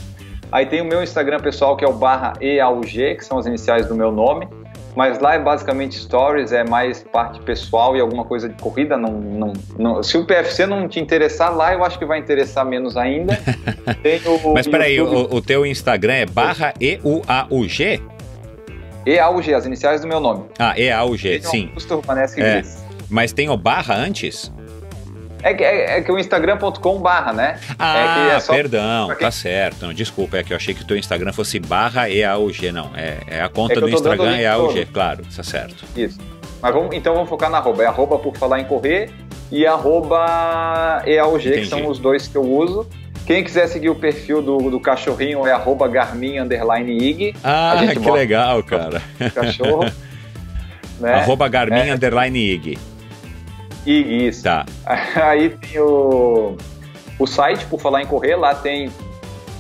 Aí tem o meu Instagram pessoal, que é o /EAUG, que são as iniciais do meu nome, mas lá é basicamente stories, é mais parte pessoal e alguma coisa de corrida. Não, se o PFC não te interessar lá, eu acho que vai interessar menos ainda. Mas peraí, o teu Instagram é /EUAUG? EAUG, as iniciais do meu nome. EAUG, sim. Mas tem o barra antes? É que o Instagram.com/, né? Perdão, tá certo. Não, desculpa, é que eu achei que o teu Instagram fosse /EAUG, não. É a conta do Instagram EAUG, claro, tá certo. Isso. Mas vamos focar na arroba. É arroba Por Falar em Correr e arroba EAUG, que são os dois que eu uso. Quem quiser seguir o perfil do cachorrinho é @Garmin_Ig. Que legal, cara. Cachorro. né? @Garmin_Ig. Isso. Tá. Aí tem o site, por falar em correr, lá tem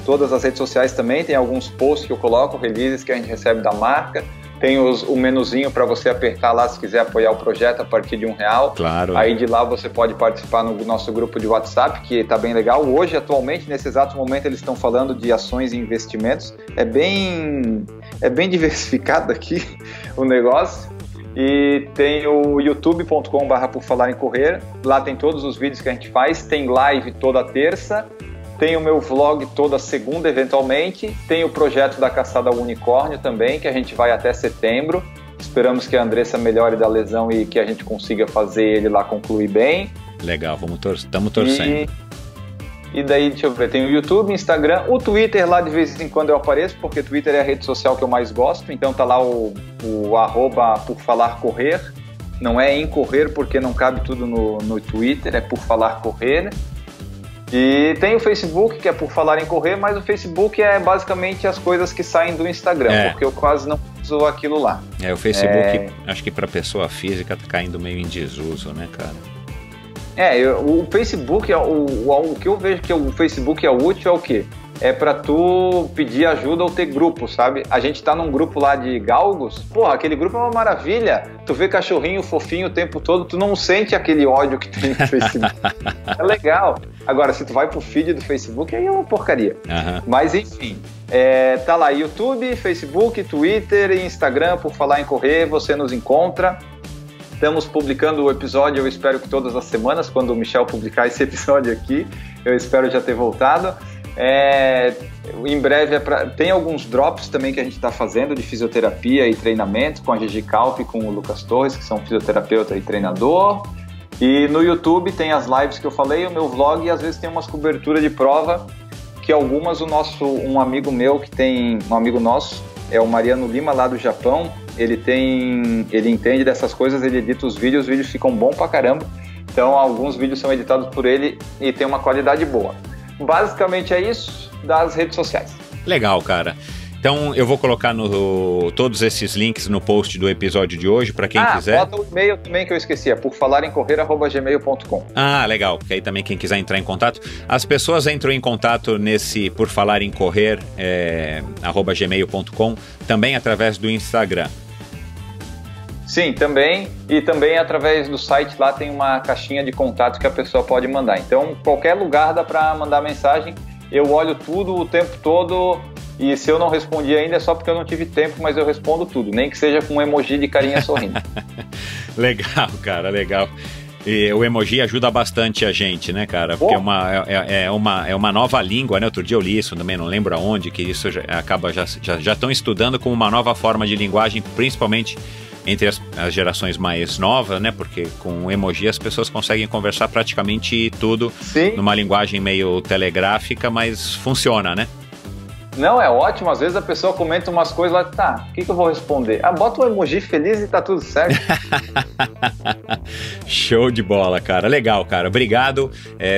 todas as redes sociais também, tem alguns posts que eu coloco, releases que a gente recebe da marca, tem o menuzinho para você apertar lá se quiser apoiar o projeto a partir de R$1. Claro. Aí de lá você pode participar no nosso grupo de WhatsApp, que está bem legal. Hoje, atualmente, nesse exato momento, eles estão falando de ações e investimentos. É bem diversificado aqui o negócio. E tem o youtube.com/, por falar em correr. Lá tem todos os vídeos que a gente faz. Tem live toda terça. Tem o meu vlog toda segunda, eventualmente. Tem o projeto da Caçada ao Unicórnio também, que a gente vai até setembro. Esperamos que a Andressa melhore da lesão e que a gente consiga fazer ele lá concluir bem. Legal, estamos torcendo. E daí, deixa eu ver, tem o YouTube, Instagram, o Twitter, lá de vez em quando eu apareço, porque o Twitter é a rede social que eu mais gosto. Então tá lá o @ por falar correr. Não é em correr, porque não cabe tudo no Twitter, é por falar correr. E tem o Facebook, que é por falar em correr, mas o Facebook é basicamente as coisas que saem do Instagram, porque eu quase não uso aquilo lá. O Facebook, acho que para pessoa física tá caindo meio em desuso, né, cara? O Facebook, o que eu vejo que o Facebook é útil é o quê? É pra tu pedir ajuda ou ter grupo, sabe? A gente tá num grupo lá de galgos, porra, aquele grupo é uma maravilha. Tu vê cachorrinho fofinho o tempo todo, tu não sente aquele ódio que tem no Facebook. É legal. Agora, se tu vai pro feed do Facebook, aí é uma porcaria. Uhum. Mas enfim, tá lá YouTube, Facebook, Twitter e Instagram, por falar em correr, você nos encontra. Estamos publicando o episódio, eu espero que todas as semanas, quando o Michel publicar esse episódio aqui, eu espero já ter voltado. Em breve tem alguns drops também que a gente está fazendo de fisioterapia e treinamento com a Gigi Calp e com o Lucas Torres, que são fisioterapeuta e treinador. E no YouTube tem as lives que eu falei, o meu vlog, e às vezes tem umas coberturas de prova que algumas um amigo meu um amigo nosso, é o Mariano Lima, lá do Japão, ele entende dessas coisas, ele edita os vídeos ficam bons pra caramba. Então alguns vídeos são editados por ele e tem uma qualidade boa. Basicamente é isso das redes sociais. Legal, cara. Então eu vou colocar todos esses links no post do episódio de hoje para quem quiser. Bota o e-mail também que eu esqueci, por falaремcorrer@gmail.com. Legal, que aí também quem quiser entrar em contato. As pessoas entram em contato nesse por falar em correr @gmail.com também através do Instagram. Sim, também. E também através do site lá tem uma caixinha de contato que a pessoa pode mandar. Então, qualquer lugar dá para mandar mensagem. Eu olho tudo o tempo todo e se eu não respondi ainda é só porque eu não tive tempo, mas eu respondo tudo. Nem que seja com um emoji de carinha sorrindo. Legal, cara, legal. E o emoji ajuda bastante a gente, né, cara? Porque é uma nova língua, né? Outro dia eu li isso também, não lembro aonde, que isso já estão estudando como uma nova forma de linguagem, principalmente entre as gerações mais novas, né? Porque com emoji as pessoas conseguem conversar praticamente tudo. Sim. Numa linguagem meio telegráfica, mas funciona, né? Não, é ótimo. Às vezes a pessoa comenta umas coisas lá, tá, o que eu vou responder? Bota um emoji feliz e tá tudo certo. Show de bola, cara. Legal, cara. Obrigado.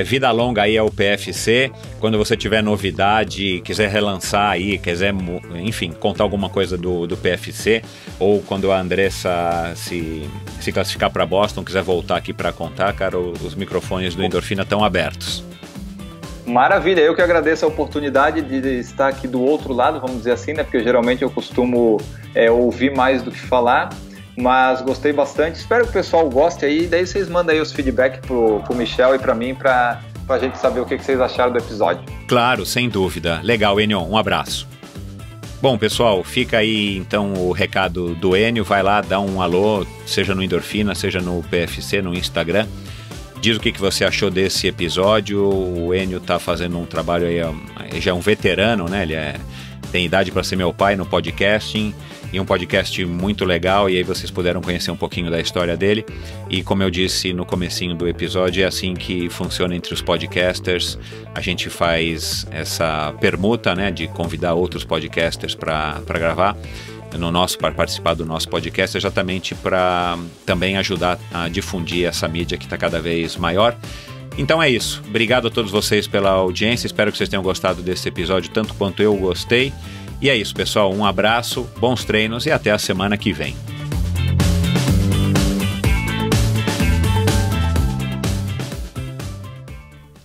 Vida longa aí ao PFC. Quando você tiver novidade, quiser relançar aí, quiser, enfim, contar alguma coisa do PFC, ou quando a Andressa se classificar para Boston, quiser voltar aqui para contar, cara, os microfones do Endorfina estão abertos. Maravilha, eu que agradeço a oportunidade de estar aqui do outro lado, vamos dizer assim, né? Porque geralmente eu costumo ouvir mais do que falar, mas gostei bastante. Espero que o pessoal goste aí, daí vocês mandam aí os feedback pro Michel e pra mim, pra gente saber o que vocês acharam do episódio. Claro, sem dúvida. Legal, Enio, um abraço. Bom, pessoal, fica aí então o recado do Enio, vai lá, dá um alô, seja no Endorfina, seja no PFC, no Instagram. Diz o que você achou desse episódio. O Enio tá fazendo um trabalho aí, já é um veterano, né? Ele tem idade para ser meu pai no podcasting, e um podcast muito legal, e aí vocês puderam conhecer um pouquinho da história dele. E como eu disse no comecinho do episódio, é assim que funciona entre os podcasters. A gente faz essa permuta, né, de convidar outros podcasters para gravar para participar do nosso podcast, exatamente para também ajudar a difundir essa mídia que está cada vez maior. Então é isso. Obrigado a todos vocês pela audiência. Espero que vocês tenham gostado desse episódio tanto quanto eu gostei. E é isso, pessoal. Um abraço, bons treinos e até a semana que vem.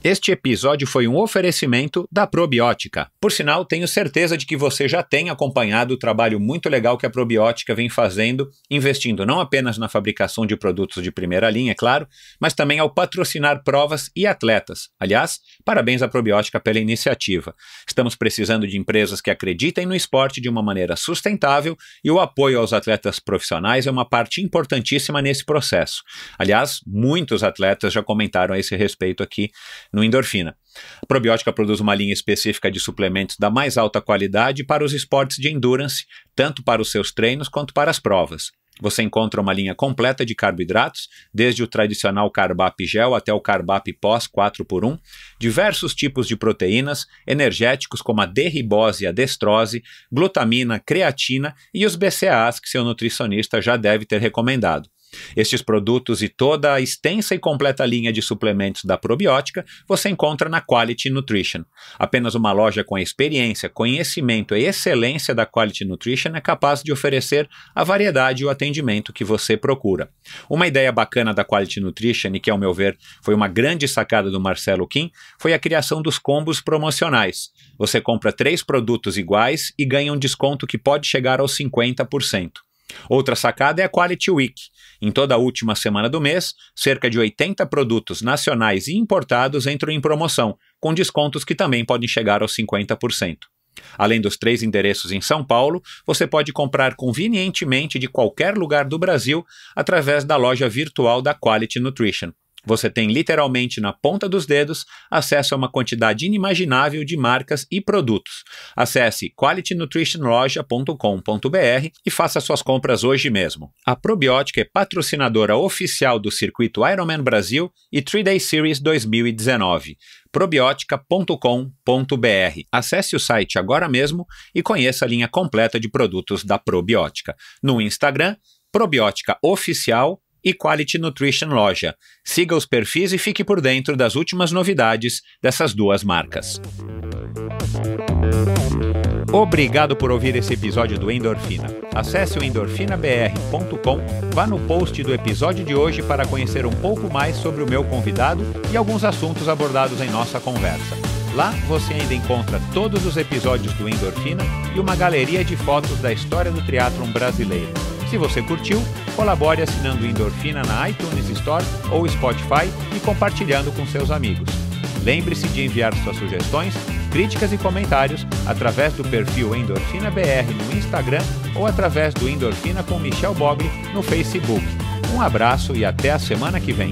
Este episódio foi um oferecimento da Probiótica. Por sinal, tenho certeza de que você já tem acompanhado o trabalho muito legal que a Probiótica vem fazendo, investindo não apenas na fabricação de produtos de primeira linha, é claro, mas também ao patrocinar provas e atletas. Aliás, parabéns à Probiótica pela iniciativa. Estamos precisando de empresas que acreditem no esporte de uma maneira sustentável e o apoio aos atletas profissionais é uma parte importantíssima nesse processo. Aliás, muitos atletas já comentaram a esse respeito aqui no Endorfina. A Probiótica produz uma linha específica de suplementos da mais alta qualidade para os esportes de endurance, tanto para os seus treinos quanto para as provas. Você encontra uma linha completa de carboidratos, desde o tradicional Carbap Gel até o Carbap Pós 4x1, diversos tipos de proteínas, energéticos como a D-ribose e a destrose, glutamina, creatina e os BCAAs que seu nutricionista já deve ter recomendado. Estes produtos e toda a extensa e completa linha de suplementos da Probiótica você encontra na Quality Nutrition. Apenas uma loja com a experiência, conhecimento e excelência da Quality Nutrition é capaz de oferecer a variedade e o atendimento que você procura. Uma ideia bacana da Quality Nutrition, e que ao meu ver foi uma grande sacada do Marcelo Kim, foi a criação dos combos promocionais. Você compra 3 produtos iguais e ganha um desconto que pode chegar aos 50%. Outra sacada é a Quality Week. Em toda a última semana do mês, cerca de 80 produtos nacionais e importados entram em promoção, com descontos que também podem chegar aos 50%. Além dos 3 endereços em São Paulo, você pode comprar convenientemente de qualquer lugar do Brasil através da loja virtual da Quality Nutrition. Você tem literalmente na ponta dos dedos acesso a uma quantidade inimaginável de marcas e produtos. Acesse qualitynutritionloja.com.br e faça suas compras hoje mesmo. A Probiótica é patrocinadora oficial do circuito Ironman Brasil e 3-Day Series 2019. probiotica.com.br. Acesse o site agora mesmo e conheça a linha completa de produtos da Probiótica. No Instagram, Probiótica Oficial e Quality Nutrition Loja. Siga os perfis e fique por dentro das últimas novidades dessas duas marcas. Obrigado por ouvir esse episódio do Endorfina. Acesse o endorfinabr.com, vá no post do episódio de hoje para conhecer um pouco mais sobre o meu convidado e alguns assuntos abordados em nossa conversa. Lá você ainda encontra todos os episódios do Endorfina e uma galeria de fotos da história do triatlon brasileiro. Se você curtiu, colabore assinando Endorfina na iTunes Store ou Spotify e compartilhando com seus amigos. Lembre-se de enviar suas sugestões, críticas e comentários através do perfil EndorfinaBR no Instagram ou através do Endorfina com Michel Bogli no Facebook. Um abraço e até a semana que vem.